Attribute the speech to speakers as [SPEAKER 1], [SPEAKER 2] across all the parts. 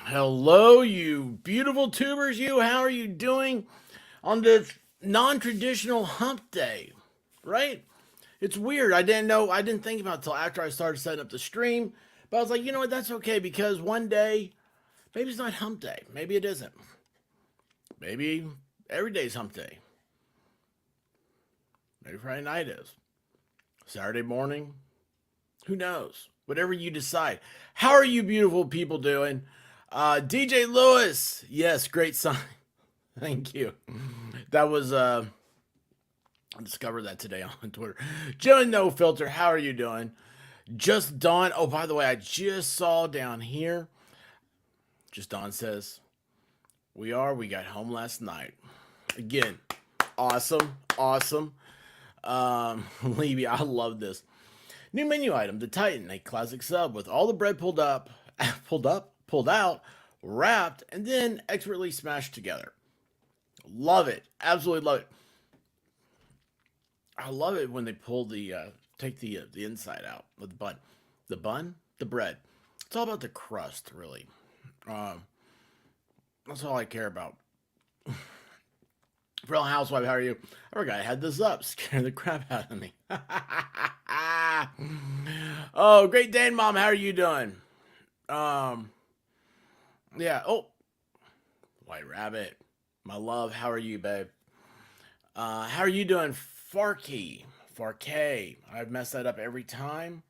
[SPEAKER 1] Hello, you beautiful tubers. How are you doing on this non-traditional hump day? Right? It's weird. I didn't think about it until after I started setting up the stream. But I was like, you know what? That's okay because one day, maybe it's not hump day. Maybe it isn't. Maybe every day's hump day. Maybe Friday night is. Saturday morning. Who knows? Whatever you decide. How are you beautiful people doing? DJ Lewis. Yes, great sign. Thank you. That was I discovered that today on Twitter. Joe No Filter, how are you doing? Just Dawn. Oh, by the way, I just saw down here. Just Dawn says, we got home last night. Again, awesome, awesome. Levy, I love this. New menu item, the Titan, a classic sub with all the bread pulled out, wrapped, and then expertly smashed together. Love it. Absolutely love it. I love it when they pull take the inside out of the bun, the bread. It's all about the crust, really. Um, that's all I care about. Real Housewife, how are you? I forgot I had this up, scaring the crap out of me. Oh, great day, Mom. How are you doing? Um, yeah. Oh, White Rabbit, my love. How are you, babe? How are you doing, Farkey? Farkey. I mess that up every time,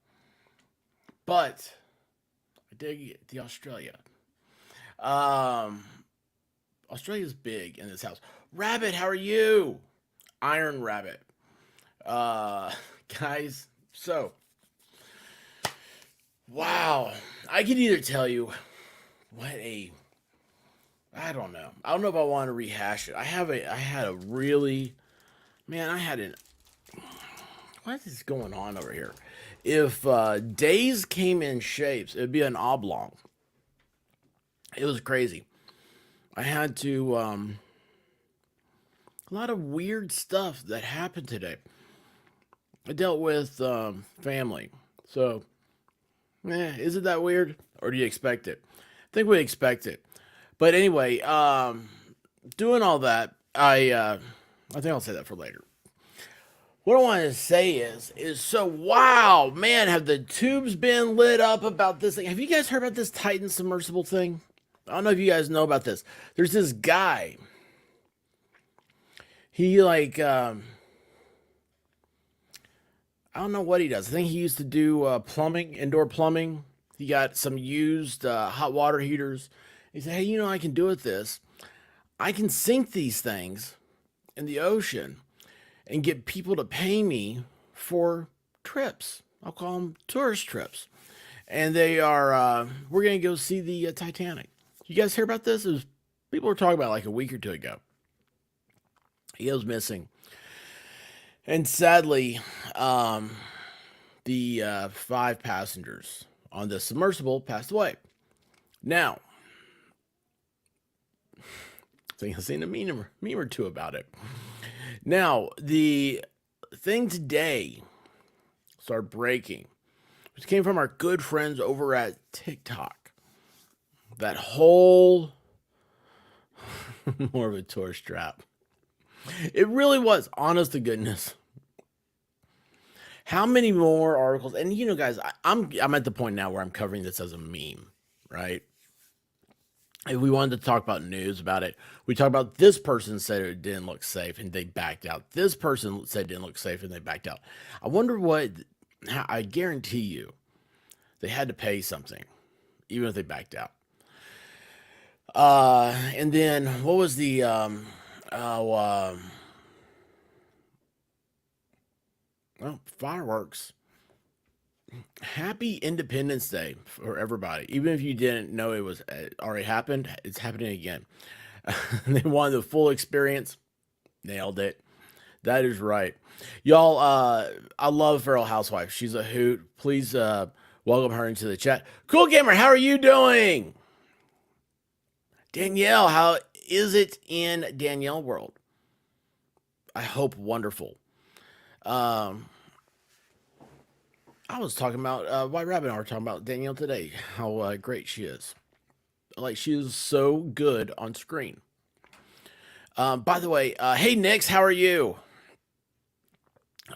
[SPEAKER 1] but I dig the Australia. Um, Australia's big in this house. Rabbit, how are you? Iron Rabbit. Uh, guys, so wow. I could either tell you what a I don't know. I don't know if I want to rehash it. I had a really man, I had an what is going on over here? If days came in shapes, it'd be an oblong. It was crazy. I had to a lot of weird stuff that happened today. I dealt with family. So, is it that weird? Or do you expect it? I think we expect it. But anyway, doing all that, I think I'll say that for later. What I wanted to say is so wow, man, have the tubes been lit up about this thing? Have you guys heard about this Titan submersible thing? I don't know if you guys know about this. There's this guy. He like I don't know what he does. I think he used to do plumbing, indoor plumbing. He got some used hot water heaters. He said, "Hey, you know, I can do with this. I can sink these things in the ocean and get people to pay me for trips. I'll call them tourist trips, and they are we're gonna go see the Titanic. You guys hear about this? People were talking about it like a week or two ago. He was missing, and sadly, um, the five passengers on the submersible passed away. Now, I think I've seen a meme or two about it. Now, the thing today started breaking, which came from our good friends over at TikTok. That whole more of a tourist trap. It really was, honest to goodness. How many more articles? And you know, guys, I'm at the point now where I'm covering this as a meme, right? If we wanted to talk about news about it, we talk about this person said it didn't look safe and they backed out. This person said it didn't look safe and they backed out. I wonder what. I guarantee you, they had to pay something, even if they backed out. And then what was the oh well, fireworks. Happy Independence Day for everybody. Even if you didn't know it was already happened, it's happening again. They wanted the full experience. Nailed it. That is right. Y'all, I love Feral Housewife. She's a hoot. Please welcome her into the chat. Cool Gamer, how are you doing? Danielle, how is it in Danielle world? I hope wonderful. Um, I was talking about White Rabbit and I were talking about Danielle today, how great she is. like she is so good on screen. By the way, hey Nix, how are you?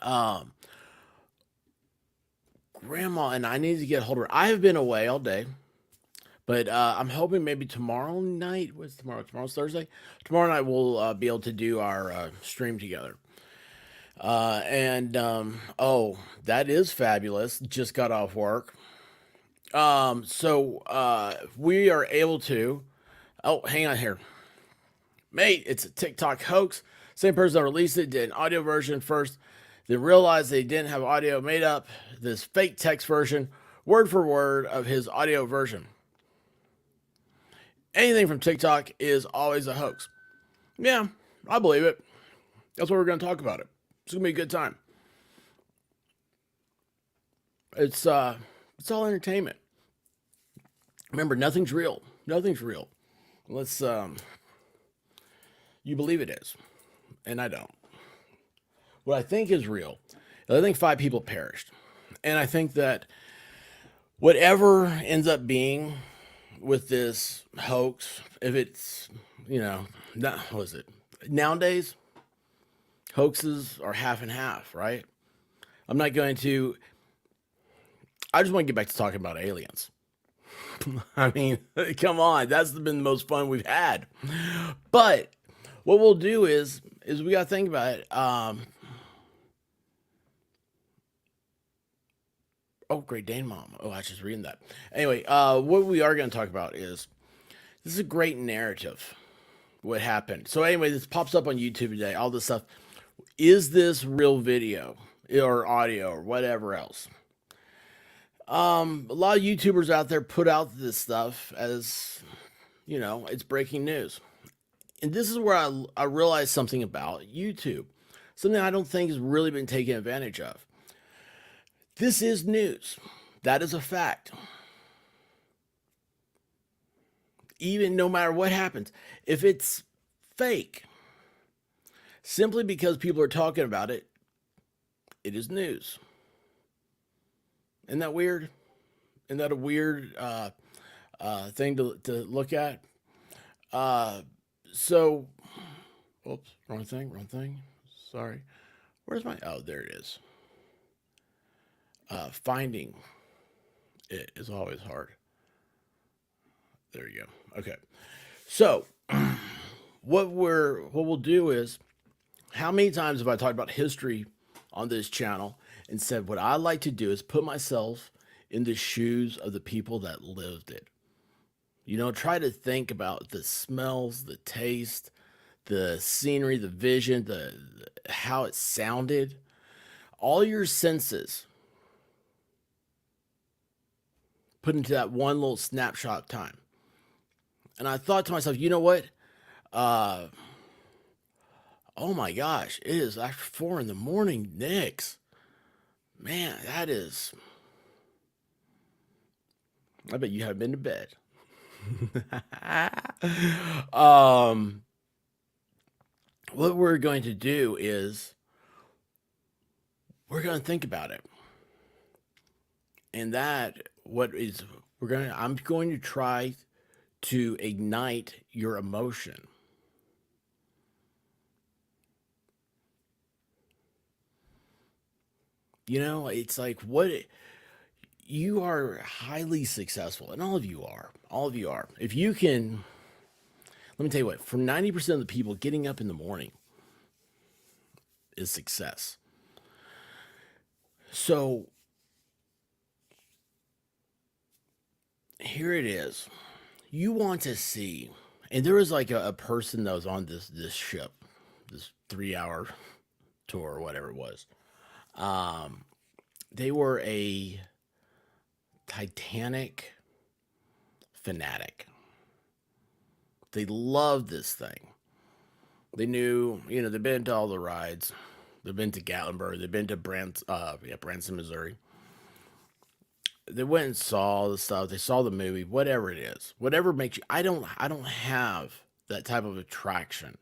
[SPEAKER 1] Um, Grandma and I need to get a hold of her. I have been away all day, but I'm hoping maybe tomorrow night. What's tomorrow? Tomorrow's Thursday. Tomorrow night we'll be able to do our stream together. And oh, that is fabulous. Just got off work. So we are able to. Oh, hang on here, mate. It's a TikTok hoax. Same person that released it did an audio version first. They realized they didn't have audio, made up this fake text version, word for word, of his audio version. Anything from TikTok is always a hoax. Yeah, I believe it. That's why we're going to talk about it. It's going to be a good time. It's all entertainment. Remember, nothing's real. Nothing's real. Let's you believe it is, and I don't. What I think is real, I think 5 people perished, and I think that whatever ends up being with this hoax, if it's, not, what is it? Nowadays, hoaxes are half and half, right? I'm not going to. I just want to get back to talking about aliens. I mean, come on, that's been the most fun we've had. But what we'll do is we got to think about it. Oh, Great Dane Mom. Oh, I was just reading that. Anyway, what we are going to talk about is this is a great narrative. What happened? So anyway, this pops up on YouTube today. All this stuff. Is this real video or audio or whatever else? A lot of YouTubers out there put out this stuff as, it's breaking news. And this is where I realized something about YouTube. Something I don't think has really been taken advantage of. This is news. That is a fact. Even no matter what happens, if it's fake, simply because people are talking about it, it is news. Isn't that weird? Isn't that a weird thing to look at? So, oops, wrong thing. Sorry. Where's my? Oh, there it is. Finding it is always hard. There you go. Okay. So, what we'll do is, how many times have I talked about history on this channel and said what I like to do is put myself in the shoes of the people that lived it. Try to think about the smells, the taste, the scenery, the vision, the how it sounded, all your senses put into that one little snapshot of time. And I thought to myself, you know what? Oh my gosh, it is after 4 in the morning, Nix. Man, that is. I bet you haven't been to bed. What we're going to do is we're going to think about it. And I'm going to try to ignite your emotion. It's like you are highly successful, and all of you are. If you can, let me tell you what, for 90% of the people, getting up in the morning is success. So here it is. You want to see, and there was like a person that was on this ship, this 3-hour tour or whatever it was. They were a Titanic fanatic. They loved this thing. They knew, they've been to all the rides. They've been to Gatlinburg. They've been to Branson, Missouri. They went and saw the stuff. They saw the movie, whatever it is, whatever makes you. I don't have that type of attraction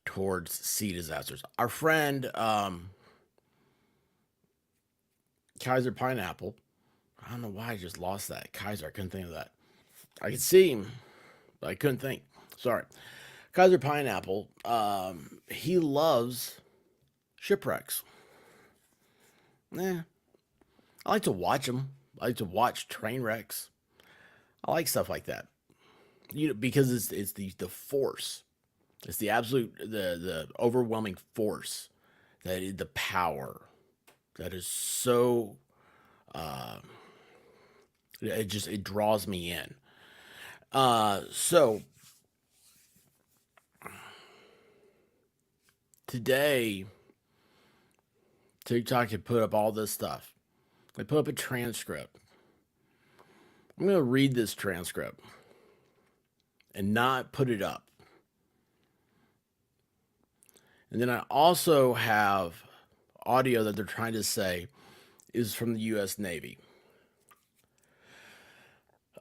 [SPEAKER 1] towards sea disasters. Our friend Kaiser Pineapple. I don't know why I just lost that. Kaiser, I couldn't think of that. I could see him. I couldn't think. Sorry. Kaiser Pineapple, he loves shipwrecks. Yeah, I like to watch them. I like to watch train wrecks. I like stuff like that. Because it's the force. It's the absolute the overwhelming force the power that is so it draws me in. So today TikTok had put up all this stuff. They put up a transcript. I'm going to read this transcript and not put it up. And then I also have audio that they're trying to say is from the U.S. Navy.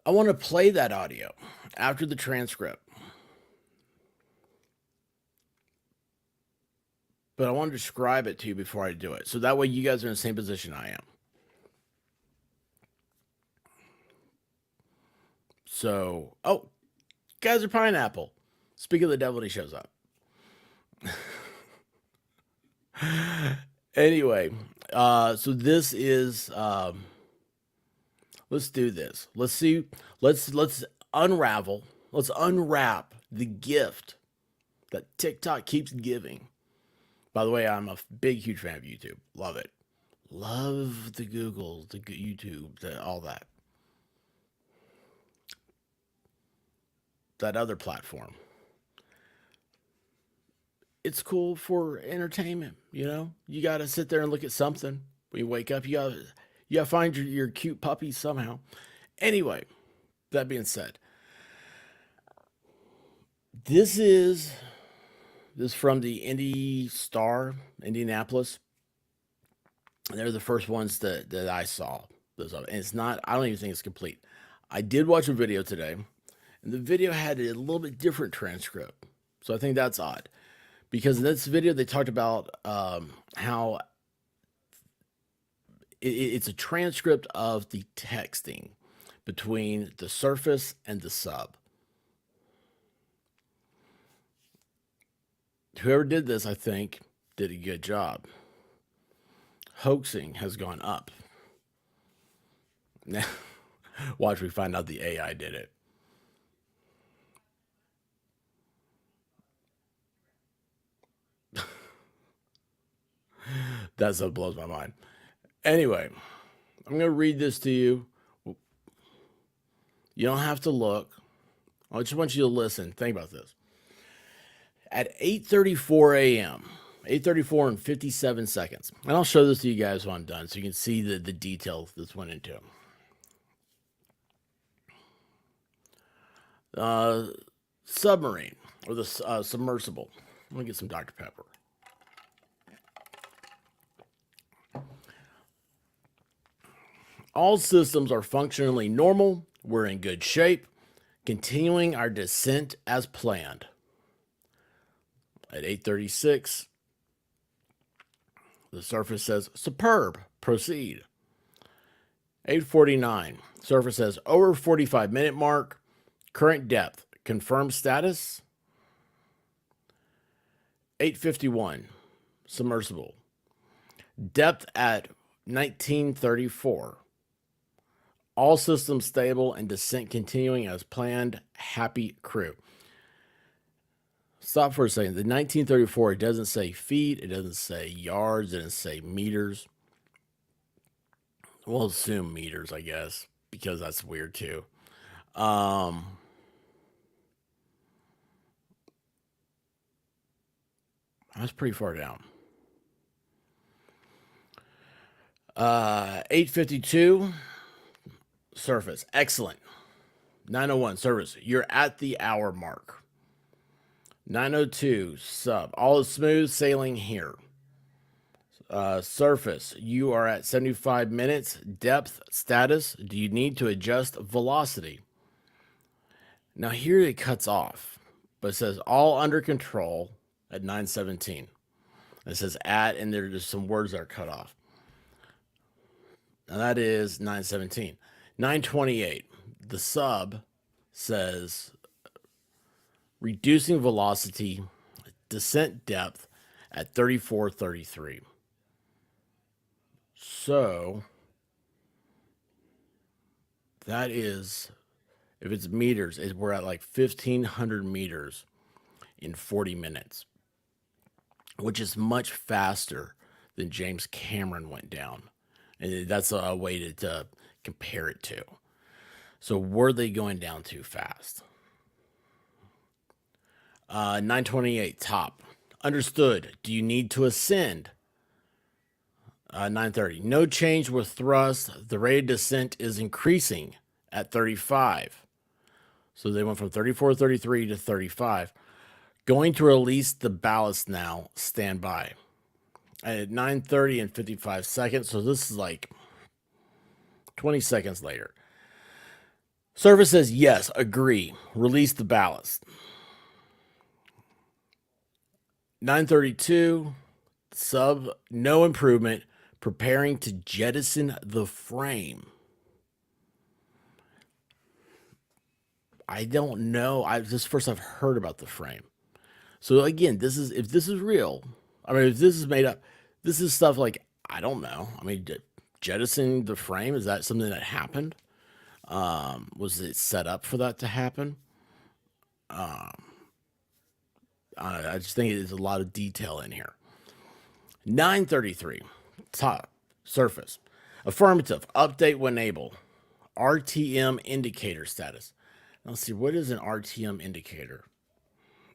[SPEAKER 1] I want to play that audio after the transcript, but I want to describe it to you before I do it. So that way you guys are in the same position I am. So, Kaiser Pineapple. Speak of the devil, he shows up. Anyway, so this is let's do this. Let's see. Let's unravel. Let's unwrap the gift that TikTok keeps giving. By the way, I'm a big, huge fan of YouTube. Love it. Love the Google, the YouTube, all that. That other platform. It's cool for entertainment, You got to sit there and look at something. When you wake up, you got to find your cute puppy somehow. Anyway, that being said, this is from the Indy Star, Indianapolis. They're the first ones that I saw. And it's not, I don't even think it's complete. I did watch a video today, and the video had a little bit different transcript. So I think that's odd. Because in this video, they talked about how it's a transcript of the texting between the surface and the sub. Whoever did this, I think, did a good job. Hoaxing has gone up. Now, watch we find out the AI did it. That stuff blows my mind. Anyway, I'm going to read this to you. You don't have to look. I just want you to listen. Think about this. At 8:34 a.m., 8:34 and 57 seconds. And I'll show this to you guys when I'm done so you can see the details this went into. Submarine, or the submersible. Let me get some Dr. Pepper. All systems are functionally normal. We're in good shape. Continuing our descent as planned. At 8:36, the surface says, superb, proceed. 8:49, surface says, over 45-minute mark, current depth, confirmed status. 8:51, submersible, depth at 1934. All systems stable and descent continuing as planned. Happy crew. Stop for a second. The 1934, it doesn't say feet. It doesn't say yards. It doesn't say meters. We'll assume meters, I guess, because that's weird too. That's pretty far down. 8:52, surface. Excellent. 9:01, surface. You're at the hour mark. 9:02, sub. All is smooth sailing here. Surface. You are at 75 minutes. Depth, status. Do you need to adjust velocity? Now here it cuts off, but it says all under control at 9:17. It says at, and there's just some words that are cut off. Now that is 9:17. 9:28. The sub says reducing velocity, descent depth at 3433. So that is, if it's meters, we're at like 1,500 meters in 40 minutes, which is much faster than James Cameron went down. And that's a way to compare it to. So were they going down too fast? 928 top. Understood. Do you need to ascend? 930. No change with thrust. The rate of descent is increasing at 35. So they went from 34, 33 to 35. Going to release the ballast now. Stand by. At 9:30 and 55 seconds. So this is like 20 seconds later. Service says yes, agree. Release the ballast. 9:32. Sub, no improvement. Preparing to jettison the frame. I don't know. This is the first I've heard about the frame. So again, if this is real, I mean, if this is made up, this is stuff like, I don't know. I mean, jettisoning the frame, is that something that happened? Was it set up for that to happen? I just think there's a lot of detail in here. 933, top, surface. Affirmative, update when able. RTM indicator status. Now, let's see, what is an RTM indicator?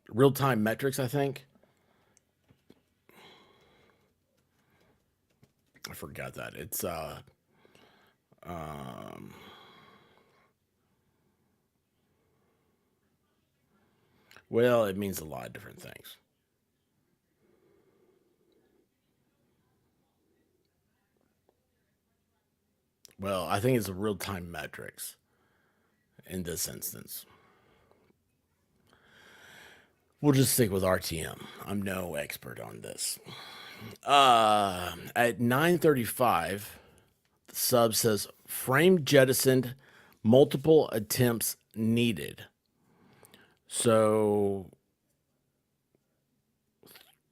[SPEAKER 1] Real-time metrics, I think. I forgot that. It's, well, it means a lot of different things. Well, I think it's a real-time metrics in this instance. We'll just stick with RTM. I'm no expert on this. At 9:35, the sub says frame jettisoned, multiple attempts needed. So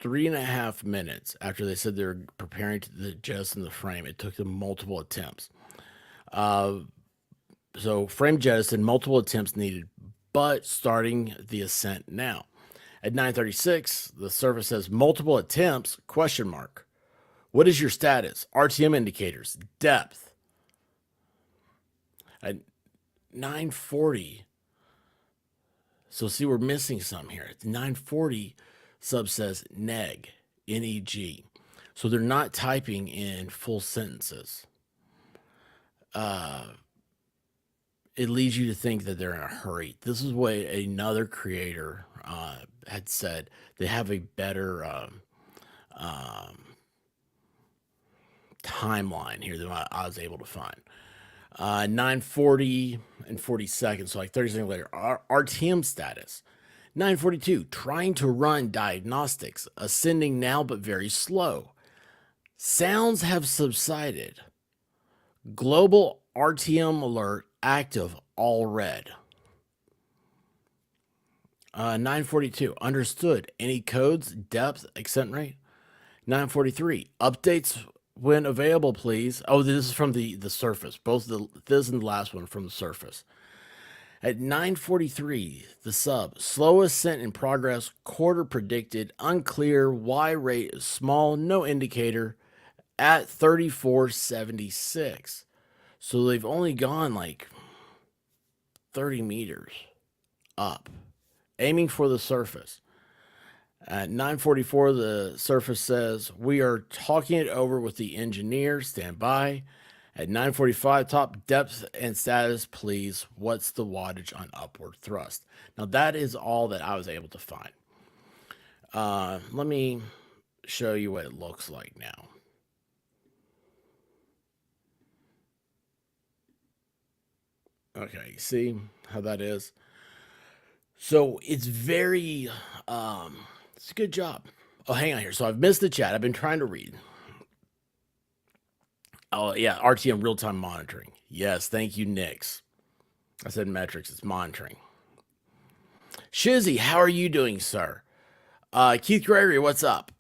[SPEAKER 1] 3.5 minutes after they said they were preparing to jettison the frame, it took them multiple attempts. So frame jettison, multiple attempts needed, but starting the ascent now. At 9:36, the service says multiple attempts, question mark. What is your status? RTM indicators, depth. At 9:40, so see, we're missing some here. At 9:40, sub says neg, N-E-G. So they're not typing in full sentences. It leads you to think that they're in a hurry. This is what another creator had said. They have a better timeline here than I was able to find. 9:40 and 40 seconds, so like 30 seconds later. RTM status. 9:42, trying to run diagnostics, ascending now but very slow. Sounds have subsided. Global RTM alert active, all red. 9:42, understood. Any codes, depth, ascent rate? 9:43, updates when available, please. Oh, this is from the surface. Both this and the last one from the surface. At 9:43, the sub, slow ascent in progress, quarter predicted, unclear, Y rate is small, no indicator, at 3476. So they've only gone like 30 meters up, aiming for the surface. At 9:44, the surface says, we are talking it over with the engineer, stand by. At 9:45, top, depth and status, please. What's the wattage on upward thrust? Now, that is all that I was able to find. Let me show you what it looks like now. Okay, see how that is? So it's very, it's a good job. Oh, hang on here. So I've missed the chat. I've been trying to read. Oh, yeah, RTM real-time monitoring. Yes, thank you, Nix. I said metrics, it's monitoring. Shizzy, how are you doing, sir? Keith Gregory, what's up?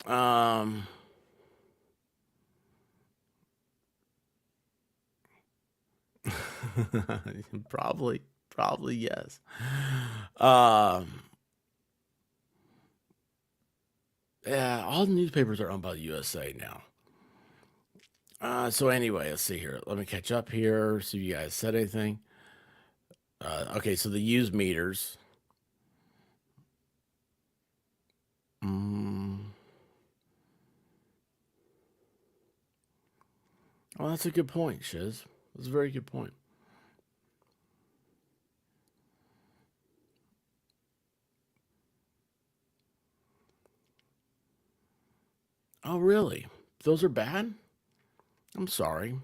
[SPEAKER 1] Um, probably, probably yes. Um, yeah, all newspapers are owned by the USA now. So anyway, let's see here. Let me catch up here. See if you guys said anything. Okay, so the used meters. Mm, oh, that's a good point, Shiz. That's a very good point. Oh, really? Those are bad? I'm sorry.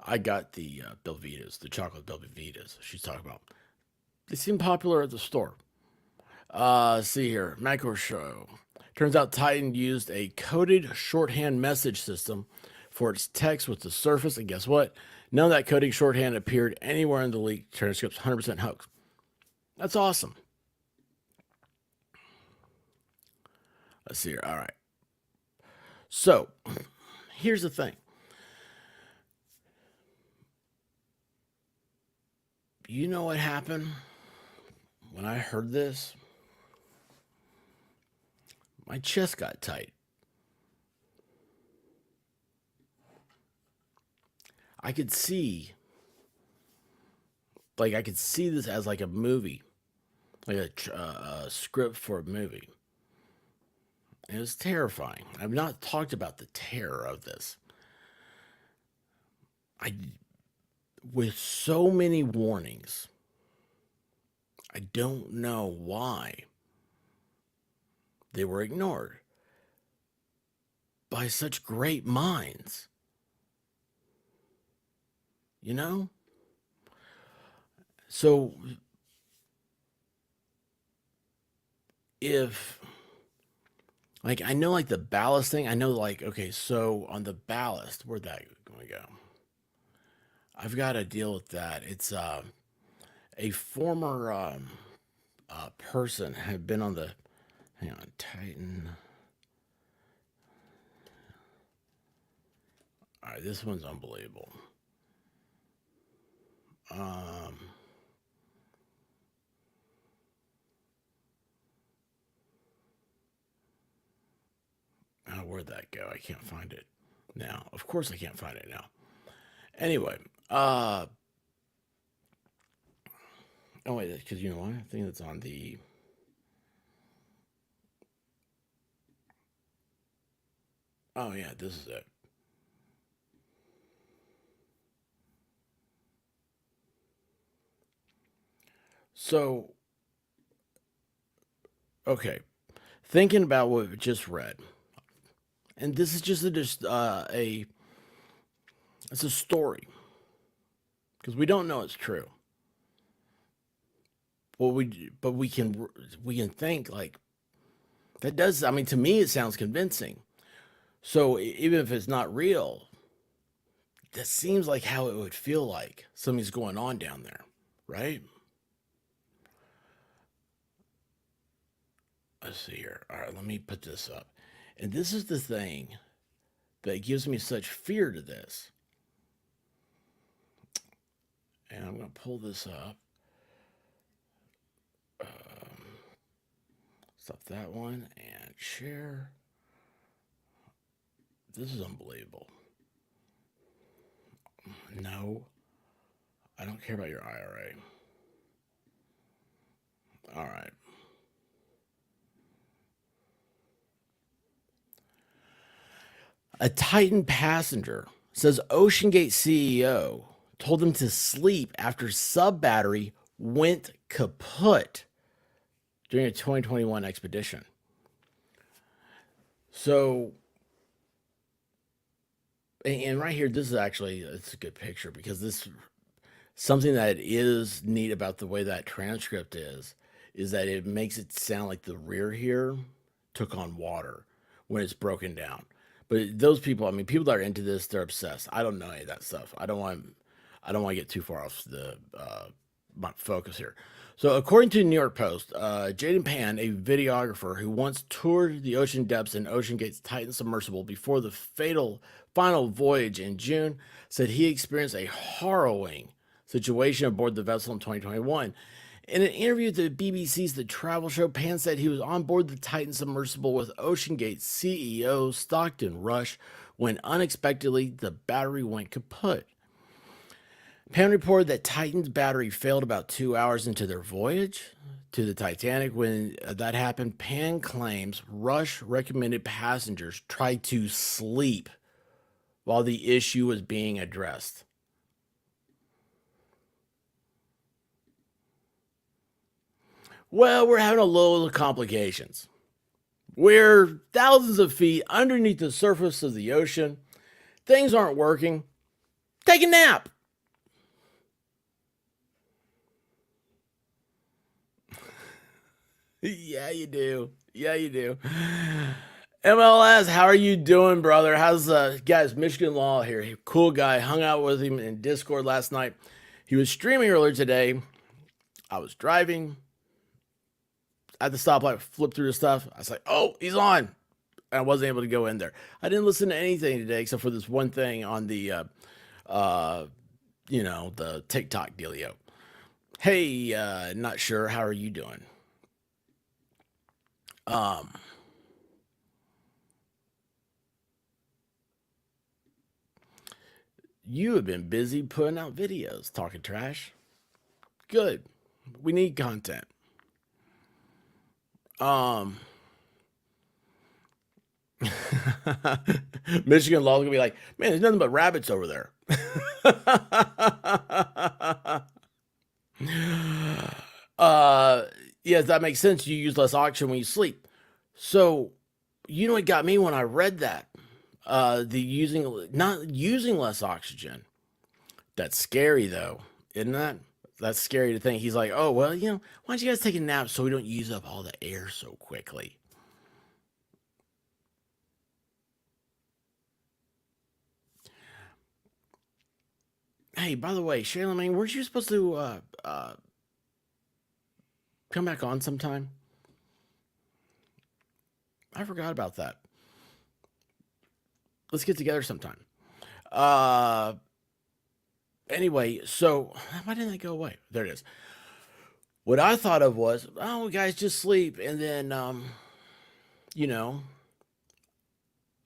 [SPEAKER 1] I got the Belvitas, the chocolate Belvitas she's talking about. They seem popular at the store. See here, macro show. Turns out Titan used a coded shorthand message system for its text with the surface, and guess what? None of that coding shorthand appeared anywhere in the leaked transcripts. 100% hoax. That's awesome. Let's see here. All right. So, here's the thing. You know what happened when I heard this? My chest got tight. I could see, I could see this as like a movie, like a script for a movie. It was terrifying. I've not talked about the terror of this. I, with so many warnings, I don't know why they were ignored by such great minds. You know? So, if, I know, the ballast thing, I know, okay, so on the ballast, where'd that going to go? I've got to deal with that. It's a former person had been on the, hang on, Titan. All right, this one's unbelievable. Um, oh, where'd that go? I can't find it now. Of course, I can't find it now. Anyway, oh wait, because you know what? I think it's on the. Oh yeah, this is it. So, okay, thinking about what we just read, and this is just a it's a story because we don't know it's true. But we can think like that does. I mean, to me, it sounds convincing. So even if it's not real, that seems like how it would feel like something's going on down there, right? Let's see here. All right, let me put this up. And this is the thing that gives me such fear to this. And I'm going to pull this up. Stop that one and share. This is unbelievable. No, I don't care about your IRA. All right. A Titan passenger says OceanGate CEO told him to sleep after sub battery went kaput during a 2021 expedition. So, and right here, this is actually it's a good picture because this something that is neat about the way that transcript is that it makes it sound like the rear here took on water when it's broken down. But those people, I mean, people that are into this, they're obsessed. I don't know any of that stuff. I don't want to get too far off the my focus here. So, according to the New York Post, Jaden Pan, a videographer who once toured the ocean depths in OceanGate's Titan submersible before the fatal final voyage in June, said he experienced a harrowing situation aboard the vessel in 2021. In an interview to BBC's The Travel Show, Pan said he was on board the Titan submersible with OceanGate CEO Stockton Rush when unexpectedly the battery went kaput. Pan reported that Titan's battery failed about 2 hours into their voyage to the Titanic. When that happened, Pan claims Rush recommended passengers try to sleep while the issue was being addressed. Well, we're having a little complications. We're thousands of feet underneath the surface of the ocean. Things aren't working. Take a nap. Yeah, you do. Yeah, you do. MLS, how are you doing, brother? How's guys? Michigan Law here. Cool guy. Hung out with him in Discord last night. He was streaming earlier today. I was driving at the stoplight, flipped through the stuff. I was like, oh, he's on. And I wasn't able to go in there. I didn't listen to anything today except for this one thing on the the TikTok dealio. Hey, not sure. How are you doing? Um, you have been busy putting out videos, talking trash. Good. We need content. Um, Michigan Law's gonna be like, man, there's nothing but rabbits over there. uh, yes, that makes sense. You use less oxygen when you sleep. So, you know what got me when I read that? The using not using less oxygen. That's scary though, isn't that? That's scary to think. He's like, oh well, why don't you guys take a nap so we don't use up all the air so quickly? Hey, by the way, Shayla Main, weren't you supposed to come back on sometime? I forgot about that. Let's get together sometime. Uh, anyway, so why didn't that go away? There it is. What I thought of was, oh, guys, just sleep, and then, you know,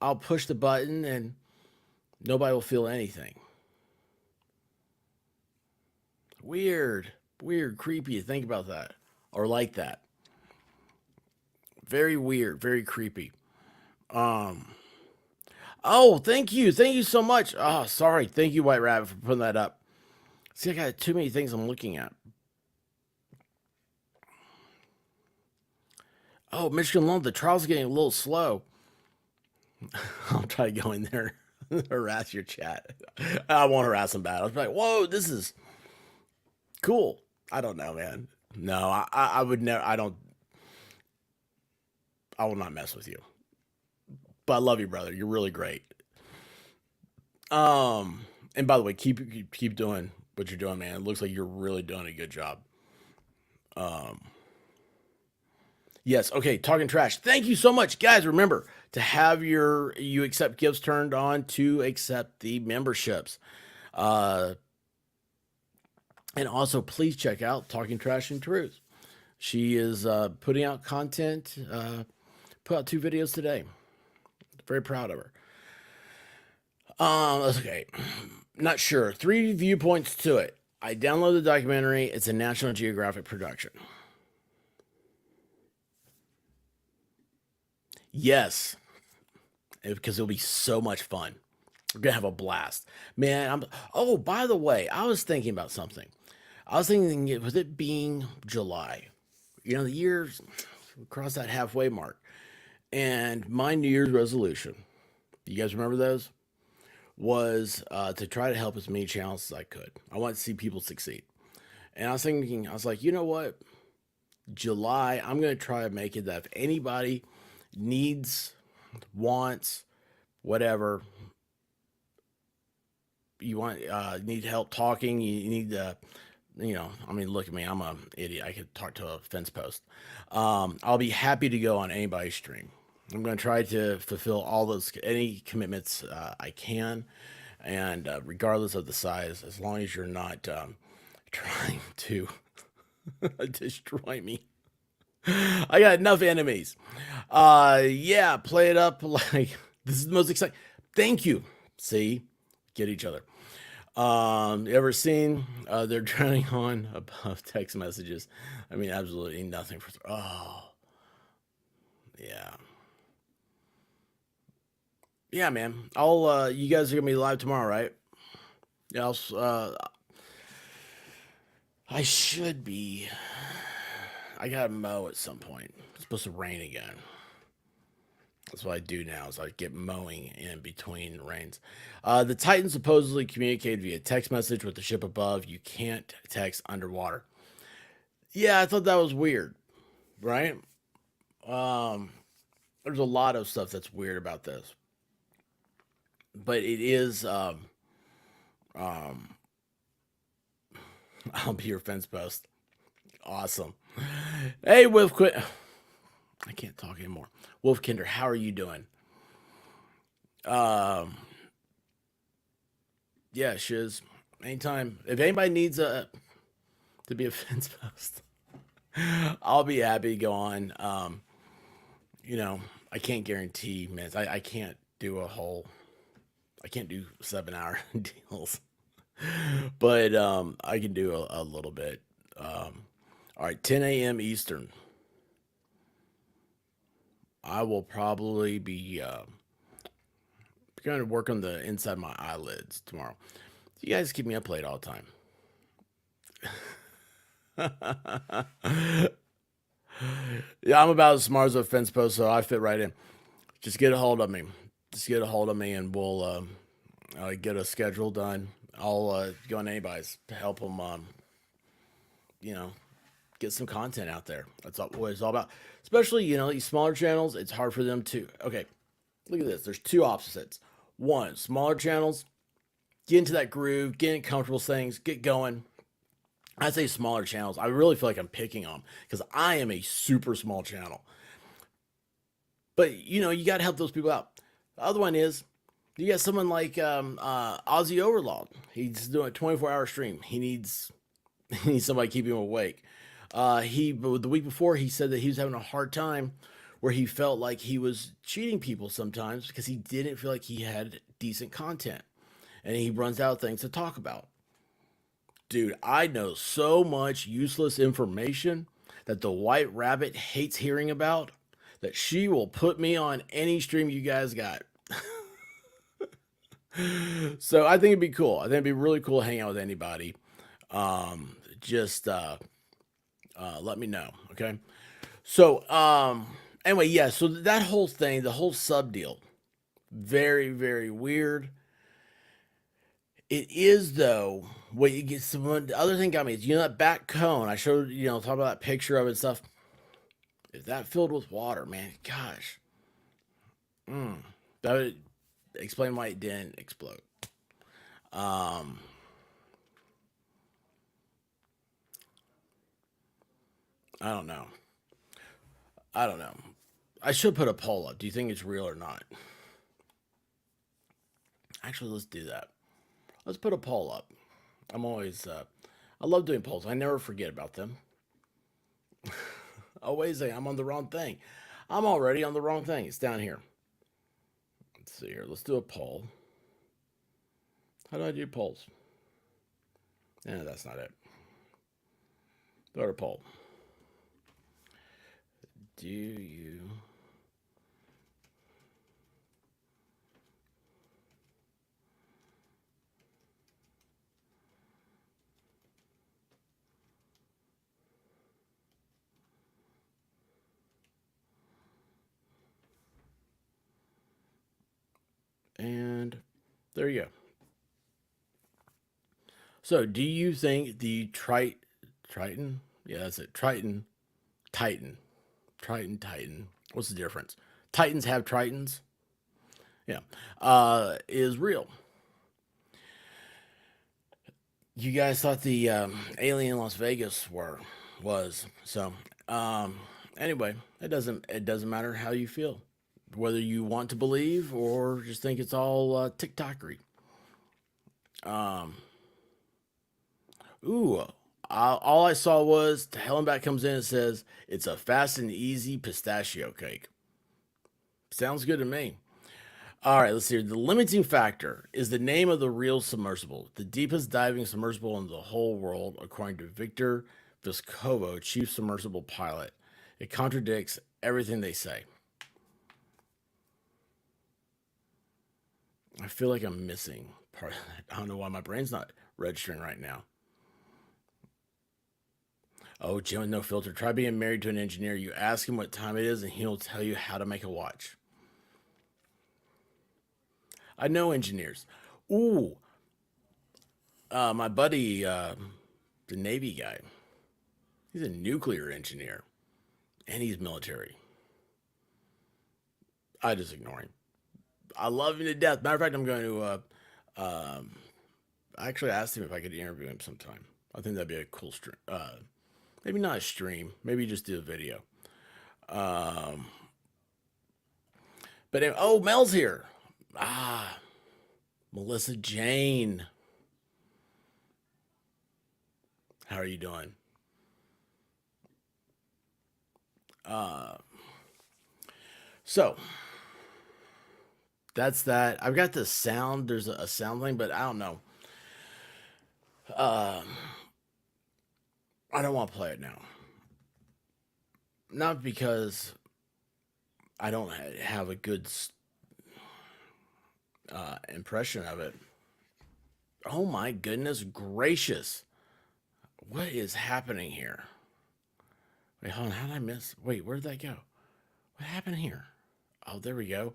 [SPEAKER 1] I'll push the button, and nobody will feel anything. Weird, weird, creepy to think about that, or like that. Very weird, very creepy. Um, oh, thank you so much. Oh, sorry, thank you, White Rabbit, for putting that up. See, I got too many things I'm looking at. Oh, Michigan Loan, the trial's getting a little slow. I'll try to go in there harass your chat. I won't harass them bad. I'll be like, whoa, this is cool. I don't know, man. No, I would never. I don't. I will not mess with you. But I love you, brother. You're really great. Um, and by the way, keep doing what you're doing, man. It looks like you're really doing a good job. Um, yes. Okay. Talking trash. Thank you so much, guys. Remember to have your you accept gifts turned on to accept the memberships. Uh, and also, please check out Talking Trash and Truth. She is putting out content. Put out 2 videos today. Very proud of her. Okay. Not sure. 3 viewpoints to it. I downloaded the documentary. It's a National Geographic production. Yes, because it'll be so much fun. We're gonna have a blast, man. Oh, by the way, I was thinking about something. I was thinking, with it being July, the years across that halfway mark, and my New Year's resolution. You guys remember those? Was to try to help as many channels as I could. I want to see people succeed. And I was thinking, I was like, you know what? July, I'm going to try to make it that if anybody needs, wants, whatever, you want need help talking, you need to, I mean, look at me, I'm an idiot. I could talk to a fence post. I'll be happy to go on anybody's stream. I'm going to try to fulfill all those any commitments I can, and regardless of the size, as long as you're not trying to destroy me. I got enough enemies. Yeah, play it up like this is the most exciting. Thank you. See, get each other. You ever seen they're drowning on above text messages? I mean, absolutely nothing for. Oh, yeah, yeah, man. I'll. You guys are gonna be live tomorrow, right? Yeah, I should be. I gotta mow at some point. It's supposed to rain again. That's what I do now is I get mowing in between rains. The Titan supposedly communicated via text message with the ship above. You can't text underwater. Yeah, I thought that was weird, right? Um, there's a lot of stuff that's weird about this, but it is. Um, I'll be your fence post. Awesome. Hey, Wolf quit. I can't talk anymore. Wolf Kinder, how are you doing? Um, yeah, shiz. Anytime. If anybody needs to be a fence post, I'll be happy to go on. You know, I can't guarantee minutes. I can't do a whole. I can't do 7 hour deals, but I can do a little bit. All right, 10 a.m. Eastern. I will probably be going to work on the inside of my eyelids tomorrow. You guys keep me up late all the time. Yeah, I'm about as smart as a fence post, so I fit right in. Just get a hold of me. Just get a hold of me, and we'll get a schedule done. I'll go on anybody's to help them, you know, get some content out there. That's what it's all about. Especially, these smaller channels, it's hard for them to. Okay, look at this. There's two opposites. One, smaller channels, get into that groove, get in comfortable things, get going. I say smaller channels. I really feel like I'm picking on them because I am a super small channel. But you got to help those people out. The other one is you got someone like Ozzy Overlord. He's doing a 24-hour stream. He needs he needs somebody to keep him awake. The week before he said that he was having a hard time where he felt like he was cheating people sometimes because he didn't feel like he had decent content, and he runs out of things to talk about. Dude, I know so much useless information that the White Rabbit hates hearing about that she will put me on any stream you guys got. So I think it'd be cool. I think it'd be really cool to hang out with anybody. Just let me know, okay? So anyway, yeah. So that whole thing, the whole sub deal, very very weird. It is though. What you get, some the other thing got me is that back cone I showed. Talk about that picture of it and stuff. If that filled with water, man, gosh, that would explain why it didn't explode. Um, I don't know. I don't know. I should put a poll up. Do you think it's real or not? Actually, let's do that. Let's put a poll up. I'm always, I love doing polls. I never forget about them. Always say I'm on the wrong thing. I'm already on the wrong thing. It's down here. Let's see here. Let's do a poll. How do I do polls? That's not it. Go to poll. Do you and there you go. So, do you think the Triton? Yeah, that's it. Titan, Titan. What's the difference? Titans have Tritons. Yeah, is real. You guys thought the alien in Las Vegas was so. Um, anyway, it doesn't matter how you feel, whether you want to believe or just think it's all TikTokery. Um, ooh, all I saw was Helen back comes in and says it's a fast and easy pistachio cake. Sounds good to me. All right, let's see. The limiting factor is the name of the real submersible, the deepest diving submersible in the whole world, according to Victor Vescovo, chief submersible pilot. It contradicts everything they say. I feel like I'm missing part of that. I don't know why my brain's not registering right now. Oh, Jim with no filter. Try being married to an engineer. You ask him what time it is, and he'll tell you how to make a watch. I know engineers. Ooh, my buddy, the Navy guy. He's a nuclear engineer, and he's military. I just ignore him. I love him to death. Matter of fact, I'm going to. I actually asked him if I could interview him sometime. I think that'd be a cool stream. Maybe not a stream. Maybe just do a video. Um, oh, Mel's here. Ah, Melissa Jane. How are you doing? Uh, so that's that. I've got the sound. There's a sound thing, but I don't know. Um, I don't want to play it now. Not because I don't have a good impression of it. Oh my goodness gracious. What is happening here? Wait, hold on. How did I miss? Wait, where did that go? What happened here? Oh, there we go.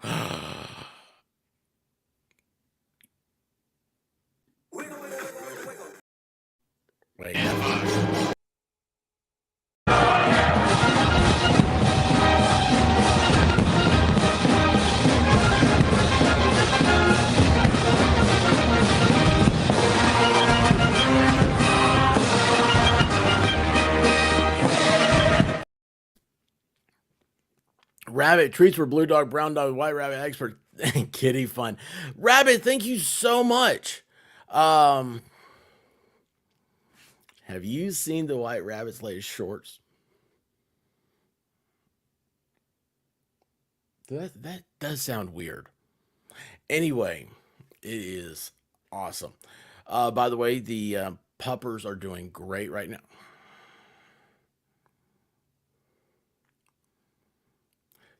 [SPEAKER 1] Wait. Rabbit treats for blue dog, brown dog, white rabbit expert, kitty fun. Rabbit, thank you so much. Um, have you seen the White Rabbit's latest shorts? That does sound weird. Anyway, it is awesome. By the way, the puppers are doing great right now.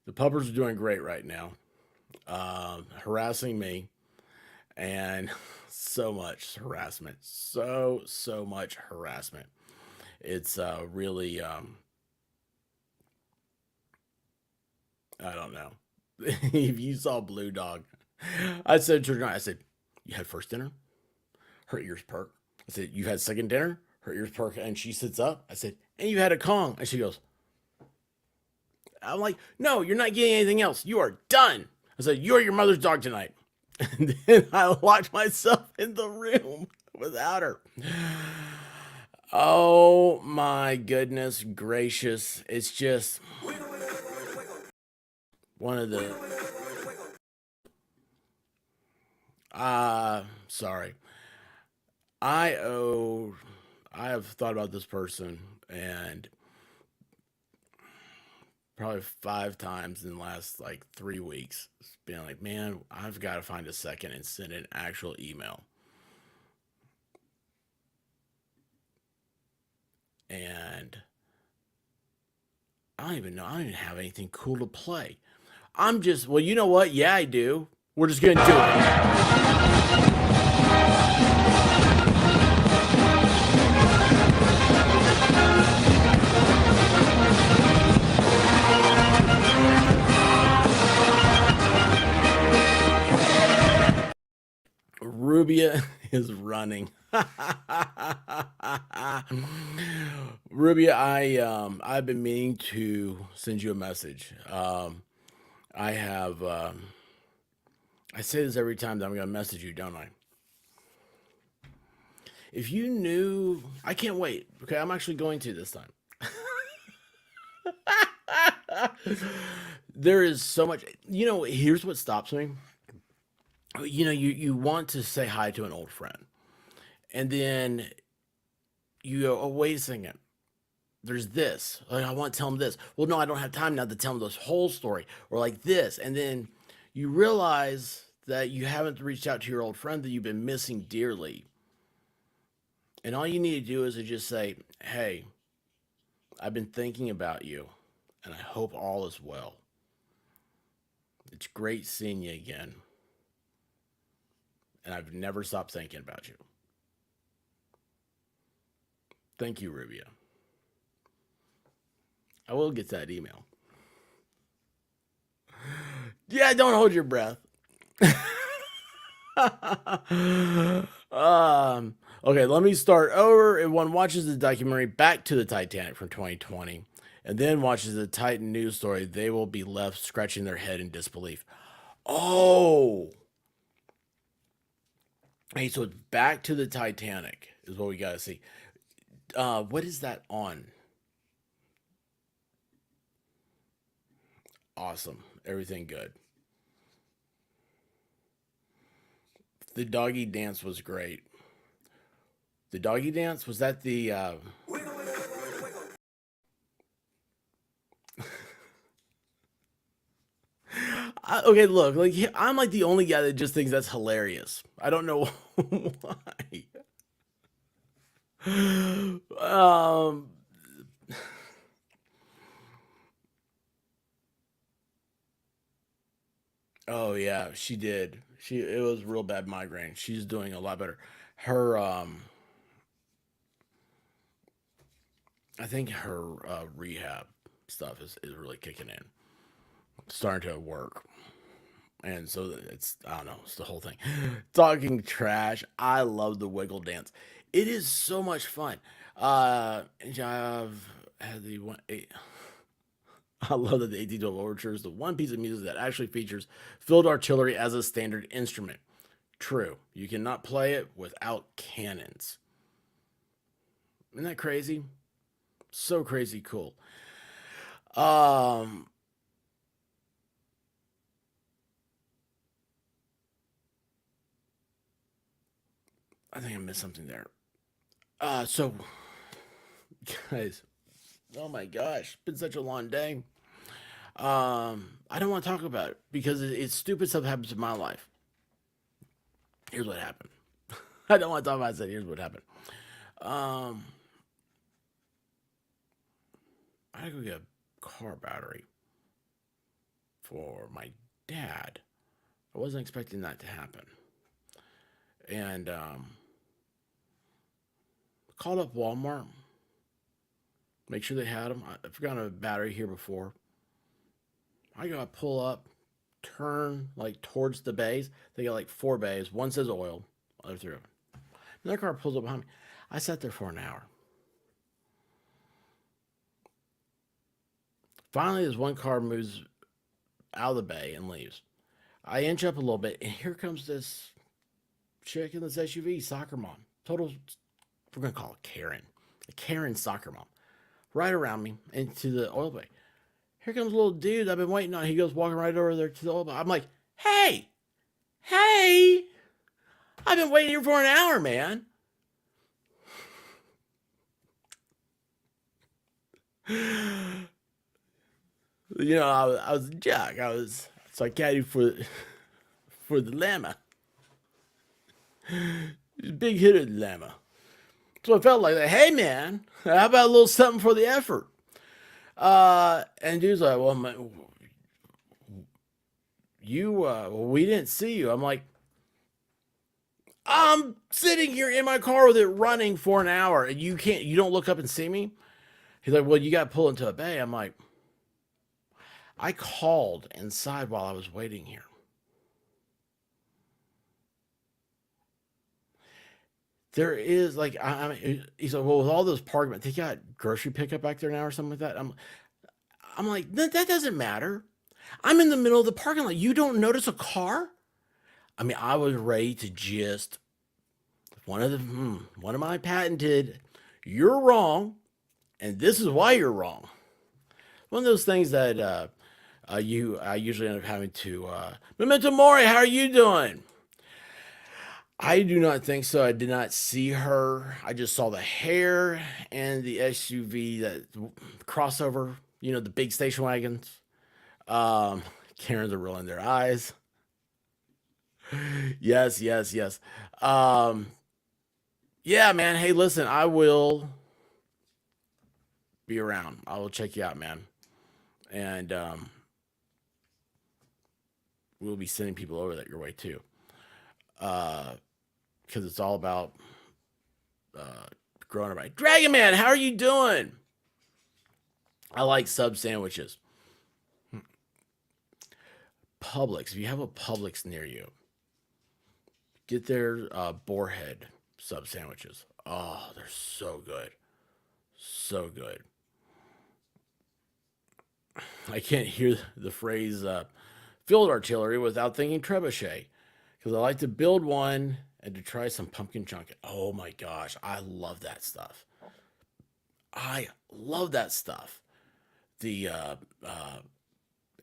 [SPEAKER 1] The puppers are doing great right now, harassing me and so much harassment, so much harassment. It's really I don't know. If you saw Blue Dog, I said to her, I said, "You had first dinner, her ears perk." I said, "You had second dinner, her ears perk," and she sits up. I said, "And you had a Kong," and she goes, "I'm like, no, you're not getting anything else. You are done." I said, "You're your mother's dog tonight." And then I locked myself in the room without her. Oh my goodness gracious. It's just one of the sorry. I owe I have thought about this person and probably 5 times in the last like 3 weeks. It's been like, man, I've got to find a second and send an actual email. And I don't even know. I don't even have anything cool to play. I'm just, well, you know what? Yeah, I do. We're just going to do it. Rubia is running. Rubia, I've been meaning to send you a message. I have I say this every time that I'm gonna message you, don't I? If you knew, I can't wait. Okay, I'm actually going to this time. There is so much. Here's what stops me. You want to say hi to an old friend, and then you go, "Oh, wait a second. There's this. Like, I want to tell him this. Well, no, I don't have time now to tell him this whole story, or like this." And then you realize that you haven't reached out to your old friend that you've been missing dearly. And all you need to do is to just say, "Hey, I've been thinking about you, and I hope all is well. It's great seeing you again, and I've never stopped thinking about you. Thank you, Rubia." I will get that email. Yeah, don't hold your breath. Okay, let me start over. If one watches the documentary Back to the Titanic from 2020 and then watches the Titan news story, they will be left scratching their head in disbelief. Oh, hey, so it's Back to the Titanic is what we got to see. What is that on? Awesome. Everything good. The doggy dance was great. The doggy dance was that the okay, look, like I'm like the only guy that just thinks that's hilarious. I don't know why. Um oh yeah, she did. It was real bad migraine. She's doing a lot better. Her I think her rehab stuff is really kicking in. Starting to work. And so it's, I don't know, it's the whole thing. Talking trash. I love the wiggle dance. It is so much fun. I've had the one. I love that the 1812 Overture is the one piece of music that actually features field artillery as a standard instrument. True, you cannot play it without cannons. Isn't that crazy? So crazy cool. Um, I think I missed something there. So guys, oh my gosh, it's been such a long day. I don't want to talk about it because it's stupid stuff happens in my life. Here's what happened. I don't want to talk about it. I said, here's what happened. Um, I had to go get a car battery for my dad. I wasn't expecting that to happen. And called up Walmart, make sure they had them. I forgot a battery here before. I gotta pull up, turn like towards the bays. They got like four bays. One says oil, other three of them. Another car pulls up behind me. I sat there for an hour. Finally, this one car moves out of the bay and leaves. I inch up a little bit, and here comes this chick in this SUV, soccer mom. Total, we're gonna call it Karen. A Karen soccer mom. Right around me into the oil bay. Here comes a little dude I've been waiting on. He goes walking right over there to the oil bay. I'm like, hey, hey, I've been waiting here for an hour, man. I was a jock. I was sarcastic for the llama, big hitter llama. So I felt like that. Hey man, how about a little something for the effort? And dude's like, well, we didn't see you. I'm like, I'm sitting here in my car with it running for an hour, and you don't look up and see me. He's like, well, you got to pull into a bay. I'm like, I called inside while I was waiting here. There is like, I mean, he's like, well, with all those parking, they got grocery pickup back there now or something like that. I'm like, that doesn't matter. I'm in the middle of the parking lot. You don't notice a car? I mean, I was ready to just one of my patented, you're wrong, and this is why you're wrong. One of those things that I usually end up having to Memento Mori. How are you doing? I do not think so. I did not see her. I just saw the hair and the SUV that crossover. You know, the big station wagons. Um, Karens are rolling their eyes. Yes, yes, yes. Um, yeah, man. Hey, listen, I will be around. I will check you out, man. And we'll be sending people over that your way too. Because it's all about uh, growing up right. Dragon Man, how are you doing? I like sub sandwiches. Publix. If you have a Publix near you, get their boarhead sub sandwiches. Oh, they're so good. So good. I can't hear the phrase field artillery without thinking trebuchet because I like to build one and to try some pumpkin chunkin. Oh my gosh, I love that stuff. I love that stuff. The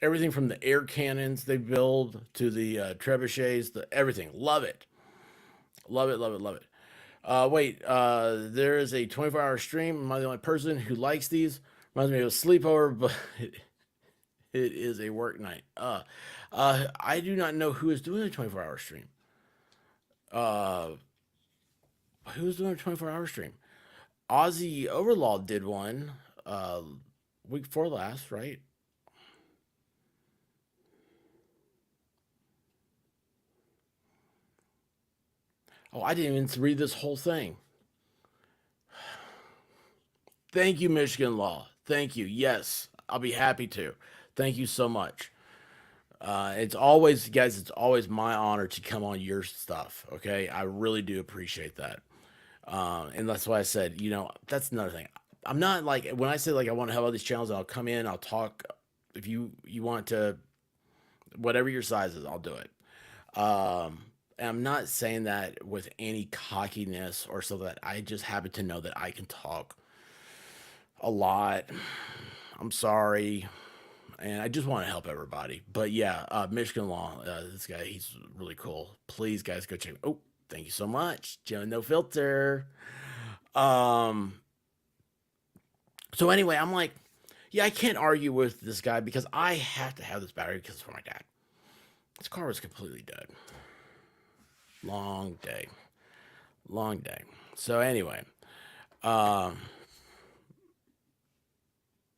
[SPEAKER 1] everything from the air cannons they build to the trebuchets, the everything. Love it. Love it, love it, love it. Wait, there is a 24-hour stream. Am I the only person who likes these? Reminds me of a sleepover, but it is a work night. I do not know who is doing a 24-hour stream. Uh, who's doing a 24-hour stream? Aussie Overlord did one week before last, right? Oh, I didn't even read this whole thing. Thank you, Michigan Law. Thank you. Yes, I'll be happy to. Thank you so much. It's always, guys, it's always my honor to come on your stuff. Okay. I really do appreciate that. And that's why I said, that's another thing. I'm not like, when I say like I want to have all these channels, I'll come in, I'll talk. If you want to, whatever your size is, I'll do it. And I'm not saying that with any cockiness or so that I just happen to know that I can talk a lot. I'm sorry. And I just want to help everybody. But yeah, Michigan Law, this guy, he's really cool. Please, guys, go check him. Oh, thank you so much. Joe No Filter. Um, so anyway, I'm like, yeah, I can't argue with this guy because I have to have this battery because it's for my dad. This car was completely dead. Long day. Long day. So anyway, um,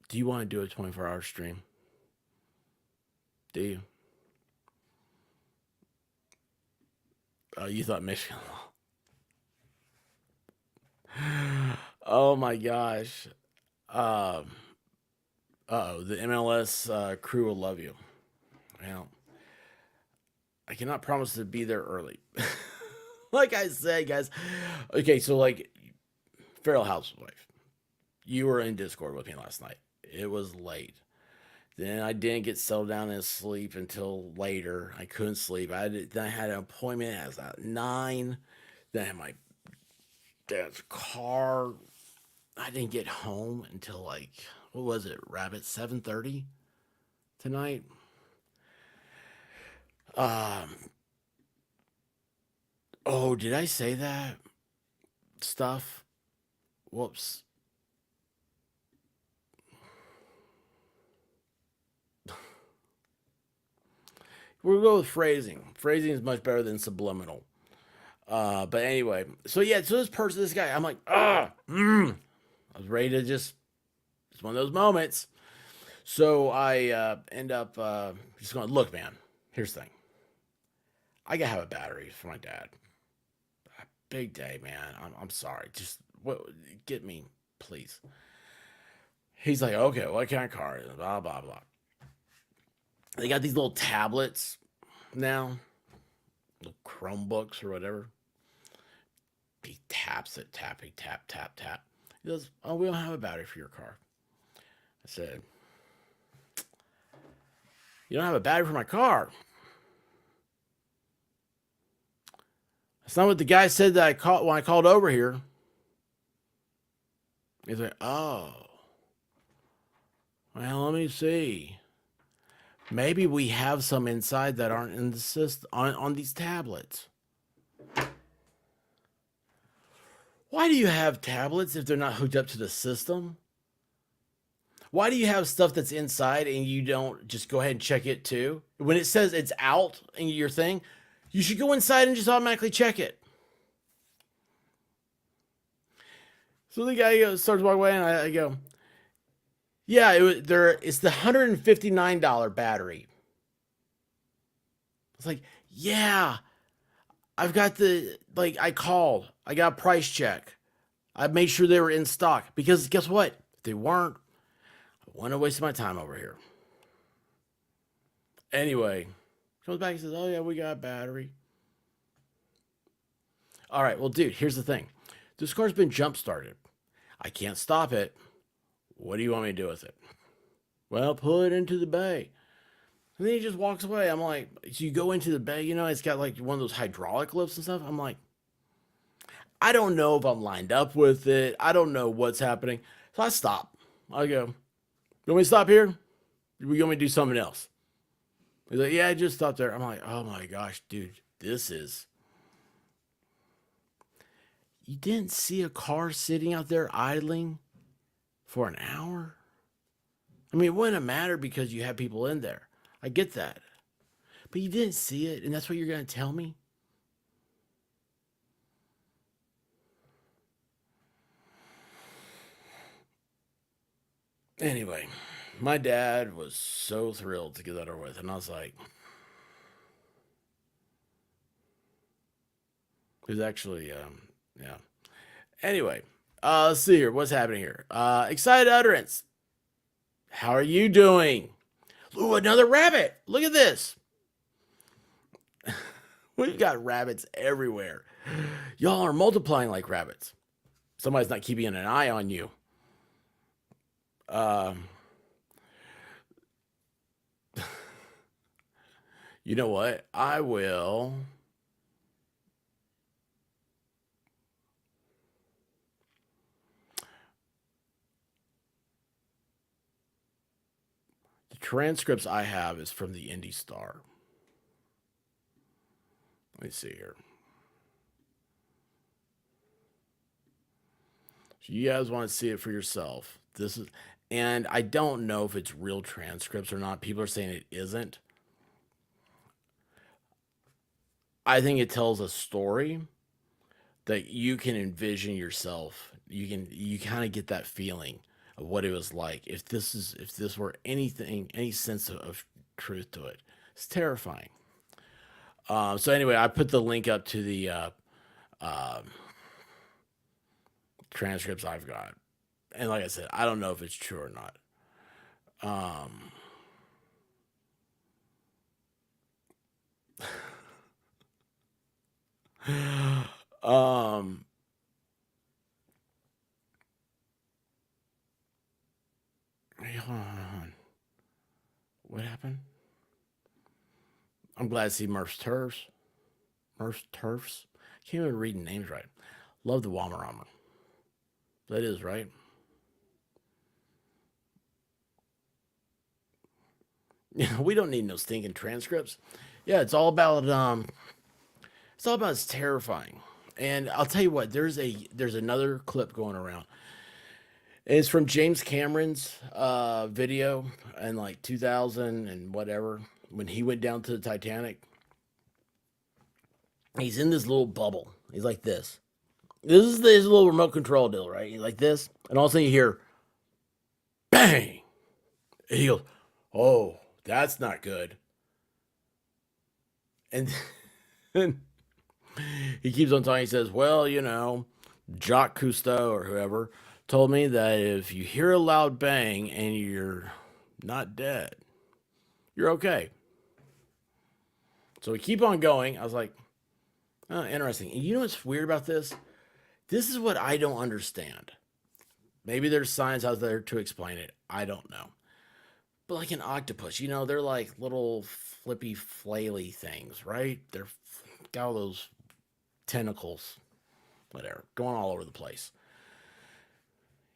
[SPEAKER 1] do you want to do a 24-hour stream? Do you? You thought Michigan Law. Oh my gosh. Um, oh, the MLS crew will love you. Well, I cannot promise to be there early. Like I said, guys. Okay, so like Feral Housewife, you were in Discord with me last night. It was late. Then I didn't get settled down and sleep until later. I couldn't sleep. Then I had an appointment at 9. Then I had my dad's car. I didn't get home until like what was it, Rabbit 7:30 tonight. Um. Oh, did I say that stuff? Whoops. We'll go with phrasing. Phrasing is much better than subliminal. But anyway, so yeah, so this guy, I'm like, I was ready to just, it's one of those moments. So I end up just going, look, man, here's the thing. I gotta have a battery for my dad. Big day, man. I'm sorry. Just what, get me, please. He's like, okay, what kind of car? Blah blah blah. They got these little tablets now, little Chromebooks or whatever. He taps it, tapping, tap, tap, tap. He goes, oh, we don't have a battery for your car. I said, you don't have a battery for my car? That's not what the guy said that I called when I called over here. He's like, oh, well, let me see. Maybe we have some inside that aren't in the system on these tablets. Why do you have tablets if they're not hooked up to the system? Why do you have stuff that's inside and you don't just go ahead and check it too? When it says it's out in your thing, you should go inside and just automatically check it. So the guy starts walking away, and I go, "Yeah, it's the $159 battery." It's like, "Yeah, I've got I called, I got a price check, I made sure they were in stock because guess what? If they weren't, I wouldn't have wasted my time over here." Anyway, comes back and says, "Oh yeah, we got a battery." All right, well, dude, here's the thing: this car's been jump started. I can't stop it. What do you want me to do with it? Well, pull it into the bay. And then he just walks away. I'm like, so you go into the bay, it's got like one of those hydraulic lifts and stuff. I'm like, I don't know if I'm lined up with it. I don't know what's happening. So I stop. I go, you want me to stop here? Or you want me to do something else? He's like, yeah, just stop there. I'm like, oh my gosh, dude, this is. You didn't see a car sitting out there idling for an hour? I mean, it wouldn't have mattered because you had people in there. I get that. But you didn't see it, and that's what you're going to tell me? Anyway, my dad was so thrilled to get that over with, and I was like, it was actually, yeah. Anyway, let's see here. What's happening here? Excited utterance. How are you doing? Ooh, another rabbit. Look at this. We've got rabbits everywhere. Y'all are multiplying like rabbits. Somebody's not keeping an eye on you. You know what? I will. The transcripts I have is from the Indy Star. Let me see here. So you guys want to see it for yourself. And I don't know if it's real transcripts or not. People are saying it isn't. I think it tells a story that you can envision yourself. You kind of get that feeling of what it was like if this were anything, any sense of truth to it. It's terrifying. So anyway, I put the link up to the transcripts I've got, and like I said, I don't know if it's true or not. Um, hey, hold on. What happened? I'm glad to see Murph's Turfs. Murph's Turfs. Can't even read names right. Love the Wamarama. That is right. We don't need no stinking transcripts. Yeah, it's all about it's terrifying. And I'll tell you what, there's another clip going around. It's from James Cameron's video in like 2000 and whatever when he went down to the Titanic. He's in this little bubble. He's like this. This is his little remote control deal, right? He's like this, and all of a sudden you hear bang. And he goes, "Oh, that's not good." And, and he keeps on talking. He says, "Well, Jacques Cousteau or whoever told me that if you hear a loud bang and you're not dead, you're okay." So we keep on going. I was like, oh, interesting. And you know what's weird about this? This is what I don't understand. Maybe there's science out there to explain it. I don't know. But like an octopus, they're like little flippy, flaily things, right? They're got all those tentacles, whatever, going all over the place.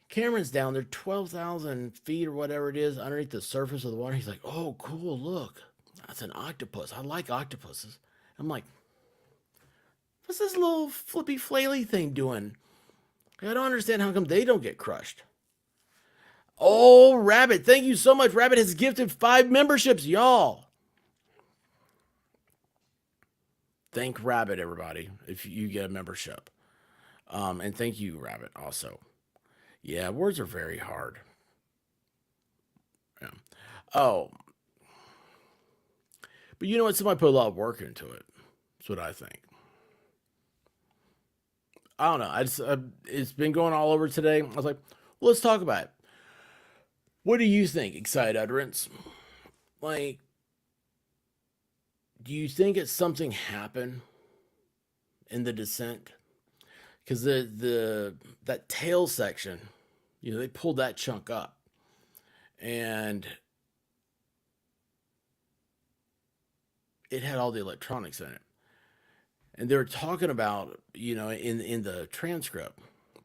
[SPEAKER 1] Cameron's down there 12,000 feet or whatever it is underneath the surface of the water. He's like, oh, cool, look. That's an octopus. I like octopuses. I'm like, what's this little flippy flaily thing doing? I don't understand how come they don't get crushed. Oh, Rabbit. Thank you so much. Rabbit has gifted 5 memberships, y'all. Thank Rabbit, everybody, if you get a membership. And thank you, Rabbit, also. Yeah, words are very hard. Yeah. Oh, but you know what? Somebody put a lot of work into it. That's what I think. I don't know. It's been going all over today. I was like, well, let's talk about it. What do you think, Excited Utterance? Like, do you think it's something happened in the descent? Because the that tail section, they pulled that chunk up, and it had all the electronics in it. And they were talking about, in the transcript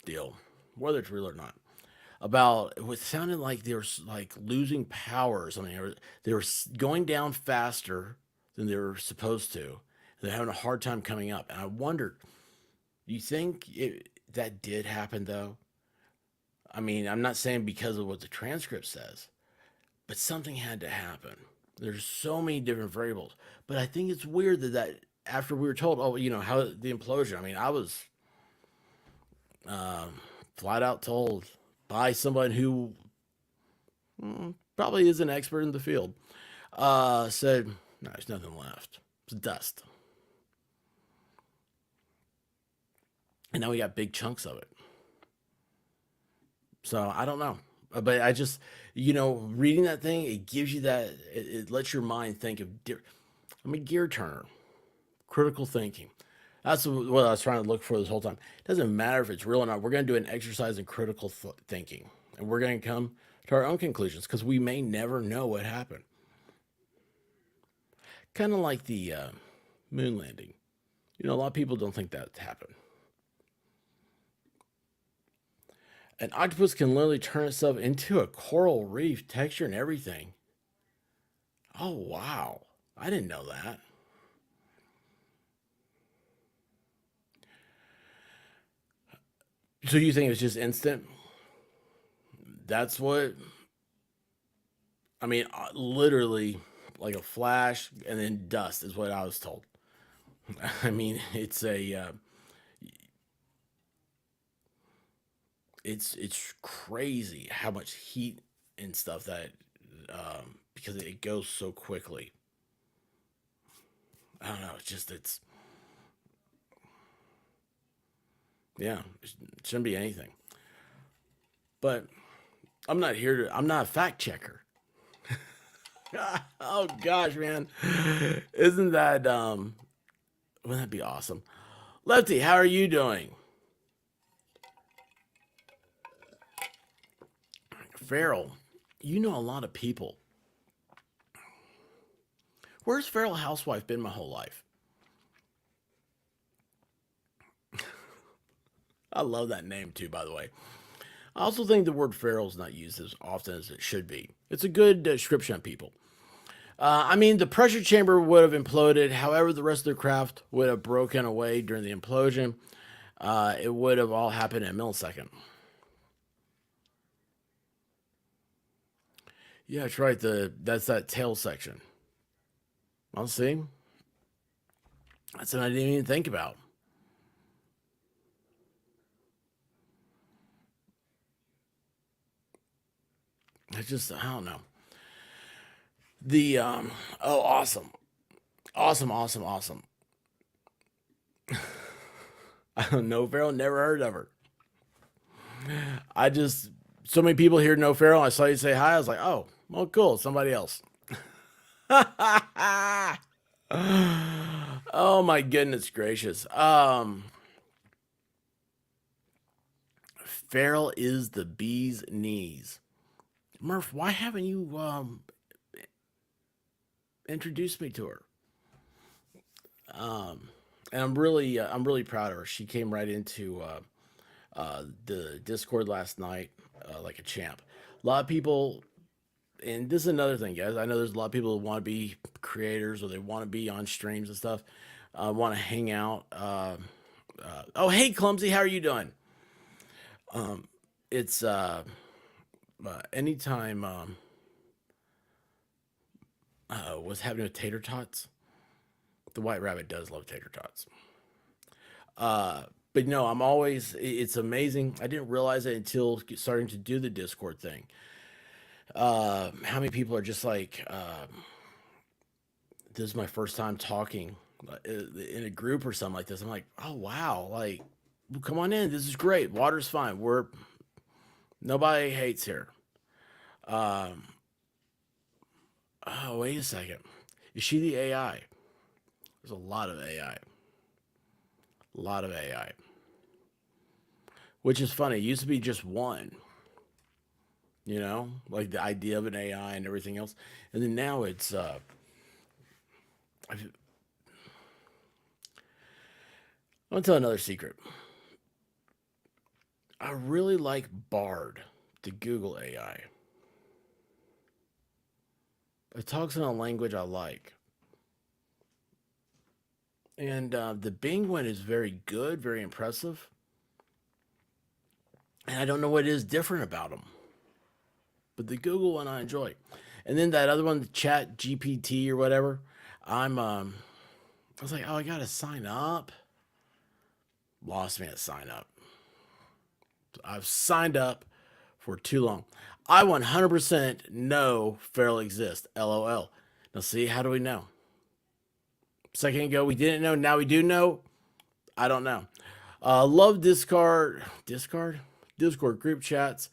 [SPEAKER 1] deal, whether it's real or not, about it sounded like they were like losing power or something. They were going down faster than they were supposed to. They're having a hard time coming up. And I wondered, do you think that did happen though? I mean, I'm not saying because of what the transcript says, but something had to happen. There's so many different variables. But I think it's weird that after we were told, oh, how the implosion, I mean, I was flat out told by someone who probably is an expert in the field, said, no, there's nothing left. It's dust. And now we got big chunks of it. So I don't know. But I just, reading that thing, it gives you that, it lets your mind think of, gear turner, critical thinking. That's what I was trying to look for this whole time. It doesn't matter if it's real or not. We're going to do an exercise in critical thinking. And we're going to come to our own conclusions because we may never know what happened. Kind of like the moon landing. A lot of people don't think that happened. An octopus can literally turn itself into a coral reef, texture and everything. Oh, wow. I didn't know that. So you think it's just instant? That's what, literally like a flash and then dust is what I was told. It's it's crazy how much heat and stuff that because it goes so quickly. I don't know. It's yeah. It shouldn't be anything. But I'm not a fact checker. Oh gosh, man, isn't that wouldn't that be awesome? Lefty, how are you doing? Farrell, you know a lot of people. Where's Feral Housewife been my whole life? I love that name too, by the way. I also think the word feral is not used as often as it should be. It's a good description of people. The pressure chamber would have imploded. However, the rest of the craft would have broken away during the implosion. It would have all happened in a millisecond. Yeah, that's right. That's that tail section. I'll see. That's something I didn't even think about. I don't know. The oh, awesome, awesome, awesome, awesome. I don't know Farrell. Never heard of her. I just so many people here know Farrell. I saw you say hi. I was like, oh, well, cool. Somebody else. Oh my goodness gracious. Farrell is the bee's knees. Murph, why haven't you introduced me to her? and I'm really proud of her. She came right into the Discord last night like a champ. A lot of people, and this is another thing, guys. I know there's a lot of people who want to be creators or they want to be on streams and stuff, want to hang out. Oh, hey, Clumsy, how are you doing? It's anytime what's happening with tater tots. The White Rabbit does love tater tots. Uh, but no, I'm always. It's amazing. I didn't realize it until starting to do the Discord thing. How many people are just like, this is my first time talking in a group or something like this. I'm like, oh wow, like, well, come on in. This is great. Water's fine. We're nobody hates here. Um, oh wait a second. Is she the AI? There's a lot of AI. A lot of AI. Which is funny. It used to be just one, like the idea of an AI and everything else. And then now it's I'm gonna tell another secret. I really like Bard, the Google AI. It talks in a language I like. And the Bing one is very good, very impressive. And I don't know what is different about them. But the Google one I enjoy. And then that other one, the Chat GPT or whatever, I was like, oh, I gotta sign up. Lost me at sign up. I've signed up for too long. I 100% know Feral exists. LOL. Now, see, how do we know? Second ago, we didn't know. Now we do know. I don't know. Love Discord group chats.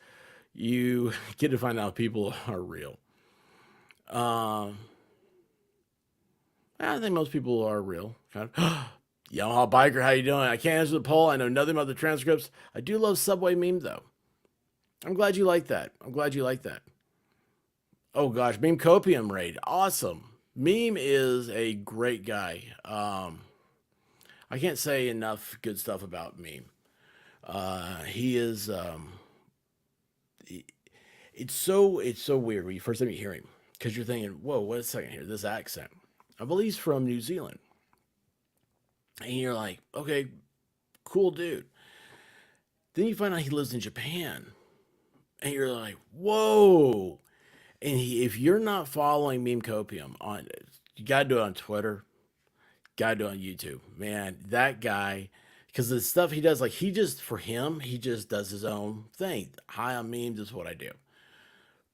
[SPEAKER 1] You get to find out people are real. Um, I think most people are real. Kind of. Yamaha biker, how you doing? I can't answer the poll. I know nothing about the transcripts. I do love Subway meme though. I'm glad you like that. I'm glad you like that. Oh gosh, Meme Copium raid, awesome. Meme is a great guy. I can't say enough good stuff about Meme. He is. It's so weird when you first time you hear him because you're thinking, whoa, wait a second here, this accent. I believe he's from New Zealand, and you're like, okay, cool dude. Then you find out he lives in Japan, and you're like, whoa. And if you're not following Meme Copium on, you gotta do it on Twitter, gotta do it on YouTube. Man, that guy, because the stuff he does, like he just for him, he just does his own thing. Hi, I'm memes. This is what I do.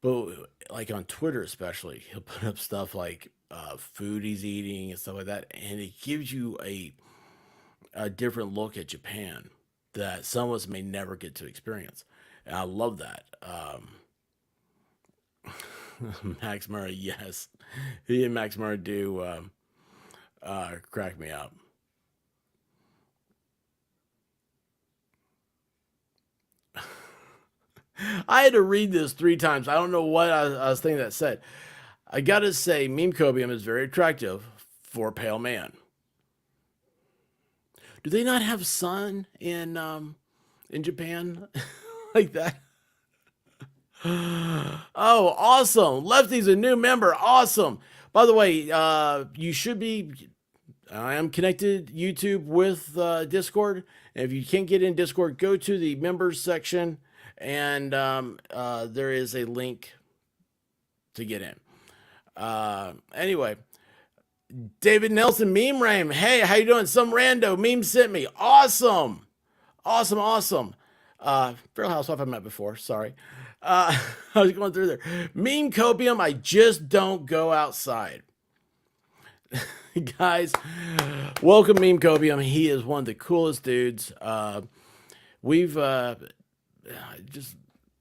[SPEAKER 1] But like on Twitter, especially, he'll put up stuff like food he's eating and stuff like that, and it gives you a different look at Japan that some of us may never get to experience. And I love that. Max Murray, yes, he and Max Murray do crack me up. I had to read this 3 times. I don't know what I was thinking that said. I gotta say, meme copium is very attractive for a pale man. Do they not have sun in Japan like that? Oh, awesome! Lefty's a new member. Awesome. By the way, you should be. I am connected YouTube with Discord. And if you can't get in Discord, go to the members section, and there is a link to get in. Anyway, David Nelson, meme Ram. Hey, how you doing? Some rando meme sent me. Awesome, awesome, awesome. Feral Housewife I met before. Sorry. I was going through there. Meme copium. I just don't go outside. Guys, welcome Meme Copium. He is one of the coolest dudes. We've just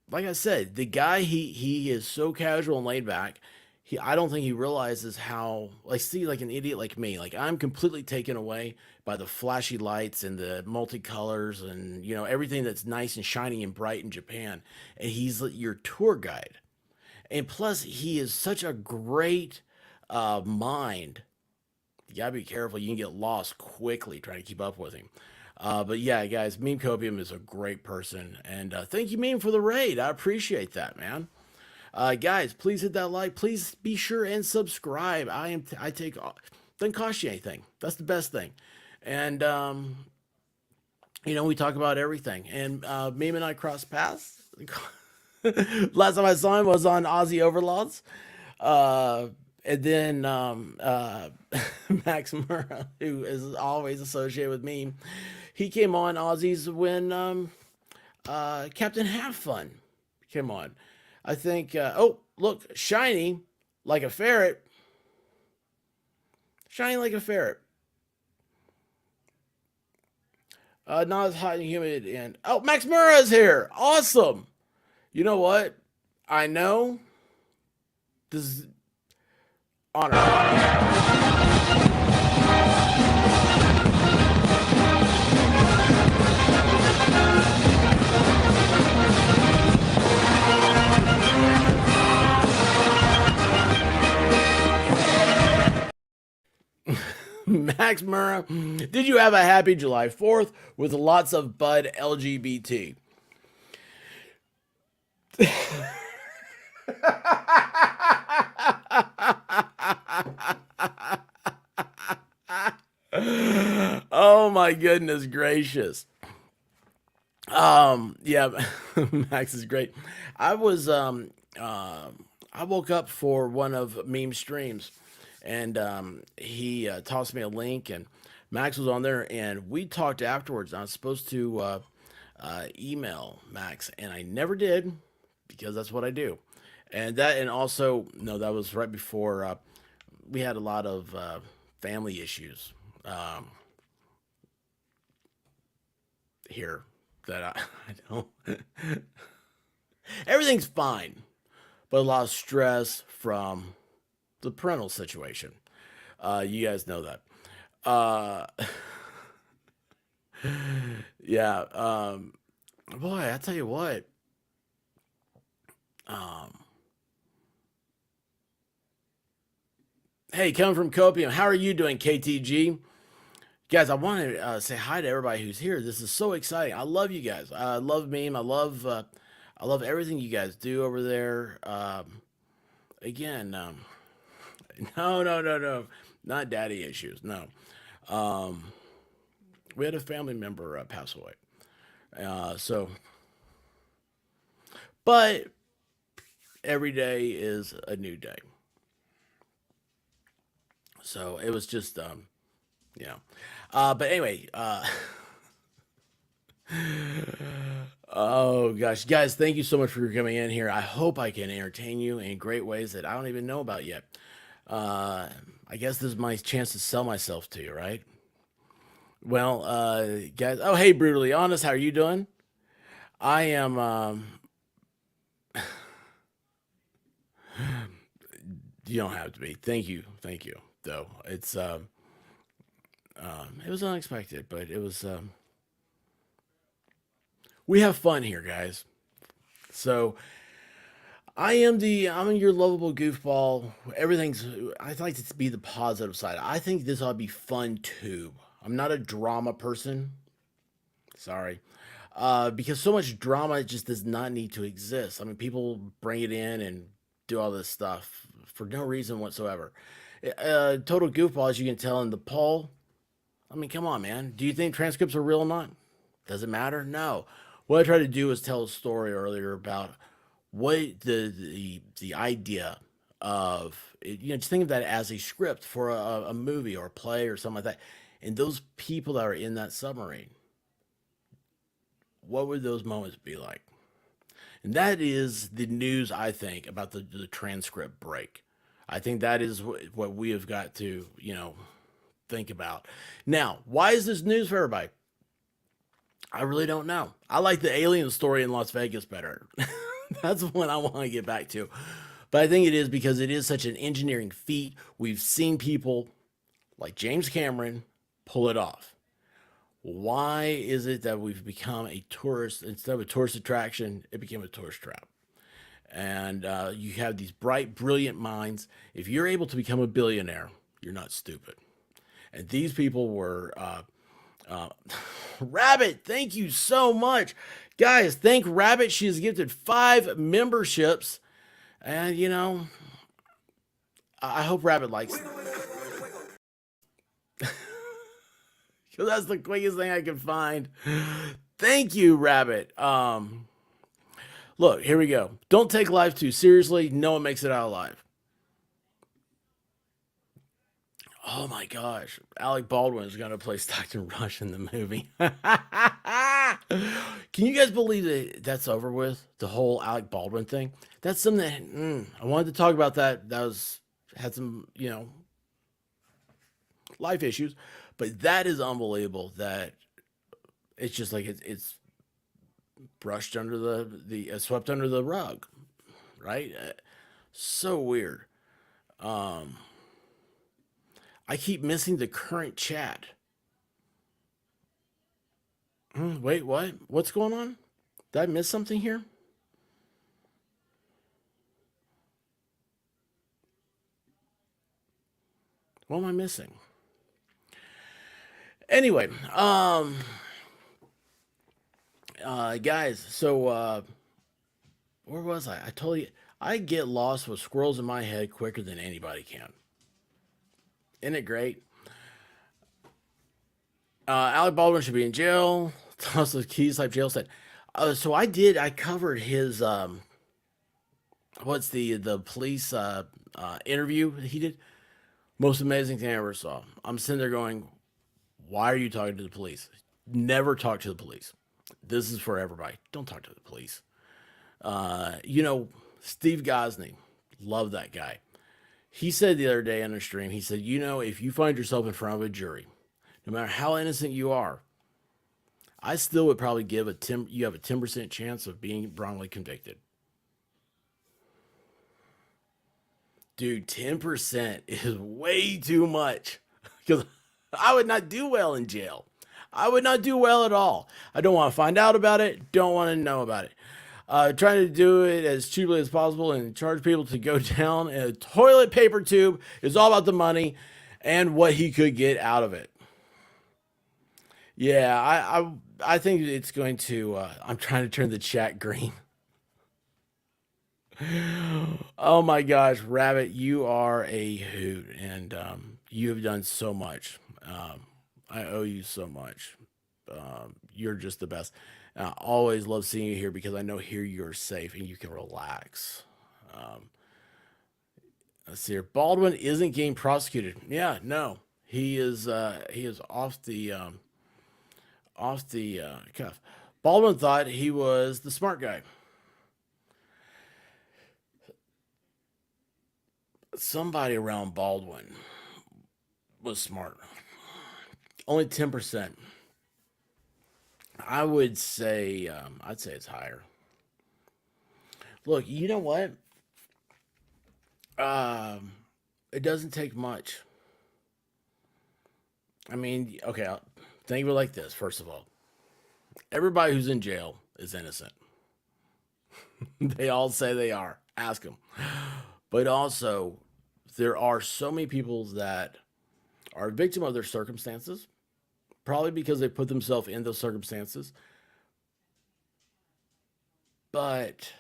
[SPEAKER 1] like I said, the guy he is so casual and laid back. I don't think he realizes how like see like an idiot like me. Like I'm completely taken away by the flashy lights and the multicolors and everything that's nice and shiny and bright in Japan. And he's your tour guide. And plus he is such a great mind You gotta be careful. You can get lost quickly trying to keep up with him. But yeah, guys, Meme Copium is a great person, and thank you, Meme, for the raid. I appreciate that, man. Guys, please hit that like. Please be sure and subscribe. I take doesn't cost you anything. That's the best thing, and we talk about everything. And Meme and I cross paths. Last time I saw him was on Aussie Overlords. And then Max Murrah, who is always associated with me, he came on Aussies when Captain Have Fun came on. I think, oh, look, shiny like a ferret. Shiny like a ferret. Not as hot and humid. And, oh, Max Murrah is here. Awesome. You know what? I know this is honor. Max Murrah, did you have a happy July 4th with lots of Bud LGBT? Oh my goodness gracious. Yeah, Max is great. I was I woke up for one of Meme streams, and he tossed me a link, and Max was on there, and we talked afterwards. I was supposed to email Max, and I never did because that's what I do. And also, no, that was right before we had a lot of family issues here that I don't. Everything's fine, but a lot of stress from the parental situation. You guys know that. Uh, yeah. Boy, I tell you what. Um, hey, coming from Copium, how are you doing, KTG? Guys, I want to say hi to everybody who's here. This is so exciting. I love you guys. I love Meme. I love everything you guys do over there. Again, no, no, no, no, not daddy issues. No, um, we had a family member pass away. So, but every day is a new day. So it was just, you know. But anyway, oh gosh, guys, thank you so much for coming in here. I hope I can entertain you in great ways that I don't even know about yet. Uh, I guess this is my chance to sell myself to you, right? Well, guys, oh, hey, brutally honest, how are you doing? I am, you don't have to be. Thank you, though. It was unexpected, but we have fun here, guys. So, I'm your lovable goofball. Everything's. I like to be the positive side. I think this ought to be fun too. I'm not a drama person. Sorry, because so much drama just does not need to exist. I mean, people bring it in and do all this stuff for no reason whatsoever. Total goofball, as you can tell in the poll. I mean, come on, man. Do you think transcripts are real or not? Does it matter? No. What I tried to do was tell a story earlier about what the idea of just think of that as a script for a movie or a play or something like that. And those people that are in that submarine, what would those moments be like? And that is the news I think about the transcript break. I think that is what we have got to think about. Now, why is this news for everybody? I really don't know. I like the alien story in Las Vegas better. That's what I want to get back to. But I think it is because it is such an engineering feat. We've seen people like James Cameron pull it off. Why is it that we've become a tourist, instead of a tourist attraction, it became a tourist trap? And you have these bright, brilliant minds. If you're able to become a billionaire, you're not stupid. And these people were uh, Rabbit. Thank you so much, guys. Thank Rabbit. She has gifted 5 memberships, and I hope Rabbit likes it. Because that's the quickest thing I can find. Thank you, Rabbit. Look, here we go. Don't take life too seriously. No one makes it out alive. Oh my gosh. Alec Baldwin is going to play Stockton Rush in the movie. Can you guys believe that that's over with? The whole Alec Baldwin thing? That's something that I wanted to talk about that. That was, had some, life issues. But that is unbelievable that it's just like it's brushed under the swept under the rug, right? So weird. Um, I keep missing the current chat. Wait, what? What's going on? Did I miss something here? What am I missing? Anyway, guys, so where was I? I told you I get lost with squirrels in my head quicker than anybody can. Isn't it great? Alec Baldwin should be in jail. Thomas Keys type jail said. So I did. I covered his what's the police interview that he did. Most amazing thing I ever saw. I'm sitting there going, why are you talking to the police? Never talk to the police. This is for everybody. Don't talk to the police. Steve Gosney, love that guy. He said the other day on a stream, he said, if you find yourself in front of a jury, no matter how innocent you are, I still would probably give you have a 10% chance of being wrongly convicted. Dude, 10% is way too much because I would not do well in jail. I would not do well at all. I don't want to find out about it. Don't want to know about it. Trying to do it as cheaply as possible and charge people to go down in a toilet paper tube is all about the money and what he could get out of it. Yeah, I think it's going to. I'm trying to turn the chat green. Oh my gosh, Rabbit, you are a hoot, and you have done so much. I owe you so much. You're just the best. I always love seeing you here because I know here you're safe and you can relax. Um, let's see here. Baldwin isn't getting prosecuted. Yeah, no, he is. He is off the cuff. Baldwin thought he was the smart guy. Somebody around Baldwin was smart. Only 10%. I would say, I'd say it's higher. Look, you know what? Um, it doesn't take much. I mean, okay, think of it like this. First of all, everybody who's in jail is innocent. They all say they are. Ask them. But also, there are so many people that are a victim of their circumstances, probably because they put themselves in those circumstances. But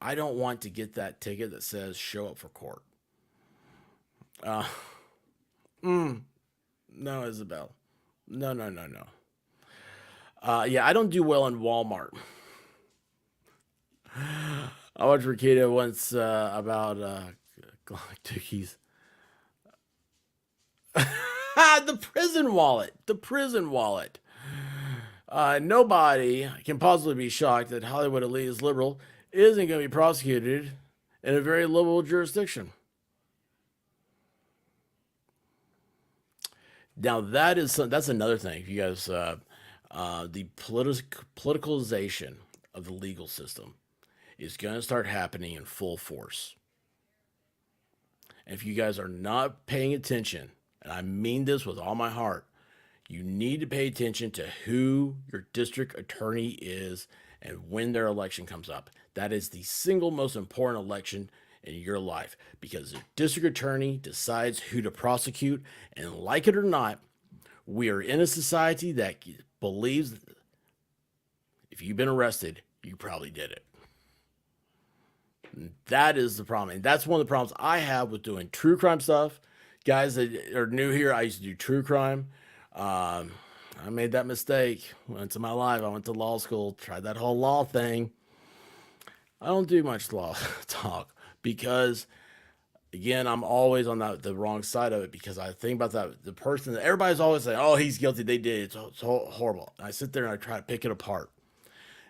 [SPEAKER 1] I don't want to get that ticket that says show up for court. Uh, mm, no, Isabel. No, no, no, no. Yeah, I don't do well in Walmart. I watched Rikita once about Galactic's the prison wallet. The prison wallet. Nobody can possibly be shocked that Hollywood elite is liberal isn't going to be prosecuted in a very liberal jurisdiction. Now that's another thing. If you guys, the politicalization of the legal system is going to start happening in full force. And if you guys are not paying attention, and I mean this with all my heart, you need to pay attention to who your district attorney is and when their election comes up. That is the single most important election in your life because the district attorney decides who to prosecute. And like it or not, we are in a society that believes that if you've been arrested, you probably did it. And that is the problem. And that's one of the problems I have with doing true crime stuff. Guys that are new here, I used to do true crime. Um, I made that mistake once in my life. I went to law school, tried that whole law thing. I don't do much law talk because, again, I'm always on the wrong side of it because I think about that the person that everybody's always saying, "Oh, he's guilty. They did. It's horrible." And I sit there and I try to pick it apart.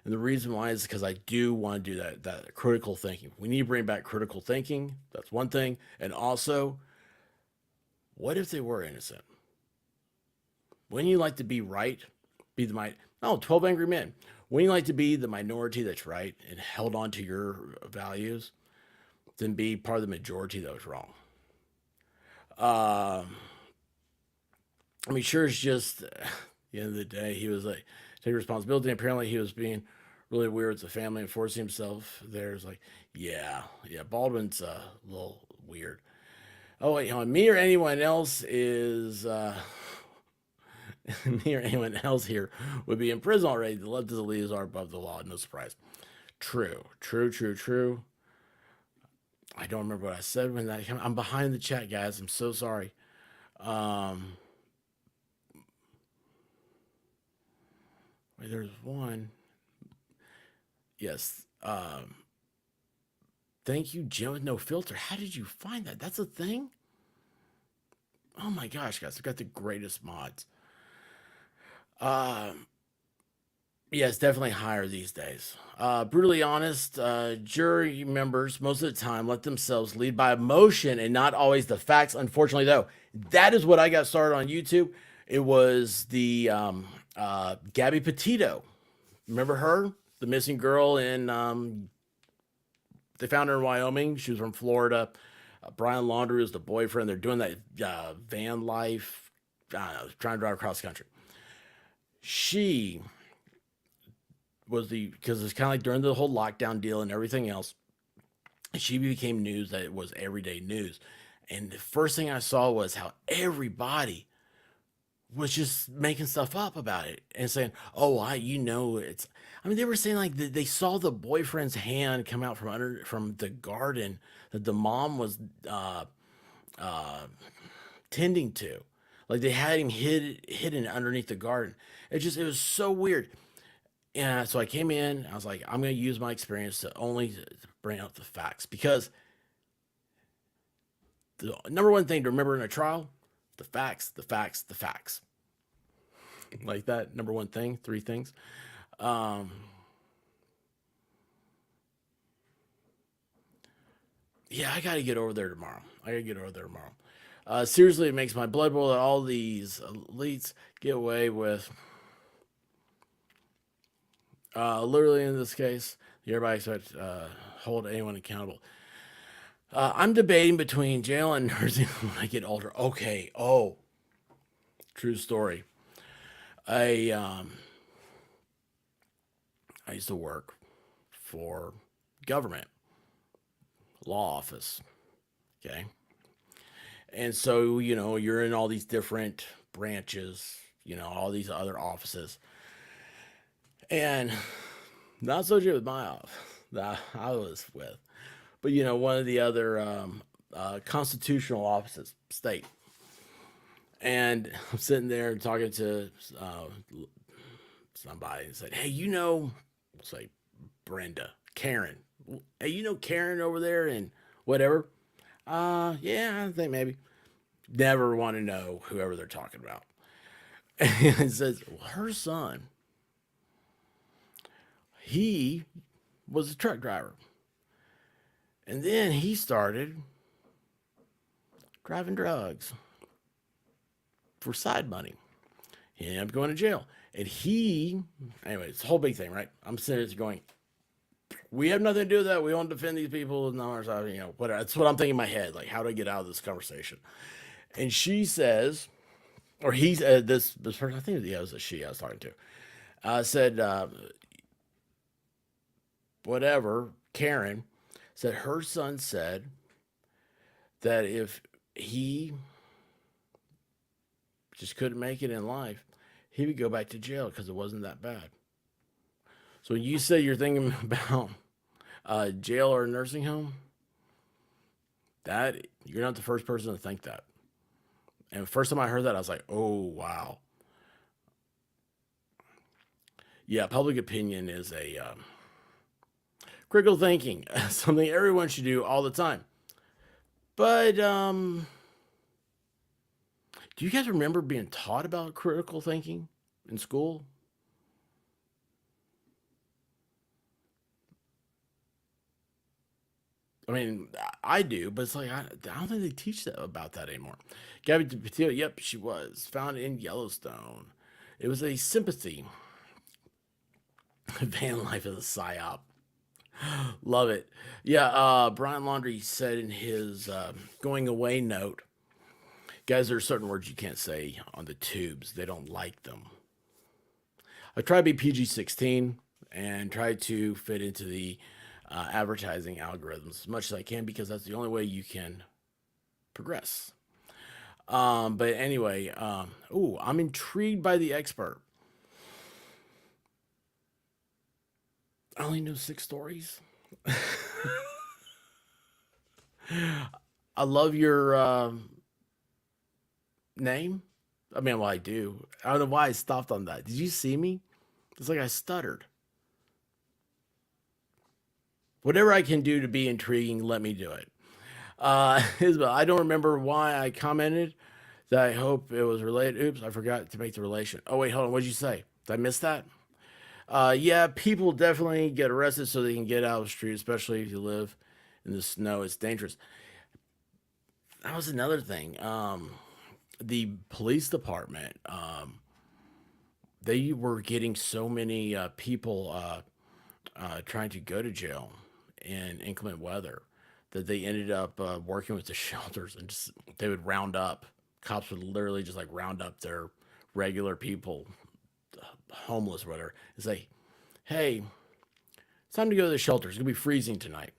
[SPEAKER 1] And the reason why is because I do want to do that critical thinking. We need to bring back critical thinking. That's one thing. And also, what if they were innocent? Wouldn't you like to be right? Be the might? Oh, 12 Angry Men. Wouldn't you like to be the minority that's right and held on to your values than be part of the majority that was wrong? Um, I mean, sure, it's just at the end of the day, he was like, take responsibility. And apparently, he was being really weird with the family and forcing himself there. It's like, yeah, Baldwin's a little weird. Oh, wait, on me or anyone else is me or anyone else here would be in prison already. The left of the leaders are above the law. No surprise. True. I don't remember what I said when that came. I'm behind the chat, guys. I'm so sorry. Um, wait, there's one. Yes. Thank you, Jim with no filter. How did you find that? That's a thing? Oh my gosh, guys, I've got the greatest mods. Um, yeah, it's definitely higher these days. Brutally honest, jury members most of the time let themselves lead by emotion and not always the facts. Unfortunately, though, that is what I got started on YouTube. It was the Gabby Petito. Remember her? The missing girl in they found her in Wyoming. She was from Florida. Brian Laundrie was the boyfriend. They're doing that van life, trying to drive across the country. She was because it's kind of like during the whole lockdown deal and everything else. She became news that it was everyday news. And the first thing I saw was how everybody was just making stuff up about it and saying, "Oh, it's." I mean, they were saying like they saw the boyfriend's hand come out from the garden that the mom was uh, tending to, like they had him hidden underneath the garden. It was so weird. And so I came in. I was like, I'm going to use my experience to only bring out the facts because the number one thing to remember in a trial, the facts. Like that number one thing, three things. Um, yeah, I got to get over there tomorrow. Seriously, it makes my blood boil that all these elites get away with. Literally, in this case, everybody expects hold anyone accountable. I'm debating between jail and nursing when I get older. Okay. Oh, true story. I I used to work for government law office. Okay. And so, you're in all these different branches, all these other offices. And not so good with my office that I was with, but, one of the other constitutional offices, state. And I'm sitting there talking to uh, somebody and said, "Hey, say Brenda, Karen. Hey, Karen over there and whatever." Yeah, I think maybe. Never want to know whoever they're talking about. And it says, well, her son, he was a truck driver. And then he started driving drugs for side money. He ended up going to jail. And anyway, it's a whole big thing, right? I'm sitting there going, we have nothing to do with that. We don't defend these people. No, whatever. That's what I'm thinking in my head. Like, how do I get out of this conversation? And she says, or he's this person, I think it was a she I was talking to, said, whatever, Karen said her son said that if he just couldn't make it in life, he would go back to jail because it wasn't that bad. So when you say you're thinking about jail or a nursing home, that you're not the first person to think that. And the first time I heard that, I was like, oh wow, yeah. Public opinion is a critical thinking, something everyone should do all the time. But do you guys remember being taught about critical thinking in school? I mean, I do, but it's like I don't think they teach that about that anymore. Gabby Petito, yep, she was found in Yellowstone. It was a sympathy. Van life is a psyop. Love it. Yeah, Brian Laundrie said in his going away note, guys, there are certain words you can't say on the tubes. They don't like them. I try to be PG-16 and try to fit into the advertising algorithms as much as I can because that's the only way you can progress. But anyway, I'm intrigued by the expert. I only know 6 stories. I love your name. I mean, well, I do. I don't know why I stopped on that. Did you see me? It's like I stuttered. Whatever I can do to be intriguing, let me do it. Isabel, I don't remember why I commented that I hope it was related. Oops, I forgot to make the relation. Oh, wait, hold on. What did you say? Did I miss that? Yeah, people definitely get arrested so they can get out of the street, especially if you live in the snow. It's dangerous. That was another thing. The police department, they were getting so many people trying to go to jail in inclement weather that they ended up working with the shelters and just they would round up. Cops would literally just like round up their regular people, homeless, or whatever, and say, "Hey, it's time to go to the shelter. It's gonna be freezing tonight."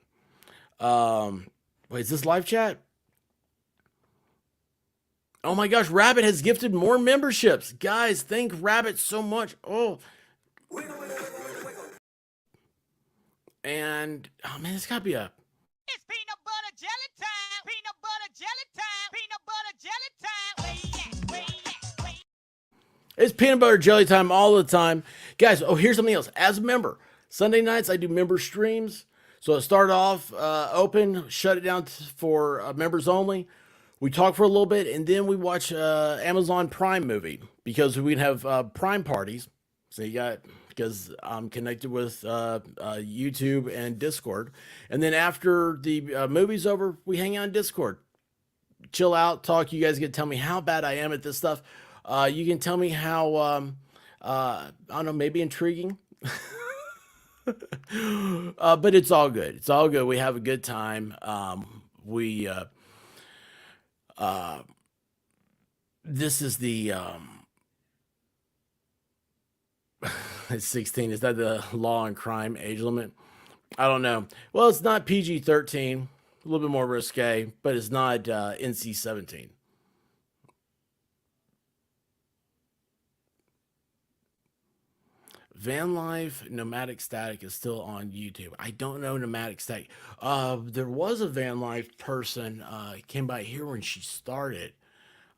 [SPEAKER 1] Wait, is this live chat? Oh my gosh, Rabbit has gifted more memberships. Guys, thank Rabbit so much. Oh, and oh man, it's gotta be a.
[SPEAKER 2] It's peanut butter jelly time. Peanut butter jelly time. Peanut butter jelly time. Where you at? Where you at? Where you
[SPEAKER 1] It's peanut butter jelly time all the time, guys. Oh, here's something else. As a member, Sunday nights I do member streams. So I start off open, shut it down for members only. We talk for a little bit, and then we watch Amazon Prime movie because we can have Prime parties. So you got because I'm connected with YouTube and Discord, and then after the movie's over, we hang out in Discord, chill out, talk. You guys can tell me how bad I am at this stuff. You can tell me how I don't know, maybe intriguing. But it's all good. It's all good. We have a good time. We this is the 16. Is that the law and crime age limit? I don't know. Well, it's not PG-13. A little bit more risque, but it's not NC-17. Van Life Nomadic Static is still on YouTube. I don't know Nomadic Static. There was a Van Life person came by here when she started.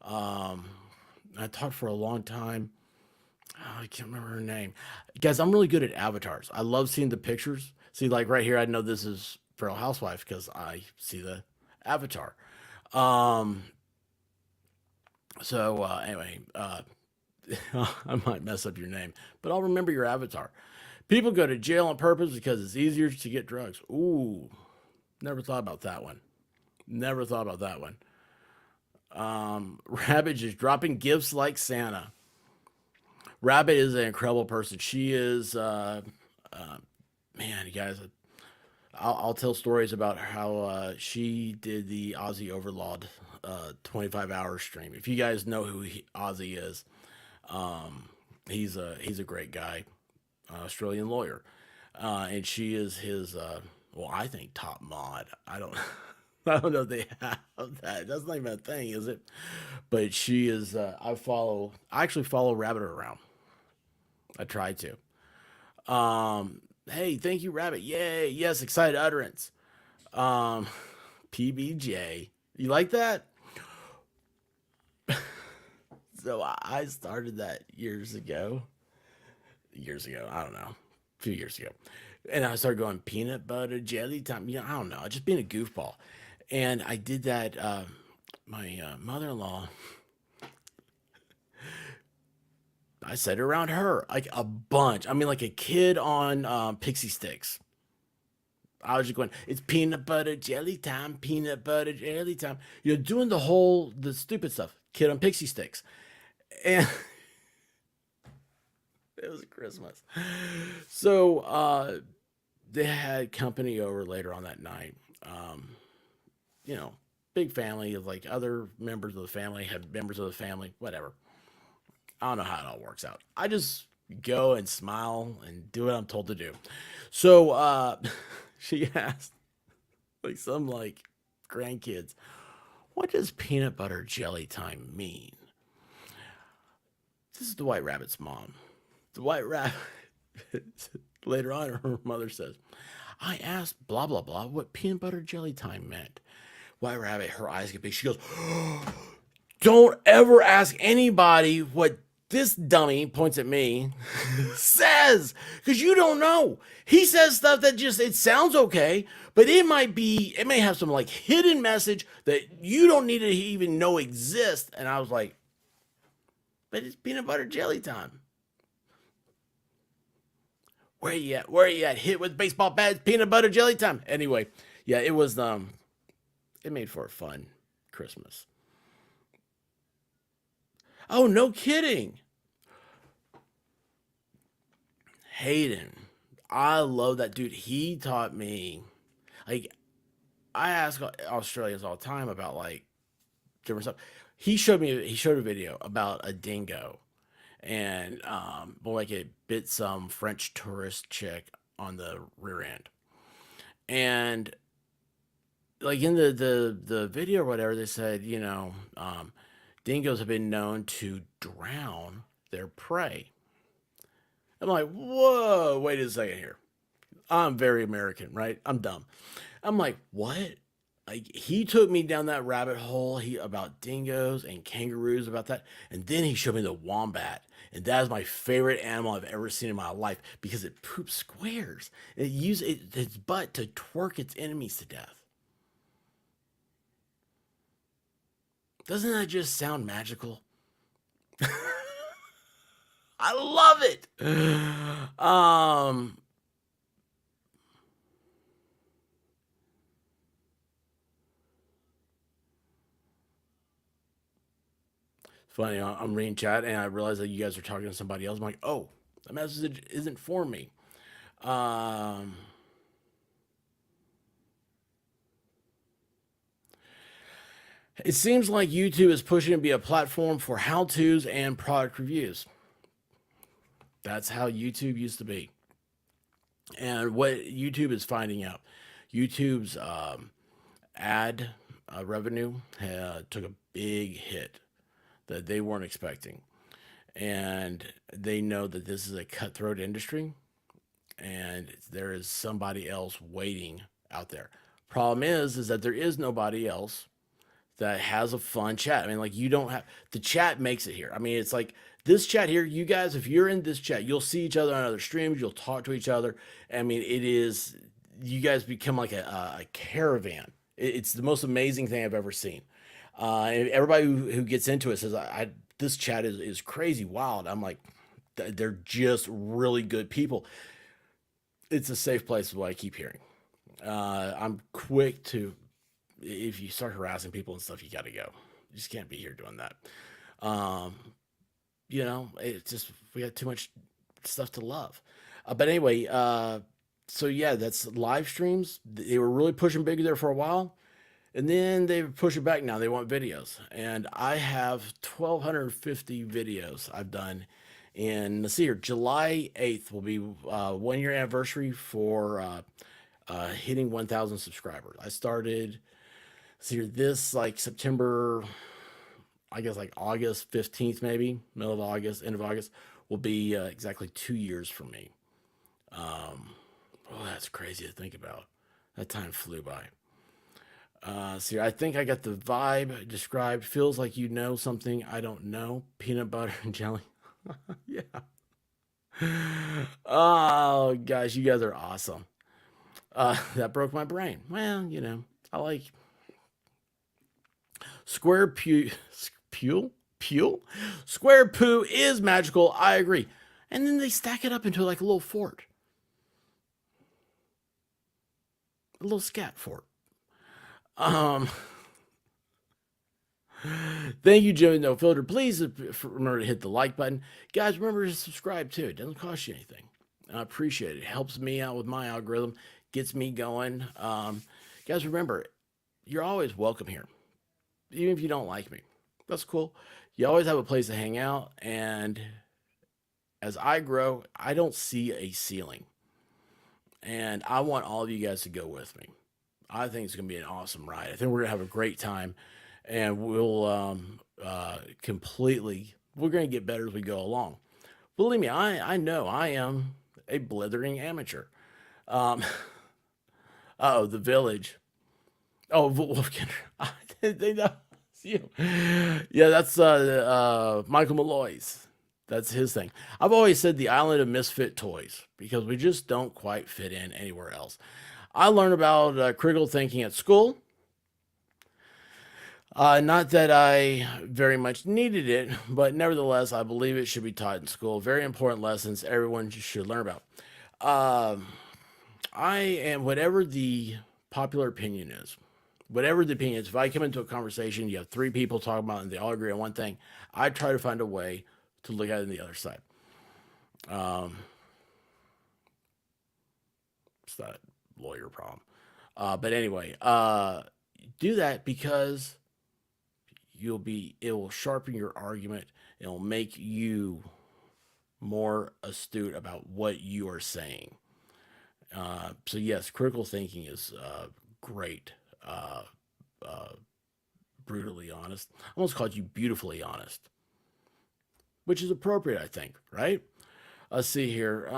[SPEAKER 1] Um, I talked for a long time. Oh, I can't remember her name. Guys, I'm really good at avatars. I love seeing the pictures. See, like right here, I know this is Feral Housewife because I see the avatar. Um, anyway, I might mess up your name, but I'll remember your avatar. People go to jail on purpose because it's easier to get drugs. Ooh, never thought about that one. Never thought about that one. Rabbit is dropping gifts like Santa. Rabbit is an incredible person. She is, man, you guys, I'll tell stories about how she did the Aussie Overlord 25-hour stream. If you guys know who Ozzy is, he's a great guy, Australian lawyer, and she is his Well, I think top mod. I don't. I don't know if they have that. That's not even a thing, is it? But she is. I follow. I actually follow Rabbit around. I try to. Hey, thank you, Rabbit. Yay! Yes, excited utterance. Um, PBJ. You like that? So I started that years ago. Years ago, I don't know, a few years ago, and I started going peanut butter jelly time. I don't know, just being a goofball, and I did that. My mother-in-law, I said it around her like a bunch. I mean, like a kid on pixie sticks. I was just going, it's peanut butter jelly time, peanut butter jelly time. Doing the stupid stuff, kid on pixie sticks, and it was Christmas. So they had company over later on that night. Um, you know, Big family of like other members of the family have members of the family, whatever. I don't know how it all works out. I just go and smile and do what I'm told to do. So she asked like some like grandkids, what does peanut butter jelly time mean? This is the White Rabbit's mom. The White Rabbit later on her mother says, I asked blah blah blah what peanut butter jelly time meant. White Rabbit, her eyes get big. She goes, don't ever ask anybody what this dummy points at me says, because you don't know. He says stuff that just it sounds okay, but it may have some like hidden message that you don't need to even know exists. And I was like, but it's peanut butter jelly time. Where you at? Where you at? Hit with baseball bats, peanut butter jelly time. Anyway, yeah, it made for a fun Christmas. Oh, no kidding. Hayden. I love that dude. He taught me like I ask Australians all the time about like different stuff. He showed a video about a dingo and more like it bit some French tourist chick on the rear end. And like in the video or whatever, they said, dingoes have been known to drown their prey. I'm like, whoa, wait a second here. I'm very American, right? I'm dumb. I'm like, what? Like he took me down that rabbit hole about dingoes and kangaroos about that, and then he showed me the wombat, and that is my favorite animal I've ever seen in my life because it poops squares. It uses its butt to twerk its enemies to death. Doesn't that just sound magical? I love it. Funny, I'm reading chat and I realize that you guys are talking to somebody else. I'm like, oh, the message isn't for me. Um, it seems like YouTube is pushing to be a platform for how to's and product reviews. That's how YouTube used to be. And what YouTube is finding out, YouTube's ad revenue took a big hit that they weren't expecting. And they know that this is a cutthroat industry and there is somebody else waiting out there. Problem is that there is nobody else that has a fun chat. I mean, like you don't have the chat makes it here. I mean, it's like this chat here. You guys, if you're in this chat, you'll see each other on other streams. You'll talk to each other. I mean, it is you guys become like a caravan. It's the most amazing thing I've ever seen. And everybody who gets into it says, this chat is crazy wild. I'm like, they're just really good people. It's a safe place, is what I keep hearing. I'm quick to, if you start harassing people and stuff, you got to go. You just can't be here doing that. Um, it's just, we got too much stuff to love. But anyway, so yeah, that's live streams. They were really pushing big there for a while. And then they push it back now. They want videos. And I have 1,250 videos I've done. And let's see here, July 8th will be 1 year anniversary for hitting 1,000 subscribers. I started this like September, I guess like August 15th, maybe middle of August, end of August will be exactly 2 years for me. Oh, that's crazy to think about. That time flew by. See, I think I got the vibe described. Feels like you know something I don't know. Peanut butter and jelly. Yeah. Oh, guys, you guys are awesome. That broke my brain. Well, I like square pule. Square poo is magical. I agree. And then they stack it up into like a little fort, a little scat fort. Um, Thank you, Joe No Filter. Please remember to hit the like button. Guys, remember to subscribe too. It doesn't cost you anything. I appreciate it. It helps me out with my algorithm, gets me going. Guys, remember, you're always welcome here, even if you don't like me. That's cool. You always have a place to hang out. And as I grow, I don't see a ceiling. And I want all of you guys to go with me. I think it's going to be an awesome ride. I think we're going to have a great time. And we'll we're going to get better as we go along. Believe me, I know I am a blithering amateur. Um, oh, the village. Oh, Wolfkind. They know it's you. Yeah, that's Michael Malloy's. That's his thing. I've always said the island of misfit toys because we just don't quite fit in anywhere else. I learned about critical thinking at school. Not that I very much needed it, but nevertheless, I believe it should be taught in school. Very important lessons everyone should learn about. Um, I am, whatever the popular opinion is, whatever the opinion is, if I come into a conversation, you have three people talking about it and they all agree on one thing, I try to find a way to look at it on the other side. It's that lawyer problem. But anyway, do that because it will sharpen your argument. It'll make you more astute about what you are saying. So yes, critical thinking is great. Brutally honest. I almost called you beautifully honest, which is appropriate, I think. Right? Let's see here.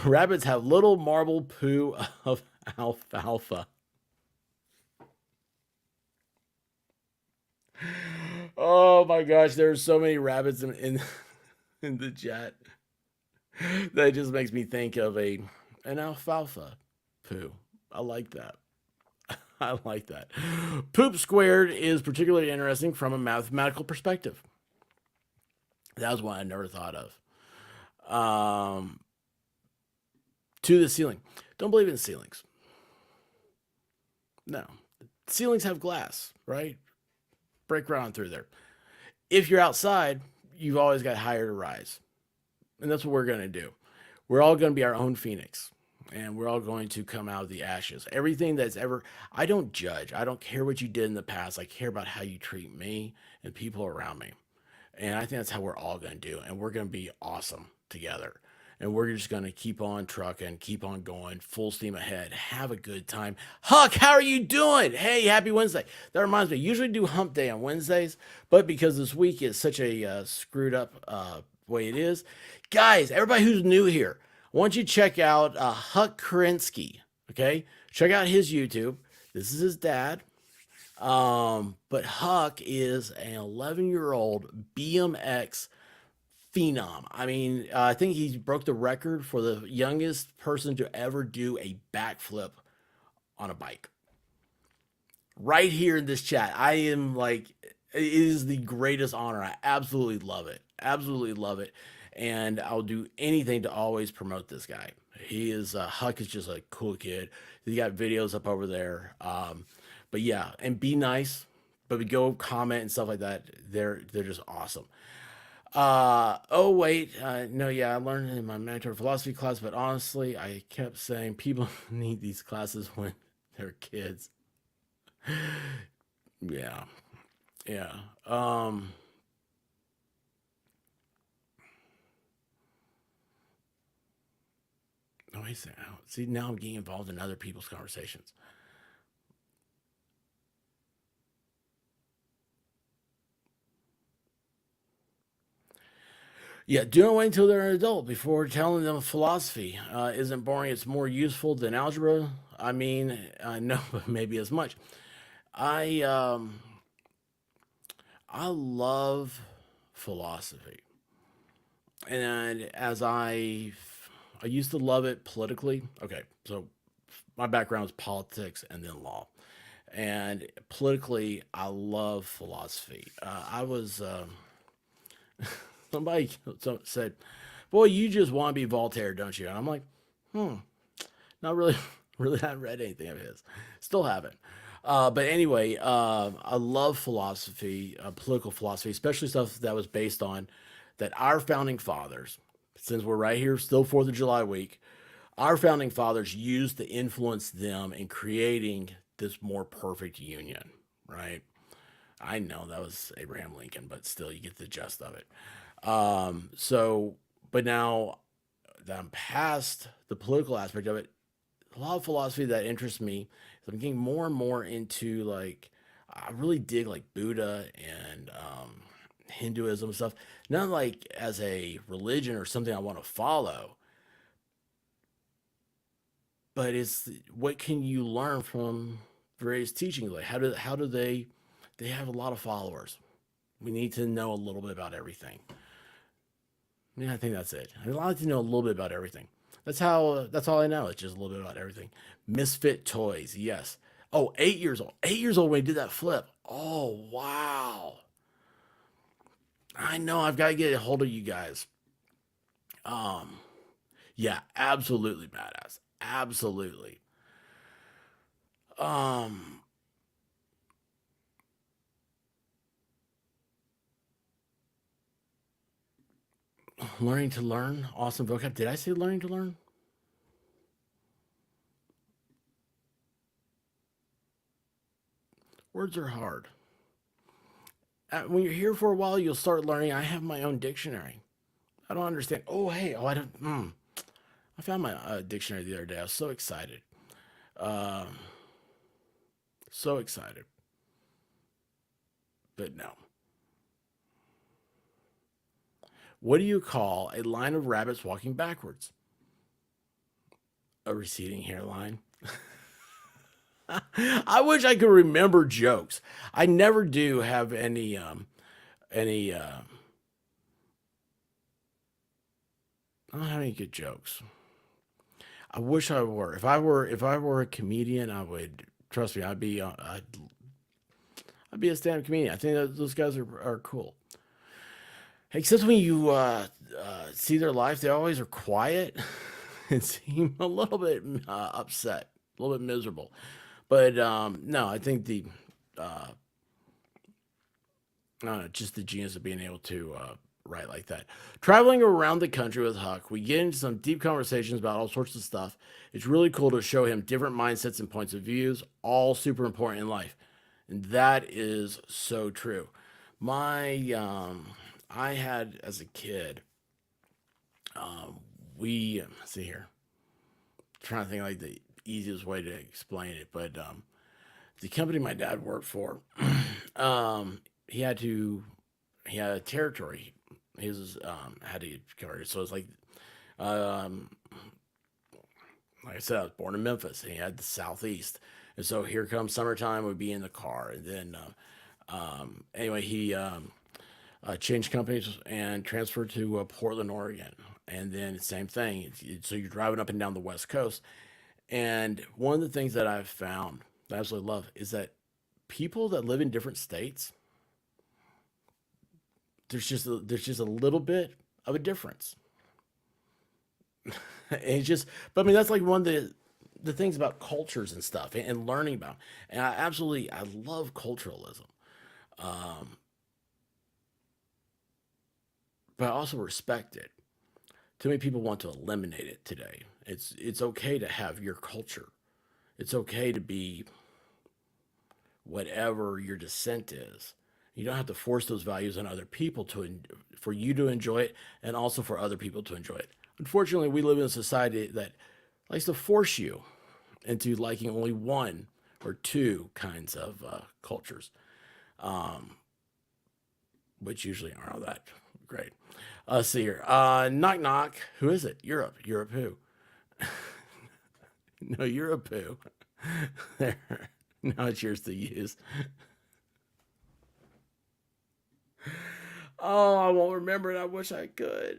[SPEAKER 1] Rabbits have little marble poo of alfalfa. Oh my gosh, there's so many rabbits in the chat. That just makes me think of an alfalfa poo. I like that. I like that. Poop squared is particularly interesting from a mathematical perspective. That was one I never thought of. To the ceiling. Don't believe in ceilings. No. Ceilings have glass, right? Break ground through there. If you're outside, you've always got higher to rise. And that's what we're going to do. We're all going to be our own phoenix. And we're all going to come out of the ashes. Everything that's ever, I don't judge. I don't care what you did in the past. I care about how you treat me and people around me. And I think that's how we're all going to do. And we're going to be awesome together. And we're just going to keep on trucking, keep on going, full steam ahead. Have a good time. Huck, how are you doing? Hey, happy Wednesday. That reminds me, I usually do hump day on Wednesdays, but because this week is such a screwed up way it is, guys, everybody who's new here, I want you to check out Huck Kerensky, okay? Check out his YouTube. This is his dad. But Huck is an 11-year-old BMX phenom. I mean, I think he broke the record for the youngest person to ever do a backflip on a bike. Right here in this chat, I am like, it is the greatest honor. I absolutely love it. Absolutely love it. And I'll do anything to always promote this guy. Huck is just a cool kid. He got videos up over there. But yeah, and be nice, but go comment and stuff like that. They're just awesome. Oh wait, no, yeah, I learned in my mandatory philosophy class, but honestly, I kept saying people need these classes when they're kids. Yeah, yeah. Oh, wait a second. See, now I'm getting involved in other people's conversations. Yeah, do it wait until they're an adult before telling them philosophy isn't boring. It's more useful than algebra. I mean, no, but maybe as much. I I love philosophy, and I used to love it politically. Okay, so my background is politics and then law, and politically, I love philosophy. I was somebody said, "Boy, you just want to be Voltaire, don't you?" And I'm like, hmm, not really. Really haven't read anything of his. Still haven't. But anyway, I love philosophy, political philosophy, especially stuff that was based on that our founding fathers, since we're right here, still 4th of July week, our founding fathers used to influence them in creating this more perfect union, right? I know that was Abraham Lincoln, but still, you get the gist of it. So, but now that I'm past the political aspect of it, a lot of philosophy that interests me. I'm getting more and more into like I really dig like Buddha and Hinduism and stuff. Not like as a religion or something I want to follow, but it's what can you learn from various teachings? Like how do they have a lot of followers? We need to know a little bit about everything. Yeah, I think that's it. I like to know a little bit about everything. That's all I know. It's just a little bit about everything. Misfit toys, yes. Oh, 8 years old. 8 years old when he did that flip. Oh wow. I know I've got to get a hold of you guys. Um, yeah, absolutely badass. Absolutely. Um, learning to learn. Awesome vocab. Did I say learning to learn? Words are hard. When you're here for a while, you'll start learning. I have my own dictionary. I don't understand. Oh, hey. Oh, I don't. I found my dictionary the other day. I was so excited. Um, so excited. But no. What do you call a line of rabbits walking backwards? A receding hairline. I wish I could remember jokes. I never do have any I don't have any good jokes. I wish I were. If I were a comedian, I would trust me. I'd be a stand-up comedian. I think that those guys are cool. Except when you see their life, they always are quiet and seem a little bit upset, a little bit miserable. But no, I think the just the genius of being able to write like that. Traveling around the country with Huck, we get into some deep conversations about all sorts of stuff. It's really cool to show him different mindsets and points of views, all super important in life. And that is so true. My I had as a kid, we let's see here. I'm trying to think like the easiest way to explain it, but the company my dad worked for, he had to he had a territory. He was had to cover it. So it's um, like I said, I was born in Memphis. And he had the southeast, and so here comes summertime. We'd be in the car, and then anyway, he changed companies and transferred to Portland, Oregon, and then same thing. So you're driving up and down the West Coast, and one of the things that I've found that I absolutely love is that people that live in different states, there's just a little bit of a difference. It's just, but I mean that's like one of the things about cultures and stuff and learning about. And I love culturalism, um, but I also respect it. Too many people want to eliminate it today. It's okay to have your culture. It's okay to be whatever your descent is. You don't have to force those values on other people for you to enjoy it, and also for other people to enjoy it. Unfortunately, we live in a society that likes to force you into liking only one or two kinds of cultures, which usually aren't all that great. Let's see here. Knock knock. Who is it? Europe. Europe who? No, Europe who? There. Now it's yours to use. Oh, I won't remember it. I wish I could.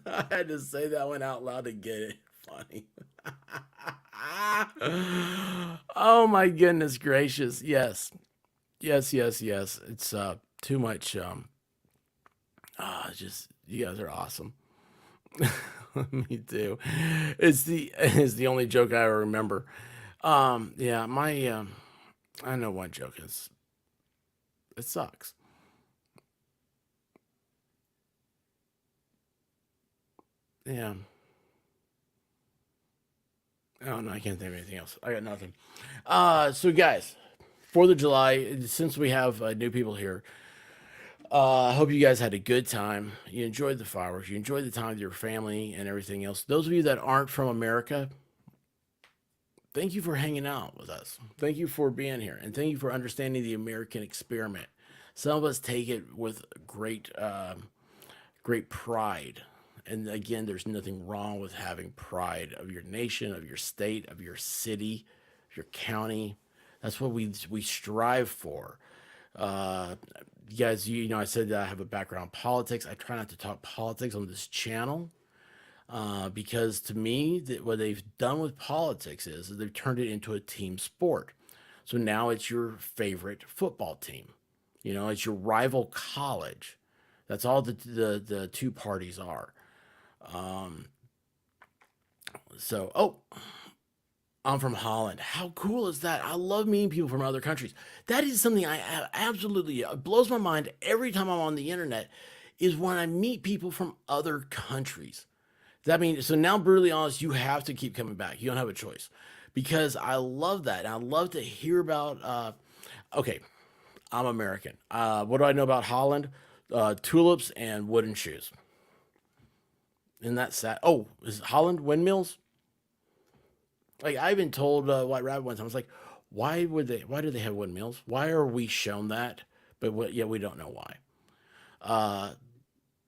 [SPEAKER 1] I had to say that one out loud to get it funny. Oh my goodness gracious. Yes. Yes, yes, yes. It's too much just you guys are awesome. Me too. It's the only joke I ever remember. Yeah, my I know one joke is it sucks. Yeah. Oh no, I can't think of anything else. I got nothing. So guys, 4th of July, since we have new people here, I hope you guys had a good time. You enjoyed the fireworks. You enjoyed the time with your family and everything else. Those of you that aren't from America, thank you for hanging out with us. Thank you for being here, and thank you for understanding the American experiment. Some of us take it with great pride. And again, there's nothing wrong with having pride of your nation, of your state, of your city, your county. That's what we strive for. Uh, you guys, you know, I said that I have a background in politics. I try not to talk politics on this channel because to me, what they've done with politics is they've turned it into a team sport. So now it's your favorite football team. You know, it's your rival college. That's all the two parties are. Um, oh, I'm from Holland. How cool is that? I love meeting people from other countries. That is something absolutely it blows my mind every time I'm on the internet. Is when I meet people from other countries. That means so now, brutally honest, you have to keep coming back. You don't have a choice because I love that. And I love to hear about. Okay, I'm American. What do I know about Holland? Tulips and wooden shoes. Isn't that sad? Oh, is Holland windmills? Like I even told White Rabbit one time, I was like, why would they? Why do they have windmills? Why are we shown that? But yeah, we don't know why. Uh,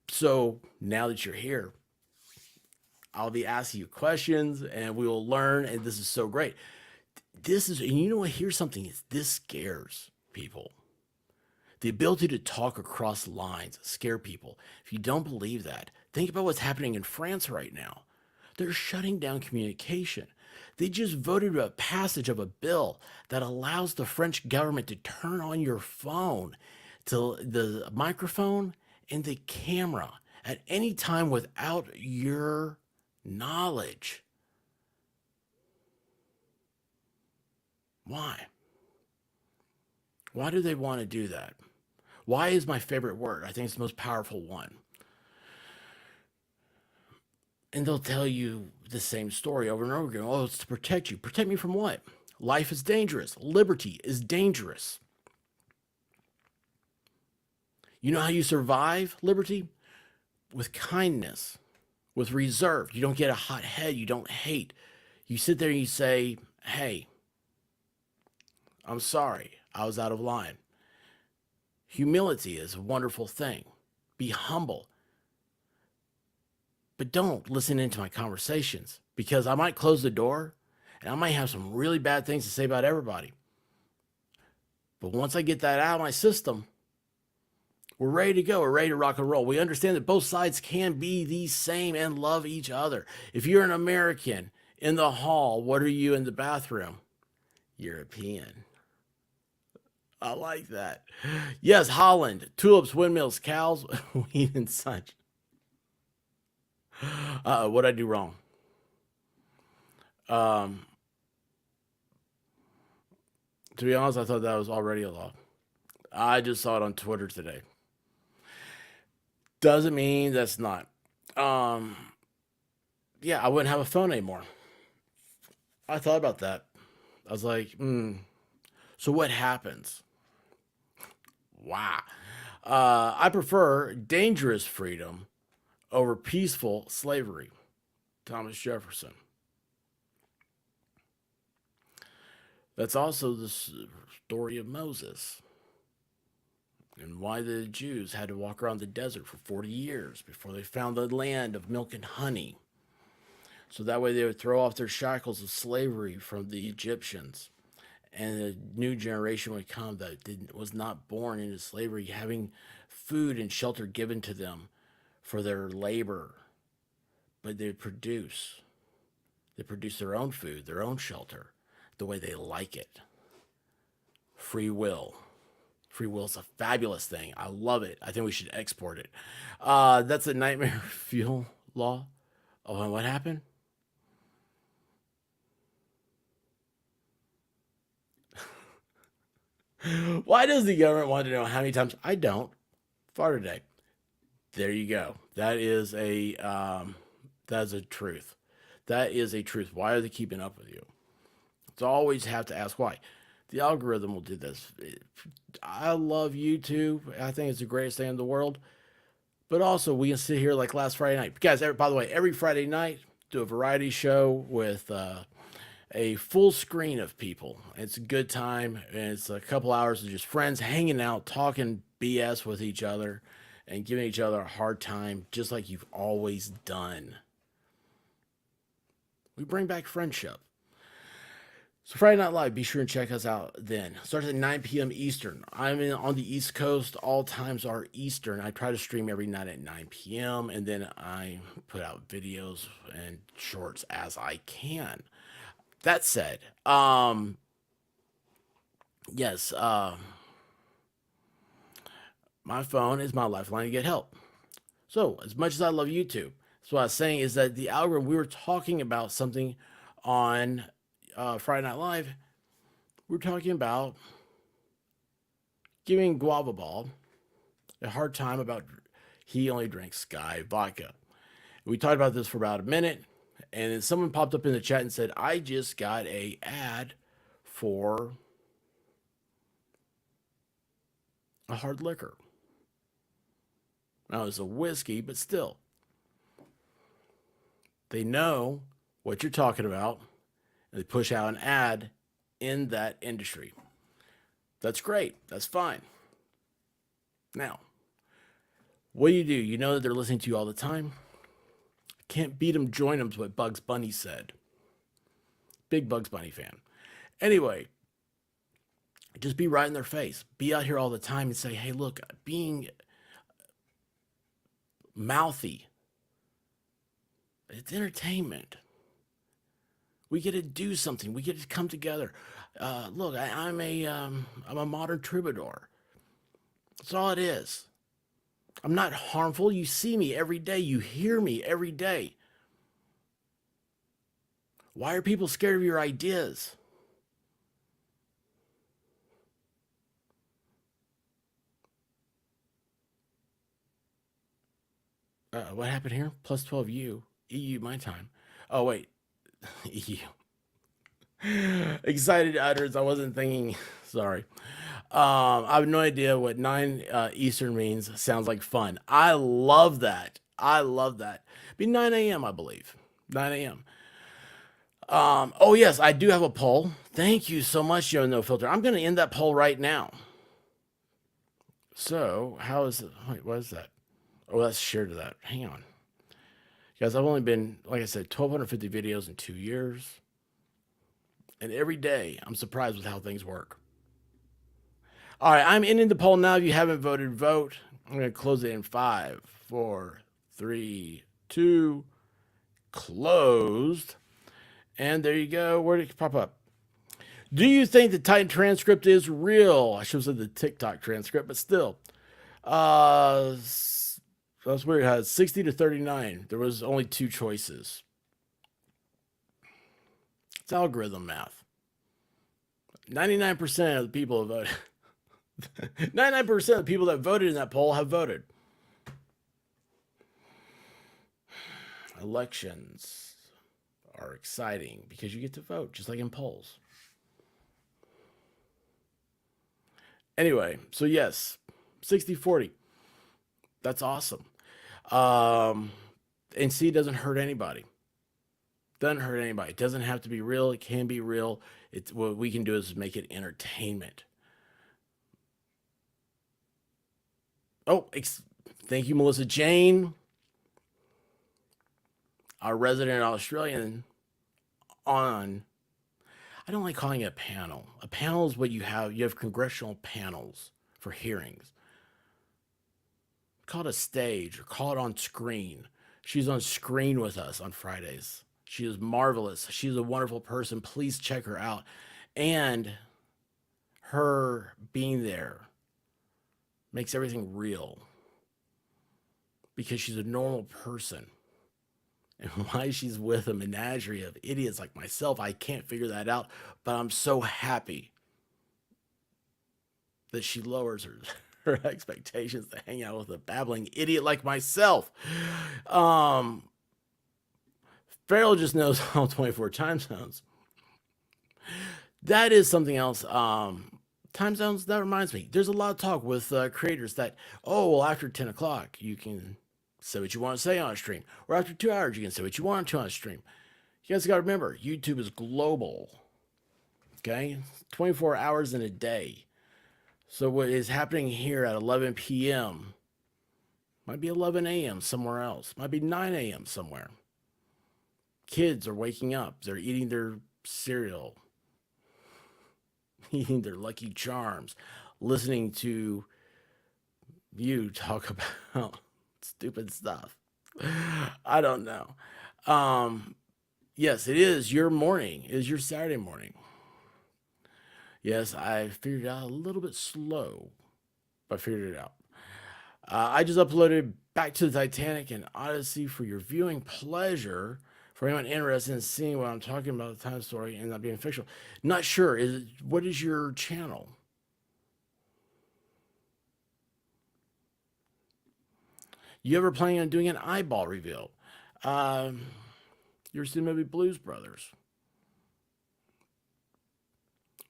[SPEAKER 1] so now that you're here, I'll be asking you questions, and we will learn. And this is so great. This is, and you know what? Here's something. Is this scares people. The ability to talk across lines scare people. If you don't believe that, think about what's happening in France right now. They're shutting down communication. They just voted a passage of a bill that allows the French government to turn on your phone to the microphone and the camera at any time without your knowledge. Why? Why do they want to do that? Why is my favorite word? I think it's the most powerful one. And they'll tell you the same story over and over again. Oh, it's to protect you. Protect me from what? Life is dangerous. Liberty is dangerous. You know how you survive liberty? With kindness, with reserve. You don't get a hot head. You don't hate. You sit there and you say, hey, I'm sorry. I was out of line. Humility is a wonderful thing. Be humble. But don't listen into my conversations because I might close the door and I might have some really bad things to say about everybody. But once I get that out of my system, we're ready to go. We're ready to rock and roll. We understand that both sides can be the same and love each other. If you're an American in the hall, what are you in the bathroom? European. I like that. Yes, Holland, tulips, windmills, cows, weed, and such. What'd I do wrong? Um, to be honest, I thought that was already a law. I just saw it on Twitter today. Doesn't mean that's not. Um, yeah, I wouldn't have a phone anymore. I thought about that. I was like, so what happens? Wow. I prefer dangerous freedom over peaceful slavery. Thomas Jefferson. That's also the story of Moses and why the Jews had to walk around the desert for 40 years before they found the land of milk and honey. So that way they would throw off their shackles of slavery from the Egyptians. And a new generation would come that was not born into slavery, having food and shelter given to them for their labor. But they produce. They produce their own food, their own shelter, the way they like it. Free will. Free will is a fabulous thing. I love it. I think we should export it. That's a nightmare fuel law. Oh, and what happened? Why does the government want to know how many times I don't fart a day? There you go. That is a truth. That is a truth. Why are they keeping up with you? It's always have to ask why. The algorithm will do this. I love YouTube. I think it's the greatest thing in the world. But also, we can sit here like last Friday night. Guys, by the way, every Friday night, do a variety show with a full screen of people. It's a good time, and it's a couple hours of just friends hanging out, talking BS with each other, and giving each other a hard time, just like you've always done. We bring back friendship. So Friday Night Live, be sure and check us out then. Starts at 9 p.m. Eastern. I'm on the East Coast. All times are Eastern. I try to stream every night at 9 p.m. and then I put out videos and shorts as I can. That said, yes, my phone is my lifeline to get help. So as much as I love YouTube, so what I was saying is that the algorithm, we were talking about something on Friday Night Live. We're talking about giving Guava Ball a hard time about he only drinks Sky vodka. We talked about this for about a minute, and then someone popped up in the chat and said, I just got a ad for a hard liquor. Now, it's a whiskey, but still. They know what you're talking about, and they push out an ad in that industry. That's great. That's fine. Now, what do? You know that they're listening to you all the time. Can't beat them, join them is what Bugs Bunny said. Big Bugs Bunny fan. Anyway, just be right in their face. Be out here all the time and say, hey, look, being mouthy, it's entertainment. We get to do something. We get to come together. Look, I'm a modern troubadour. That's all it is. I'm not harmful. You see me every day. You hear me every day. Why are people scared of your ideas? What happened here? Plus 12U. EU my time. Oh, wait. EU. Excited utterance. I wasn't thinking. Sorry. I have no idea what 9 Eastern means. Sounds like fun. I love that. I love that. It'd be 9 a.m., I believe. 9 a.m. Oh, yes, I do have a poll. Thank you so much, Joe No Filter. I'm going to end that poll right now. So, how is it? Wait, what is that? Oh, that's shared to that. Hang on. Guys, I've only been, like I said, 1,250 videos in 2 years. And every day, I'm surprised with how things work. All right, I'm ending the poll now. If you haven't voted, vote. I'm going to close it in 5, 4, 3, 2, closed. And there you go. Where did it pop up? Do you think the Titan transcript is real? I should have said the TikTok transcript, but still. That's weird. It has 60 to 39. There was only 2 choices. It's algorithm math. 99% of the people have voted. 99% of the people that voted in that poll have voted. Elections are exciting because you get to vote, just like in polls. Anyway, so yes, 60-40. That's awesome. Um, and see, it doesn't hurt anybody. Doesn't hurt anybody. It doesn't have to be real. It can be real. It's what we can do is make it entertainment. Oh, thank you, Melissa Jane, our resident Australian on. I don't like calling it a panel. A panel is what you have. You have congressional panels for hearings. Call it a stage or call it on screen. She's on screen with us on Fridays. She is marvelous. She's a wonderful person. Please check her out. And her being there makes everything real because she's a normal person. And why she's with a menagerie of idiots like myself, I can't figure that out. But I'm so happy that she lowers her expectations to hang out with a babbling idiot like myself. Um, Farrell just knows all 24 time zones. That is something else. Time zones, that reminds me. There's a lot of talk with creators that, oh, well, after 10 o'clock, you can say what you want to say on a stream. Or after 2 hours, you can say what you want to on a stream. You guys got to remember, YouTube is global. Okay? 24 hours in a day. So what is happening here at 11 p.m. might be 11 a.m. somewhere else. Might be 9 a.m. somewhere. Kids are waking up. They're eating their cereal, eating their Lucky Charms, listening to you talk about stupid stuff. I don't know. Yes, it is your morning. It is your Saturday morning. Yes, I figured it out a little bit slow, but I figured it out. I just uploaded Back to the Titanic and Odyssey for your viewing pleasure. For anyone interested in seeing what I'm talking about, the time story and not being fictional. Not sure. What is your channel? You ever planning on doing an eyeball reveal? You ever seen the movie Blues Brothers?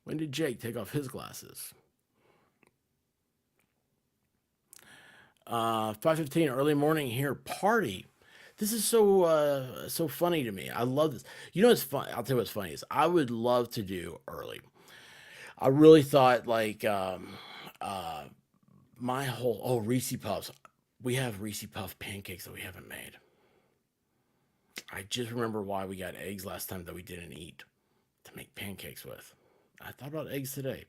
[SPEAKER 1] When did Jake take off his glasses? 5:15 early morning here party. This is so funny to me. I love this. You know what's fun? I'll tell you what's funny is I would love to do early. I really thought like uh my whole Reese Puffs. We have Reese Puff pancakes that we haven't made. I just remember why we got eggs last time that we didn't eat to make pancakes with. I thought about eggs today.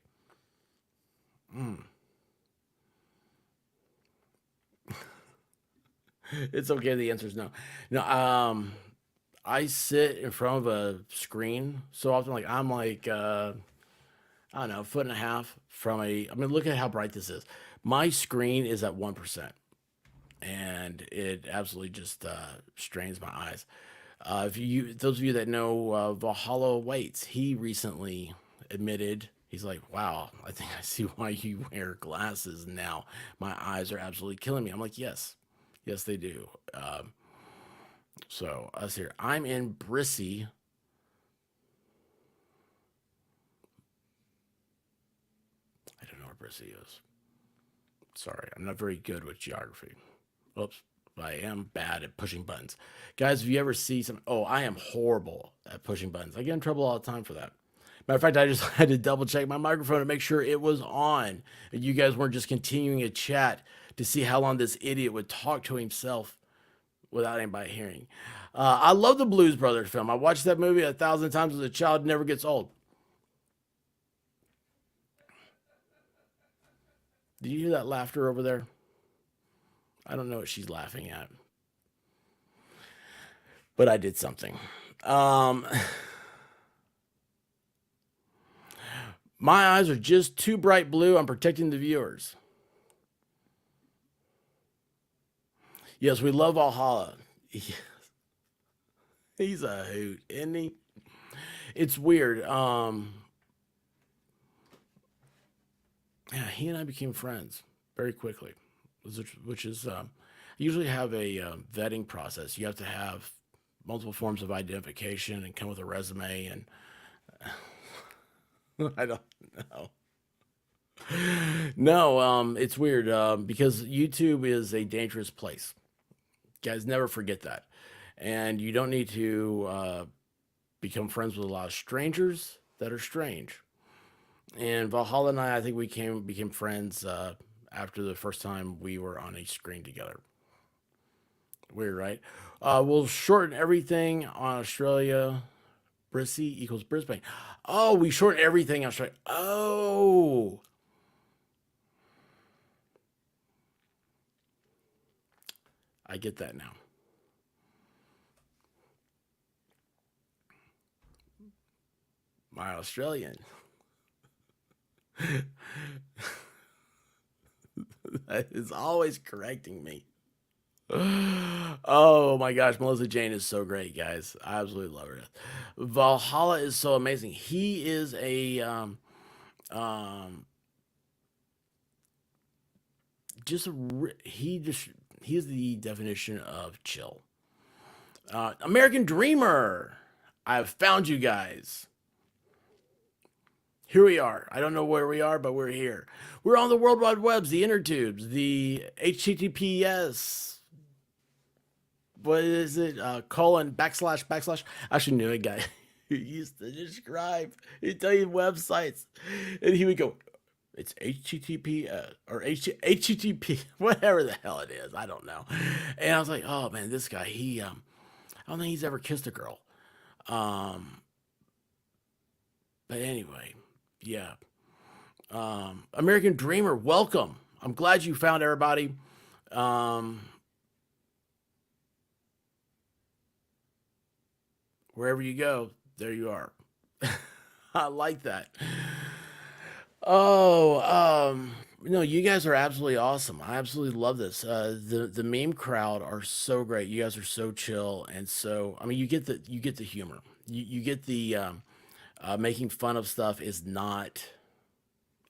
[SPEAKER 1] Mm. It's okay. The answer is no. No. I sit in front of a screen so often. Like I'm like I don't know, a foot and a half from a. I mean, look at how bright this is. My screen is at 1%, and it absolutely just strains my eyes. If you, those of you that know Valhalla Waits, he recently admitted he's like, "Wow, I think I see why you wear glasses now. My eyes are absolutely killing me." I'm like, "Yes, yes, they do." So us here, I'm in Brissy. I don't know where Brissy is. Sorry, I'm not very good with geography. Oops. I am bad at pushing buttons. Guys, if you ever see some, oh, I am horrible at pushing buttons. I get in trouble all the time for that. Matter of fact, I just had to double check my microphone to make sure it was on. And you guys weren't just continuing a chat to see how long this idiot would talk to himself without anybody hearing. I love the Blues Brothers film. I watched that movie 1,000 times as a child. It never gets old. Did you hear that laughter over there? I don't know what she's laughing at, but I did something. Um, my eyes are just too bright blue. I'm protecting the viewers. Yes, we love Valhalla. He's a hoot, isn't he? It's weird. Yeah, he and I became friends very quickly, which is usually have a vetting process. You have to have multiple forms of identification and come with a resume, and I don't know. No, it's weird because YouTube is a dangerous place. Guys, never forget that. And you don't need to become friends with a lot of strangers that are strange. And Valhalla and I think we became friends after the first time we were on a screen together. Weird, right? We'll shorten everything on Australia. Brissy equals Brisbane. Oh, we shorten everything on Australia. Oh, I get that now. My Australian. That is always correcting me. Oh my gosh, Melissa Jane is so great, guys. I absolutely love her. Valhalla is so amazing. He is a um just a, he just he's the definition of chill. American Dreamer. I've found you guys. Here we are. I don't know where we are, but we're here. We're on the World Wide Webs, the inner tubes, the HTTPS. What is it? Colon backslash backslash. I actually knew a guy who used to describe, he'd tell you websites, and he would go, it's HTTP or HTTP, whatever the hell it is. I don't know. And I was like, oh man, this guy, I don't think he's ever kissed a girl. Um, but anyway, yeah. American Dreamer, welcome. I'm glad you found everybody. Wherever you go, there you are. I like that. Oh, no, you guys are absolutely awesome. I absolutely love this. The meme crowd are so great. You guys are so chill and so. I mean, you get the humor. You get the making fun of stuff is not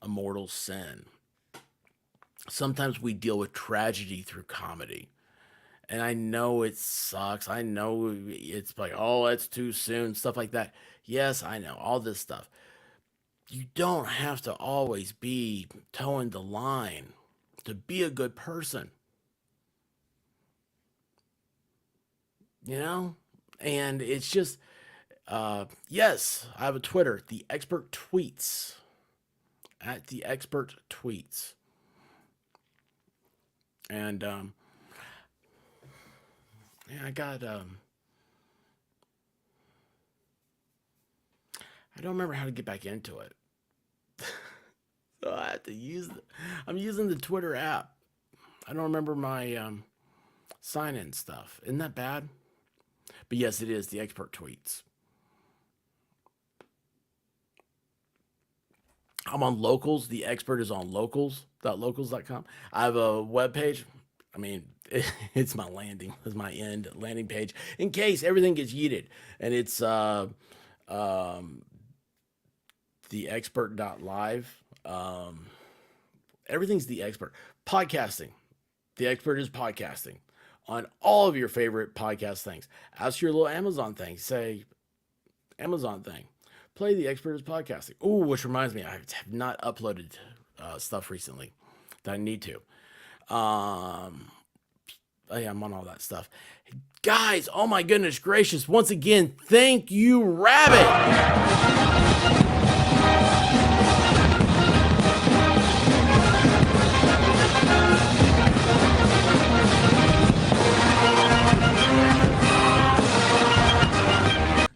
[SPEAKER 1] a mortal sin. Sometimes we deal with tragedy through comedy. And I know it sucks. I know it's like, oh, it's too soon, stuff like that. Yes, I know all this stuff. You don't have to always be towing the line to be a good person, you know? And it's just, yes, I have a Twitter, the expert tweets, at the expert tweets. And, yeah, I don't remember how to get back into it. So I have to I'm using the Twitter app. I don't remember my sign in stuff. Isn't that bad? But yes, it is the expert tweets. I'm on locals. The expert is on locals.locals.com. I have a web page. I mean, it's my it's my end landing page in case everything gets yeeted. And it's um, the expert.live. Everything's the expert. Podcasting. The expert is podcasting on all of your favorite podcast things. Ask your little Amazon thing. Say, Amazon thing. Play the expert is podcasting. Ooh, which reminds me, I have not uploaded stuff recently that I need to. Oh yeah, I'm on all that stuff. Guys, oh my goodness gracious. Once again, thank you, Rabbit.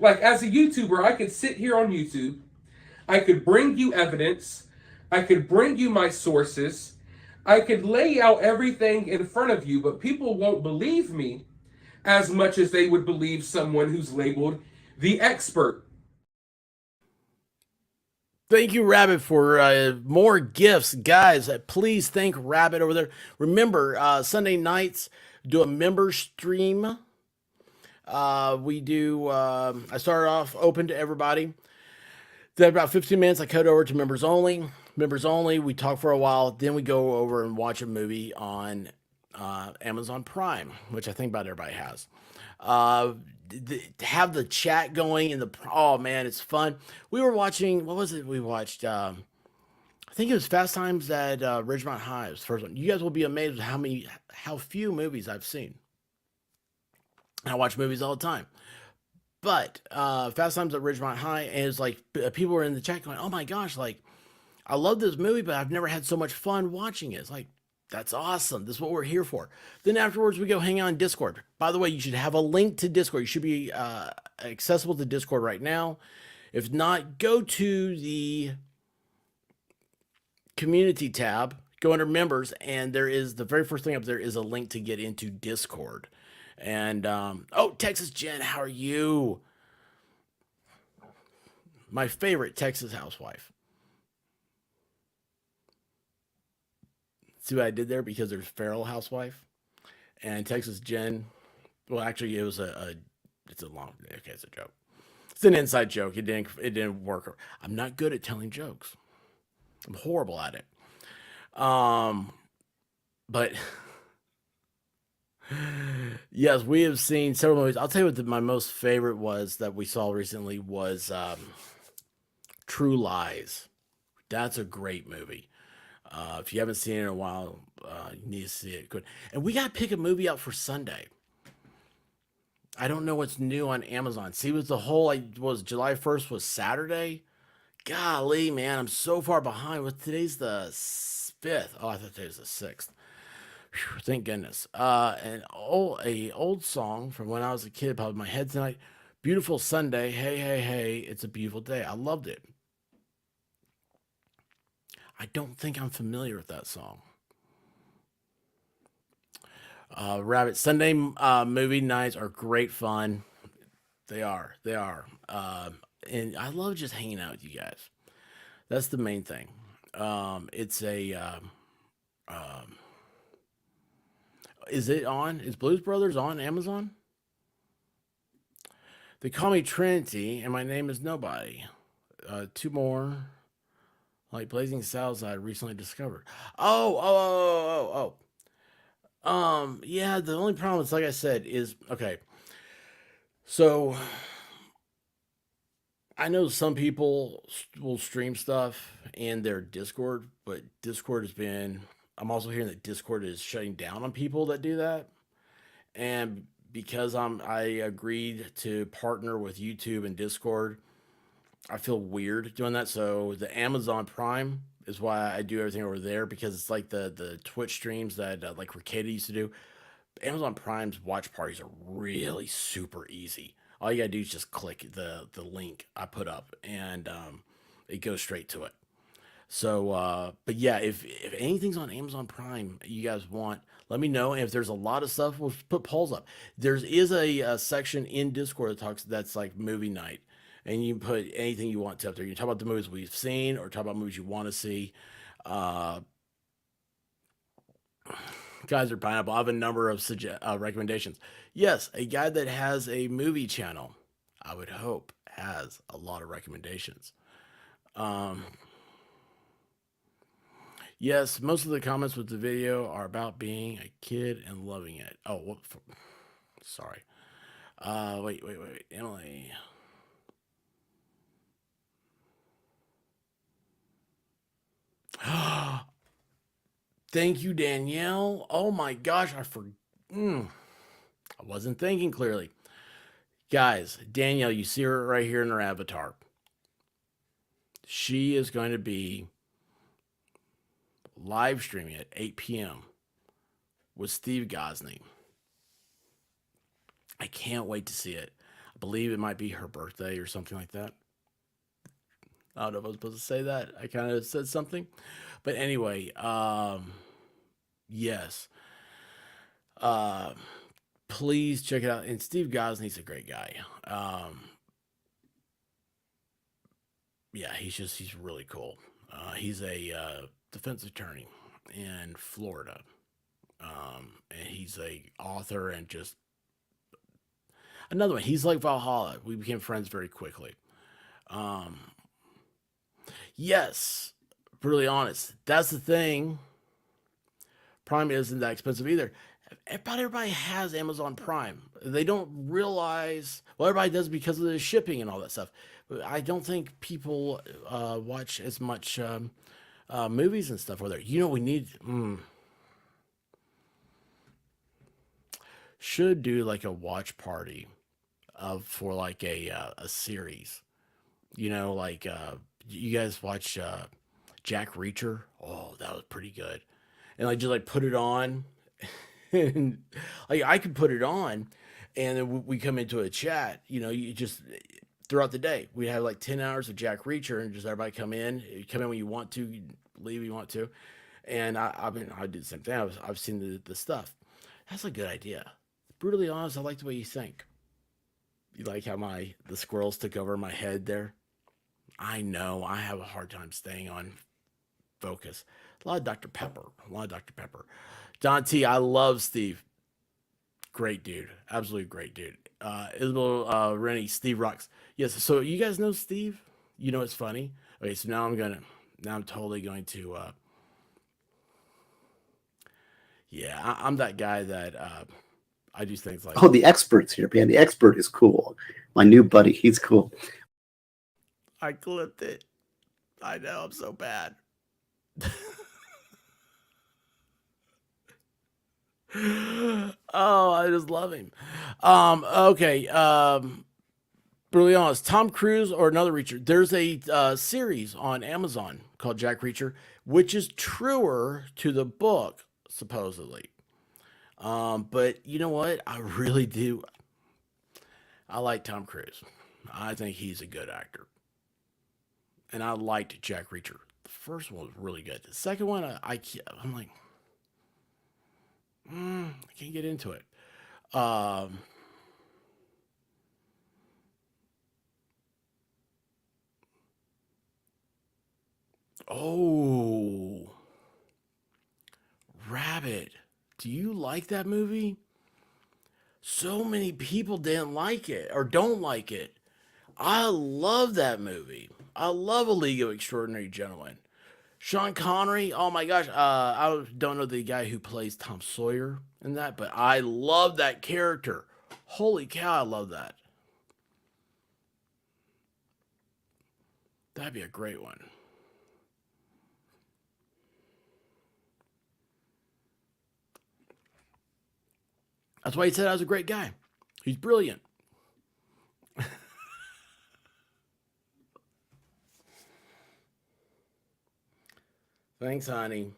[SPEAKER 3] Like, as a YouTuber, I could sit here on YouTube, I could bring you evidence, I could bring you my sources, I could lay out everything in front of you, but people won't believe me as much as they would believe someone who's labeled the expert.
[SPEAKER 1] Thank you, Rabbit, for more gifts. Guys, please thank Rabbit over there. Remember, Sunday nights, do a member stream. We do, I started off open to everybody. Then about 15 minutes, I cut over to members only. Members only, we talk for a while. Then we go over and watch a movie on Amazon Prime, which I think about everybody has. Have the chat going in oh man, it's fun. We were watching, what was it we watched? I think it was Fast Times at Ridgemont High. It was the first one. You guys will be amazed at how few movies I've seen. And I watch movies all the time. But Fast Times at Ridgemont High, and it's like people were in the chat going, "Oh my gosh, like I love this movie, but I've never had so much fun watching it." It's like, that's awesome. This is what we're here for. Then afterwards, we go hang out on Discord. By the way, you should have a link to Discord. You should be accessible to Discord right now. If not, go to the community tab, go under members, and there is the very first thing up there is a link to get into Discord. And oh, Texas Jen, how are you? My favorite Texas housewife. See what I did there? Because there's Feral Housewife and Texas Jen. Well, actually, it was it's a long. Okay, it's a joke. It's an inside joke. It didn't work. I'm not good at telling jokes. I'm horrible at it. Um, but yes, we have seen several movies. I'll tell you what my most favorite was that we saw recently was True Lies. That's a great movie. If you haven't seen it in a while, you need to see it. Good. And we got to pick a movie out for Sunday. I don't know what's new on Amazon. See, was the whole like was July 1st was Saturday. Golly, man, I'm so far behind. With today's the 5th. Oh, I thought today was the 6th. Whew, thank goodness. A old song from when I was a kid popped in my head tonight. Beautiful Sunday. Hey, hey, hey. It's a beautiful day. I loved it. I don't think I'm familiar with that song. Rabbit Sunday movie nights are great fun. They are. They are. And I love just hanging out with you guys. That's the main thing. It's a. Is it on? Is Blues Brothers on Amazon? They call me Trinity, and my name is Nobody. Two more, like Blazing Saddles, I recently discovered. Yeah. The only problem is, like I said, is okay. So I know some people will stream stuff in their Discord, but Discord has been. I'm also hearing that Discord is shutting down on people that do that, and because I agreed to partner with YouTube and Discord, I feel weird doing that. So the Amazon Prime is why I do everything over there because it's like the Twitch streams that like Ricada used to do. Amazon Prime's watch parties are really super easy. All you gotta do is just click the link I put up, and it goes straight to it. So, but yeah, if anything's on Amazon Prime you guys want, let me know. And if there's a lot of stuff, we'll put polls up. There is a section in Discord that talks that's like movie night, and you can put anything you want to up there. You can talk about the movies we've seen, or talk about movies you want to see. Uh, Guys are pineapple. I have a number of recommendations. Yes, a guy that has a movie channel, I would hope, has a lot of recommendations. Um, yes, most of the comments with the video are about being a kid and loving it. Oh, sorry. Wait. Emily. Thank you, Danielle. Oh my gosh, I wasn't thinking clearly. Guys, Danielle, you see her right here in her avatar. She is going to be live streaming at 8 p.m. with Steve Gosney. I can't wait to see it. I believe it might be her birthday or something like that. I don't know if I was supposed to say that. I kind of said something. But anyway, yes. Uh, please check it out. And Steve Gosney's a great guy. Yeah, he's really cool. He's a defense attorney in Florida. And he's a author and just another one. He's like Valhalla. We became friends very quickly. Um, yes, brutally honest. That's the thing. Prime isn't that expensive either. About everybody has Amazon Prime. They don't realize. Well, everybody does because of the shipping and all that stuff. But I don't think people watch as much movies and stuff over there. You know, we need. should do like a watch party of for like a series. Like you guys watch Jack Reacher? Oh, that was pretty good. And like just like put it on, and like I could put it on, and then we come into a chat. You just throughout the day we have like 10 hours of Jack Reacher, and just everybody come in. You come in when you want to, you leave when you want to. And I did the same thing. I've seen the stuff. That's a good idea. Brutally honest, I like the way you think. You like how the squirrels took over my head there? I know I have a hard time staying on focus. A lot of Dr. Pepper. A lot of Dr. Pepper. Don T, I love Steve. Great dude. Absolutely great dude. Isabel Rennie, Steve rocks. Yes, so you guys know Steve? It's funny. Okay, so now I'm totally going to yeah, I'm that guy that I do things like
[SPEAKER 4] Oh, the expert's here, man. The expert is cool. My new buddy, he's cool.
[SPEAKER 1] I clipped it. I know, I'm so bad. Oh, I just love him. Okay. Brutally honest, Tom Cruise or another Reacher. There's a series on Amazon called Jack Reacher, which is truer to the book, supposedly. But you know what? I really do. I like Tom Cruise. I think he's a good actor. And I liked Jack Reacher. The first one was really good. The second one, I'm like, I can't get into it. Um, oh, Rabbit. Do you like that movie? So many people didn't like it or don't like it. I love that movie. I love A League of Extraordinary Gentlemen. Sean Connery, oh my gosh, I don't know the guy who plays Tom Sawyer in that, but I love that character. Holy cow, I love that. That'd be a great one. That's why he said I was a great guy. He's brilliant. Thanks, honey.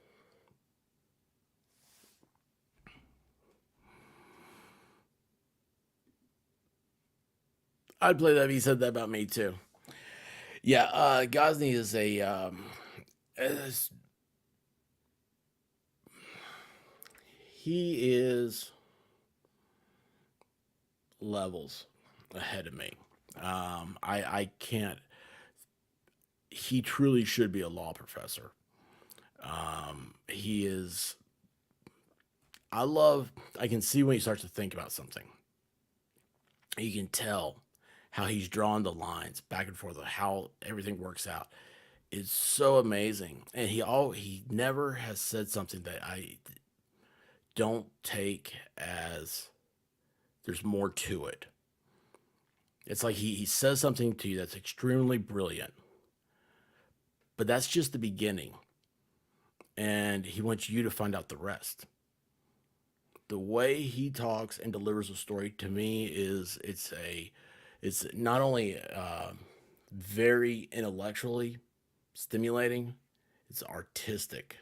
[SPEAKER 1] I'd play that if he said that about me too. Yeah, Gosney is is- he is levels ahead of me. I can't. He truly should be a law professor. He is. I can see when he starts to think about something. You can tell how he's drawn the lines back and forth, how everything works out. It's so amazing, and he never has said something that I don't take as there's more to it. It's like he says something to you that's extremely brilliant, but that's just the beginning, and he wants you to find out the rest. The way he talks and delivers a story to me it's not only very intellectually stimulating, it's artistic.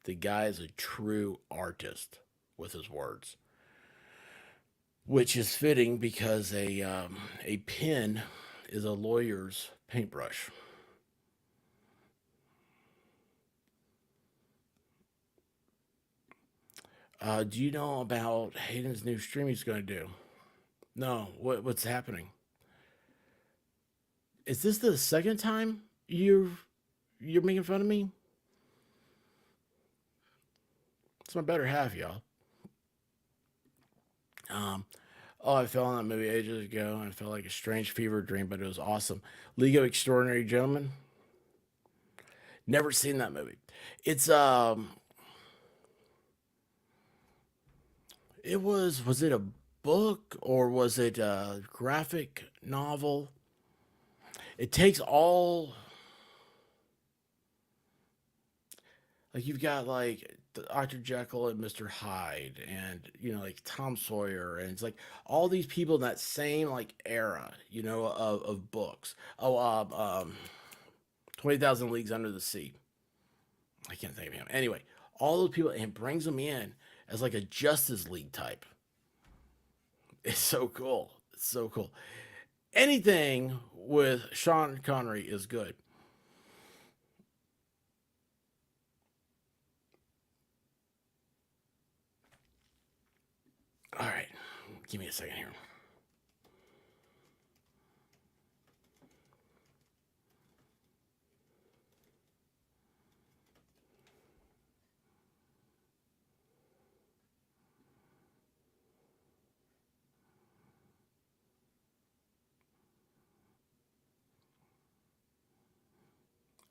[SPEAKER 1] The guy is a true artist with his words, which is fitting because a pen is a lawyer's paintbrush. Do you know about Hayden's new stream he's going to do? No. What's happening? Is this the second time you're making fun of me? It's my better half, y'all. Um, oh, I fell on that movie ages ago, and it felt like a strange fever dream, but it was awesome. League of Extraordinary Gentlemen. Never seen that movie. It's was it a book or was it a graphic novel? It takes all like you've got like Dr. Jekyll and Mr. Hyde, and like Tom Sawyer, and it's like all these people in that same like era, of books. Oh, 20,000 Leagues Under the Sea. I can't think of him. Anyway, all those people, and brings them in as like a Justice League type. It's so cool. It's so cool. Anything with Sean Connery is good. All right, give me a second here.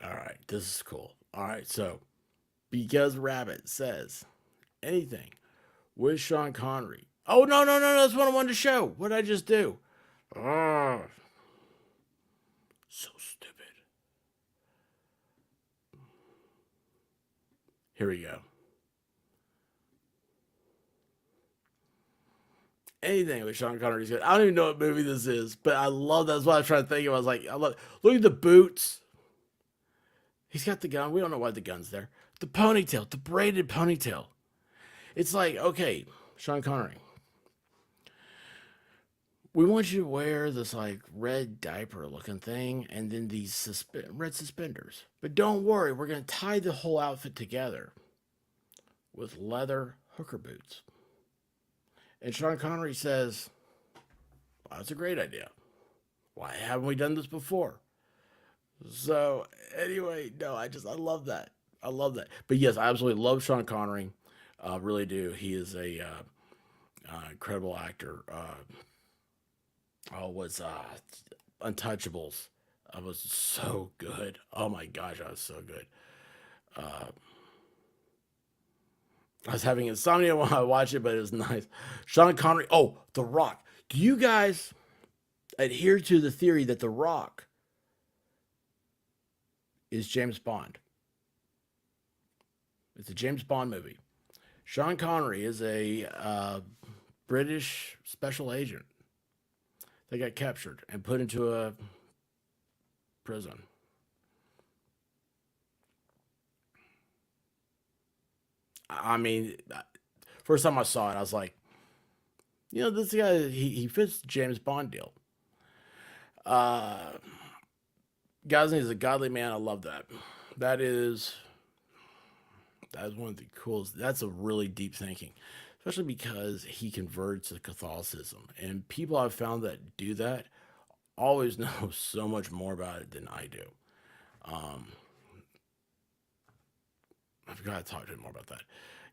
[SPEAKER 1] All right, this is cool. All right, so because Rabbit says anything with Sean Connery. Oh, no, no, no, no, that's what I wanted to show. What did I just do? Oh, so stupid. Here we go. Anything with Sean Connery's good. I don't even know what movie this is, but I love that. That's what I was trying to think of. I was like, look at the boots. He's got the gun. We don't know why the gun's there. The ponytail, the braided ponytail. It's like, okay, Sean Connery, we want you to wear this like red diaper looking thing and then these red suspenders. But don't worry, we're going to tie the whole outfit together with leather hooker boots. And Sean Connery says, well, that's a great idea. Why haven't we done this before? So anyway, no, I love that. I love that. But yes, I absolutely love Sean Connery. Really do. He is a incredible actor. Was Untouchables. I was so good. Oh my gosh, I was so good. I was having insomnia while I watched it, but it was nice. Sean Connery. Oh, The Rock. Do you guys adhere to the theory that The Rock is James Bond? It's a James Bond movie. Sean Connery is a British special agent that got captured and put into a prison. I mean, first time I saw it, I was like, this guy, he fits the James Bond deal. Gosling is a godly man. I love that. That is one of the coolest. That's a really deep thinking, especially because he converts to Catholicism. And people I've found that do that always know so much more about it than I do. I've got to talk to him more about that.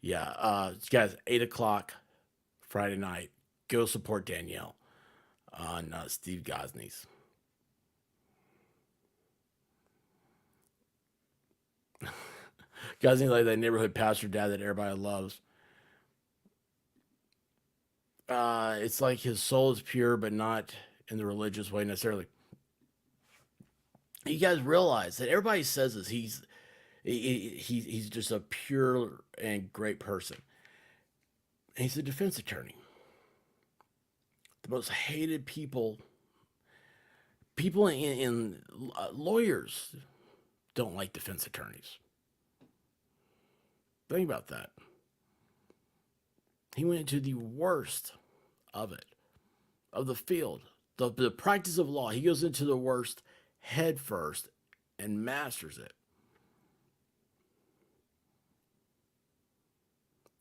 [SPEAKER 1] Yeah, guys, 8 o'clock Friday night. Go support Danielle on Steve Gosney's. Gosney, like that neighborhood pastor dad that everybody loves. It's like his soul is pure, but not in the religious way necessarily. You guys realize that everybody says this. He's just a pure and great person. And he's a defense attorney. The most hated people in lawyers don't like defense attorneys. Think about that. He went into the worst of it, of the field, the practice of law. He goes into the worst head first and masters it.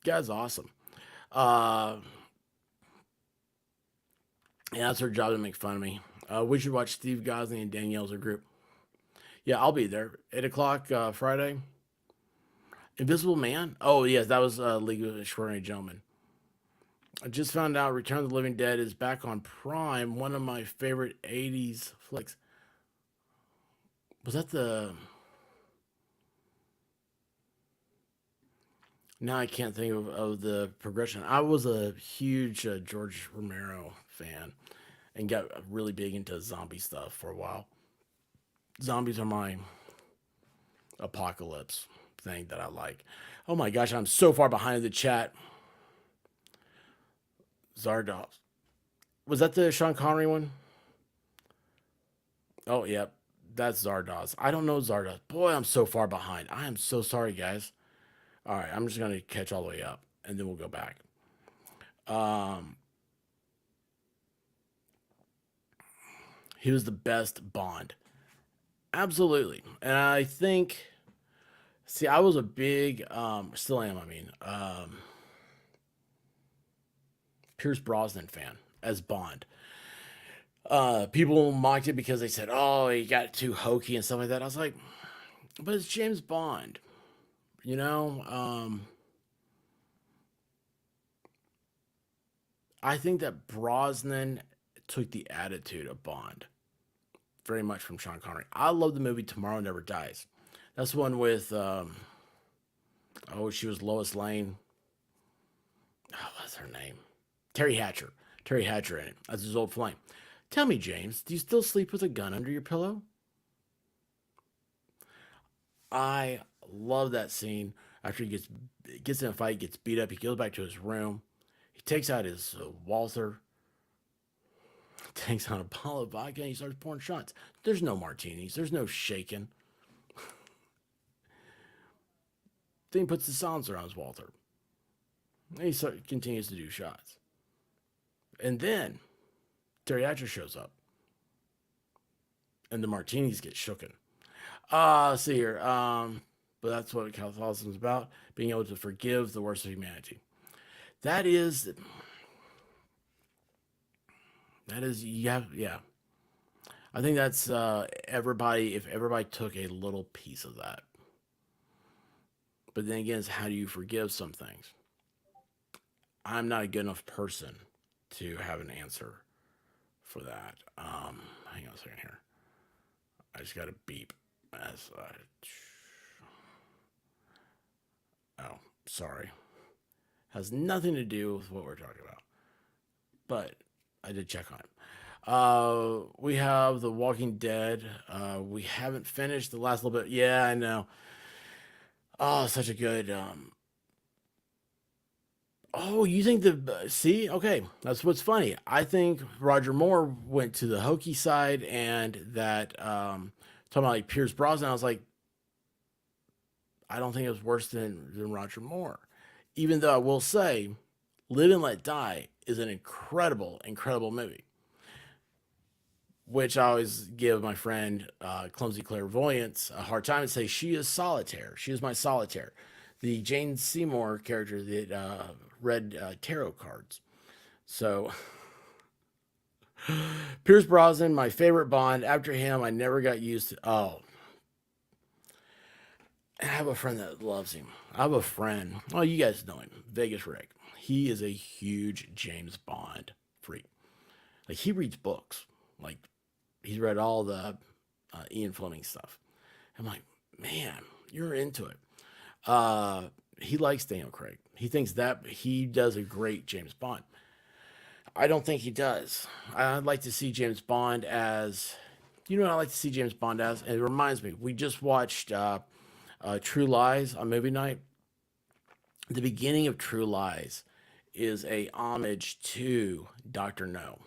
[SPEAKER 1] Guy's awesome. Yeah, that's her job to make fun of me. We should watch Steve Gosney and Danielle's group. Yeah, I'll be there. 8 o'clock Friday. Invisible Man? Oh, yes, that was League of Extraordinary Gentlemen. I just found out Return of the Living Dead is back on Prime, one of my favorite 80s flicks. Was that the... Now I can't think of the progression. I was a huge George Romero fan and got really big into zombie stuff for a while. Zombies are my apocalypse. thing that I like. Oh my gosh, I'm so far behind the chat. Zardoz. Was that the Sean Connery one? Oh, yep. That's Zardoz. I don't know Zardoz. Boy, I'm so far behind. I am so sorry, guys. All right, I'm just going to catch all the way up, and then we'll go back. He was the best Bond. Absolutely. And I think, see, I was a big, still am, I mean, Pierce Brosnan fan as Bond. People mocked it because they said, oh, he got too hokey and stuff like that. I was like, but it's James Bond, you know? I think that Brosnan took the attitude of Bond very much from Sean Connery. I love the movie Tomorrow Never Dies. That's the one with, she was Lois Lane. Oh, what's her name? Terry Hatcher. Terry Hatcher in it. That's his old flame. Tell me, James, do you still sleep with a gun under your pillow? I love that scene. After he gets in a fight, gets beat up, he goes back to his room. He takes out his Walther, takes out a bottle of vodka, and he starts pouring shots. There's no martinis. There's no shaking. Then he puts the silencer on his Walther. And he continues to do shots. And then Terry Hatcher shows up. And the martinis get shooken. See here. But that's what Catholicism is about. Being able to forgive the worst of humanity. That is, yeah. I think that's everybody, if everybody took a little piece of that. But then again, it's how do you forgive some things? I'm not a good enough person to have an answer for that. Hang on a second here. I just got to beep. Oh, sorry. Has nothing to do with what we're talking about. But I did check on it. We have The Walking Dead. We haven't finished the last little bit. Yeah, I know. Oh, such a good. Oh, you think see? Okay, that's what's funny. I think Roger Moore went to the hokey side, and that talking about like Pierce Brosnan. I was like, I don't think it was worse than Roger Moore. Even though I will say, Live and Let Die is an incredible, incredible movie. Which I always give my friend Clumsy Clairvoyance a hard time and say, she is Solitaire. She is my Solitaire. The Jane Seymour character that read tarot cards. So, Pierce Brosnan, my favorite Bond. After him, I never got used to. Oh. And I have a friend that loves him. I have a friend. Oh, you guys know him. Vegas Rick. He is a huge James Bond freak. Like, he reads books. Like, he's read all the Ian Fleming stuff. I'm like, man, you're into it. He likes Daniel Craig. He thinks that he does a great James Bond. I don't think he does. I'd like to see James Bond as, you know what I like to see James Bond as? And it reminds me, we just watched True Lies on movie night. The beginning of True Lies is a homage to Dr. No.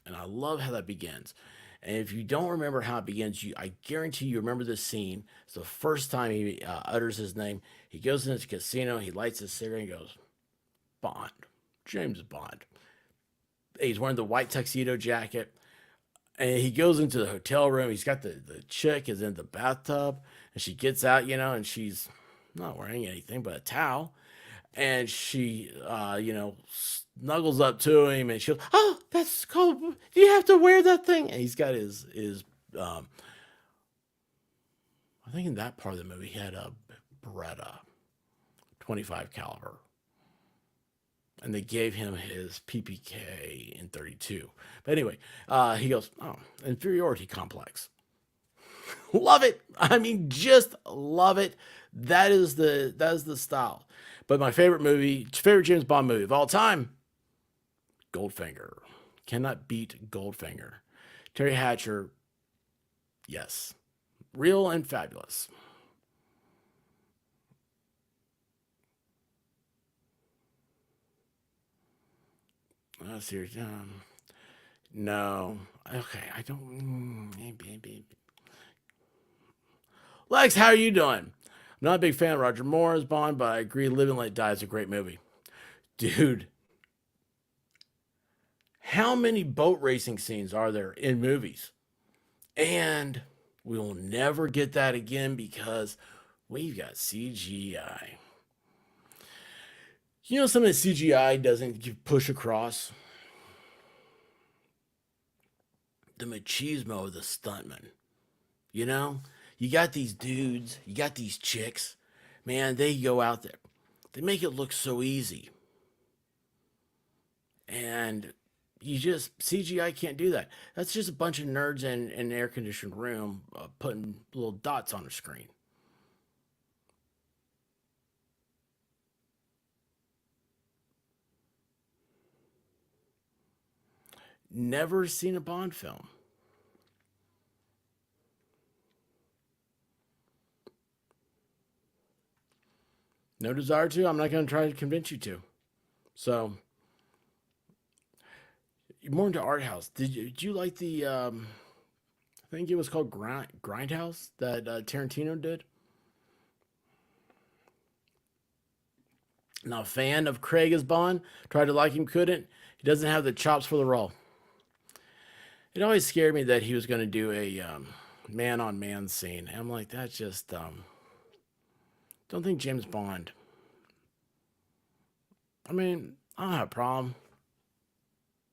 [SPEAKER 1] And I love how that begins. And if you don't remember how it begins, I guarantee you remember this scene. It's the first time he utters his name. He goes into the casino, he lights his cigarette, and he goes, Bond, James Bond. He's wearing the white tuxedo jacket. And he goes into the hotel room. He's got the chick is in the bathtub. And she gets out, and she's not wearing anything but a towel. And she, snuggles up to him, and she'll, oh, that's cold. Do you have to wear that thing? And he's got his I think in that part of the movie, he had a Beretta 25 caliber. And they gave him his PPK in 32. But anyway, he goes, oh, inferiority complex. Love it. I mean, just love it. That is the style. But my favorite James Bond movie of all time, Goldfinger. Cannot beat Goldfinger. Terry Hatcher, yes. Real and fabulous. Seriously. No. Okay, I don't. Lex, how are you doing? I'm not a big fan of Roger Moore's Bond, but I agree Live and Let Die is a great movie. Dude, how many boat racing scenes are there in movies? And we will never get that again because we've got CGI. You know something that CGI doesn't push across? The machismo of the stuntman. You know? You got these dudes, you got these chicks. Man, they go out there. They make it look so easy. And CGI can't do that. That's just a bunch of nerds in an air conditioned room putting little dots on a screen. Never seen a Bond film. No desire to. I'm not going to try to convince you to. So, you're more into art house. Did you like the? I think it was called Grindhouse that Tarantino did. Not a fan of Craig as Bond. Tried to like him, couldn't. He doesn't have the chops for the role. It always scared me that he was going to do a man on man scene. And I'm like, that's just don't think James Bond. I mean, I don't have a problem.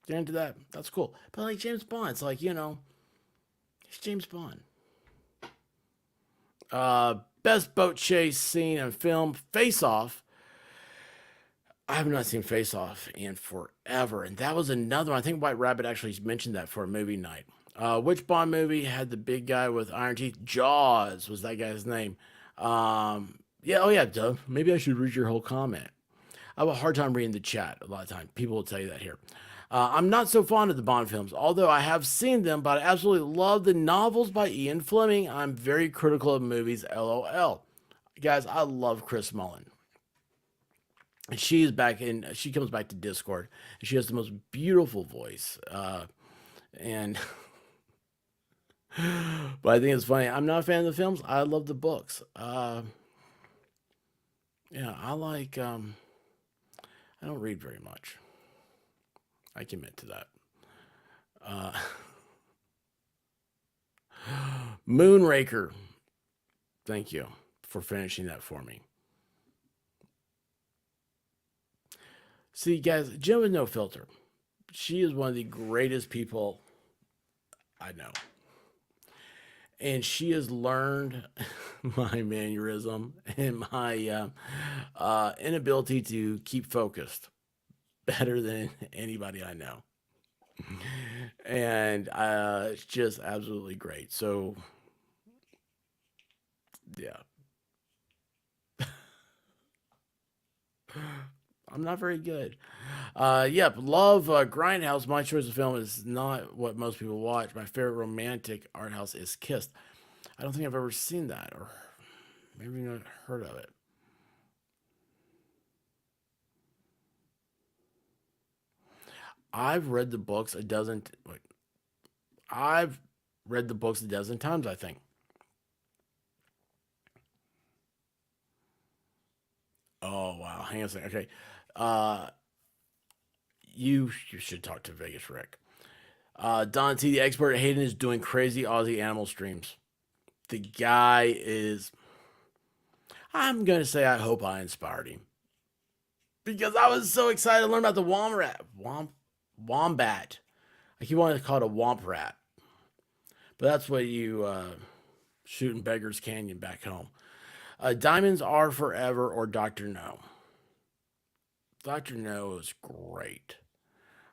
[SPEAKER 1] Get into that. That's cool. But like James Bond, it's like, he's James Bond. Best boat chase scene in film, Face Off. I have not seen Face Off in forever. And that was another one. I think White Rabbit actually mentioned that for a movie night. Which Bond movie had the big guy with iron teeth? Jaws was that guy's name. Yeah, oh yeah, duh. Maybe I should read your whole comment. I have a hard time reading the chat a lot of times. People will tell you that here. I'm not so fond of the Bond films, although I have seen them, but I absolutely love the novels by Ian Fleming. I'm very critical of movies, lol. Guys, I love Chris Mullen. And she comes back to Discord, and she has the most beautiful voice. And but I think it's funny. I'm not a fan of the films. I love the books. Yeah, I like. I don't read very much. I commit to that. Uh, Moonraker. Thank you for finishing that for me. See, guys, Jen with no filter. She is one of the greatest people I know. And she has learned my mannerism and my inability to keep focused better than anybody I know. And it's just absolutely great. So, yeah. I'm not very good. Yep, love Grindhouse. My choice of film is not what most people watch. My favorite romantic art house is Kissed. I don't think I've ever seen that, or maybe not heard of it. I've read the books a dozen. Wait, I've read the books a dozen times. I think. Oh wow, hang on a second. Okay, uh, you should talk to Vegas Rick. Don T, the expert at Hayden, is doing crazy Aussie animal streams. The guy is. I'm gonna say I hope I inspired him because I was so excited to learn about the wombat. I keep wanting to call it a womp rat, but that's what you shoot in Beggars Canyon back home. Diamonds Are Forever or Doctor No. Doctor No is great.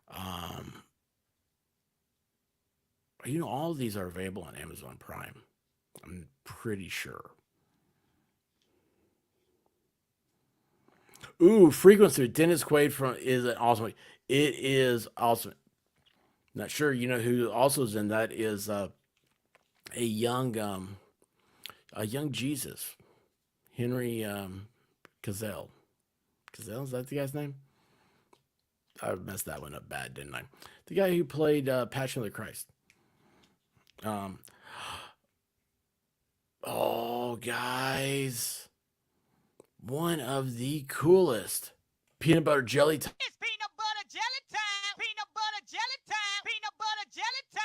[SPEAKER 1] Um, all of these are available on Amazon Prime. I'm pretty sure. Ooh, Frequency. Dennis Quaid is an awesome. It is awesome. Not sure you know who also is in that is a young Jesus, Henry Cazell. Cazell, is that the guy's name? I messed that one up bad, didn't I? The guy who played Passion of the Christ. Oh, guys, one of the coolest peanut butter jelly.
[SPEAKER 2] It's peanut butter jelly time. Peanut butter jelly time. Peanut butter jelly time.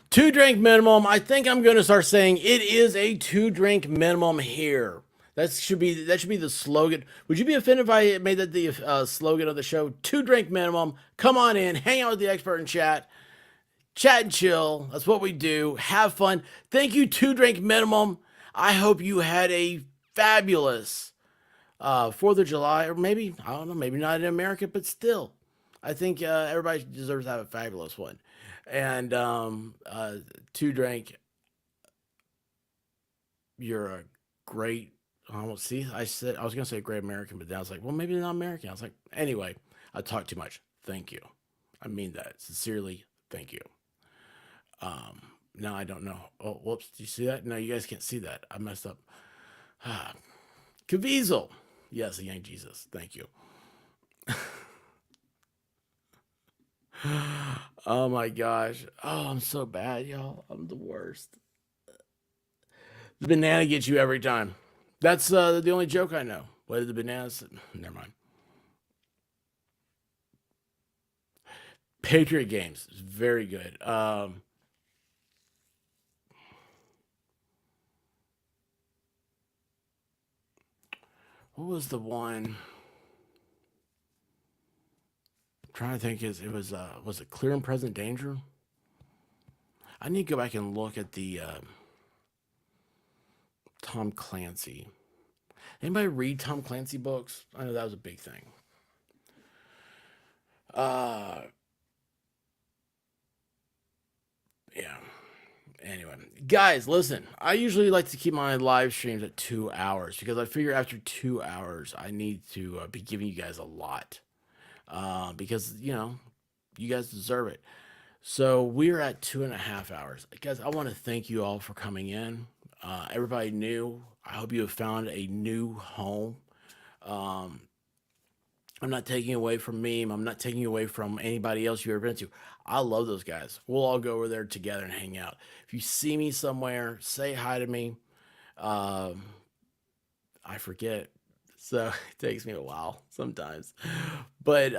[SPEAKER 1] Two drink minimum. I think I'm going to start saying it is a 2 drink minimum here. That should be the slogan. Would you be offended if I made that the slogan of the show? 2 drink minimum. Come on in, hang out with the expert in chat and chill. That's what we do. Have fun. Thank you, 2 drink minimum. I hope you had a fabulous 4th of July, or maybe, I don't know, maybe not in America, but still, I think everybody deserves to have a fabulous one. And 2 drink, you're a great. I won't see. I said I was gonna say great American, but then I was like, well, maybe not American. I was like, anyway, I talked too much. Thank you. I mean that sincerely. Thank you. Now I don't know. Oh, whoops! Do you see that? No, you guys can't see that. I messed up. Caviezel. Yes, a young Jesus. Thank you. Oh my gosh. Oh, I'm so bad, y'all. I'm the worst. The banana gets you every time. That's the only joke I know. What did the bananas? Never mind. Patriot Games is very good. What was the one? I'm trying to think. It was it Clear and Present Danger? I need to go back and look at the Tom Clancy. Anybody read Tom Clancy books? I know that was a big thing. Yeah. Anyway, guys, listen. I usually like to keep my live streams at 2 hours because I figure after 2 hours, I need to be giving you guys a lot because you guys deserve it. So we're at 2.5 hours, guys. I want to thank you all for coming in. Everybody new. I hope you have found a new home. I'm not taking away from Meme. I'm not taking away from anybody else you've ever been to. I love those guys. We'll all go over there together and hang out. If you see me somewhere, say hi to me. I forget, so it takes me a while sometimes. But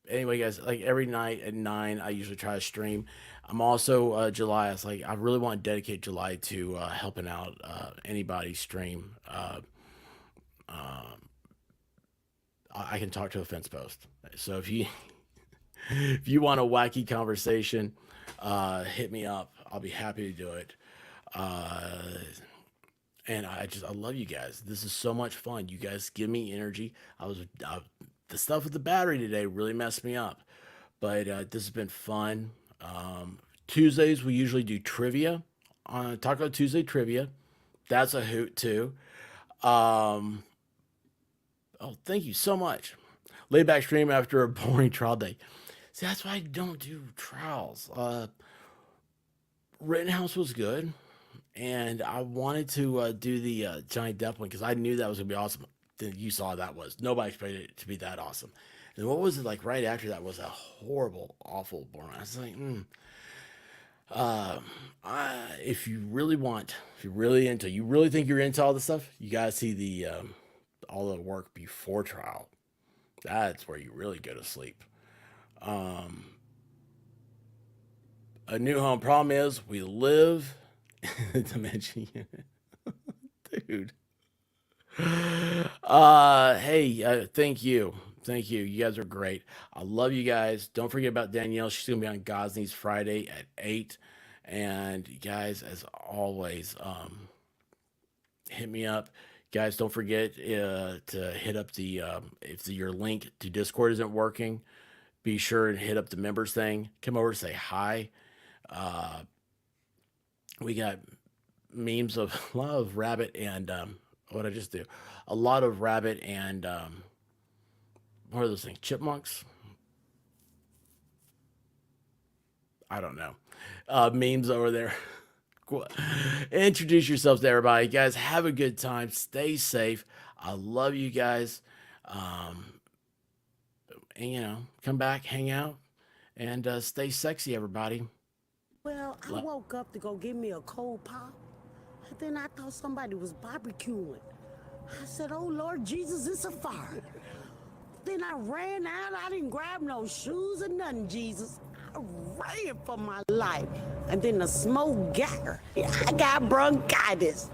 [SPEAKER 1] anyway, guys, like every night at 9, I usually try to stream. I'm also July. It's like I really want to dedicate July to helping out anybody stream. I can talk to a fence post. So if you if you want a wacky conversation, hit me up. I'll be happy to do it. And I love you guys. This is so much fun. You guys give me energy. The stuff with the battery today really messed me up, but this has been fun. Tuesdays we usually do trivia on Taco Tuesday trivia. That's a hoot too. Oh, thank you so much. Laid back stream after a boring trial day. See, that's why I don't do trials. Rittenhouse was good, and I wanted to do the Johnny Depp one because I knew that was gonna be awesome. Then you saw that was nobody expected it to be that awesome. And what was it like right after that was a horrible, awful, boring. I was like, if you really want, if you're really into, you really think you're into all this stuff, you gotta see the all the work before trial. That's where you really go to sleep. A new home. Problem is, we live in the dimension unit. Dude. Hey, thank you. Thank you. You guys are great. I love you guys. Don't forget about Danielle. She's going to be on Gosney's Friday at 8. And guys, as always, hit me up. Guys, don't forget to hit up the if your link to Discord isn't working, be sure and hit up the members thing. Come over, say hi. We got memes of a lot of rabbit and what I just do, a lot of rabbit and what are those things? Chipmunks? I don't know. Memes over there. Cool. Introduce yourselves to everybody. Guys, have a good time. Stay safe. I love you guys. And, you know, come back, hang out, and stay sexy, everybody.
[SPEAKER 5] Well, I woke up to go get me a cold pop, and then I thought somebody was barbecuing. I said, oh, Lord Jesus, it's a fire. Then I ran out. I didn't grab no shoes or nothing, Jesus. I ran for my life. And then the smoke got her. I got bronchitis.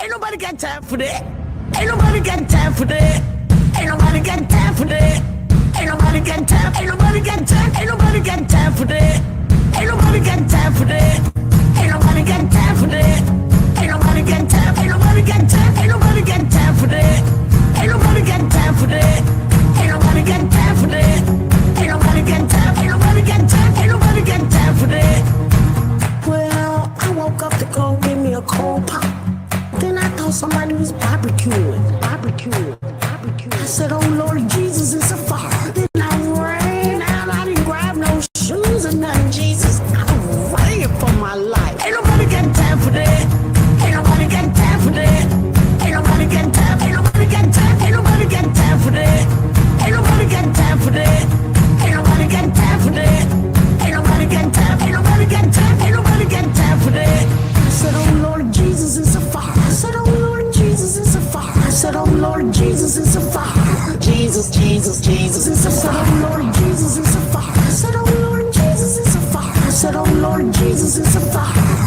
[SPEAKER 5] Ain't nobody got time for that. Ain't nobody got time for that. Ain't nobody got time for that. Ain't nobody got time. Ain't nobody got time. Ain't nobody got time for that. Ain't nobody got time for that. Ain't nobody got time for that. Ain't nobody got time. Ain't nobody got time. Ain't nobody got time for that. Ain't nobody got time for that. Ain't nobody got time for that. Ain't nobody got time. Ain't nobody got time. Ain't nobody got time for that. Well, I woke up to go get me a cold pop. Then I thought somebody was barbecuing. I said, oh Lord Jesus, it's a fire. Then I ran out. I didn't grab no shoes or nothing, Jesus. I ran for my life. Ain't nobody got time for that. Ain't nobody got time for that. Ain't nobody got time. Ain't nobody got time. Ain't nobody got time for that. Ain't nobody got time for that. Ain't nobody got time for that. Ain't nobody got time. Ain't nobody got time. Ain't nobody got time for that. I said, oh Lord Jesus, it's a fire. I said, oh Lord Jesus, it's a fire. I said, oh Lord Jesus, it's a fire. Jesus, Jesus, Jesus, it's a fire. I said, oh Lord Jesus, it's a fire. I said, oh Lord Jesus, it's a fire. I said, oh Lord Jesus, it's a fire.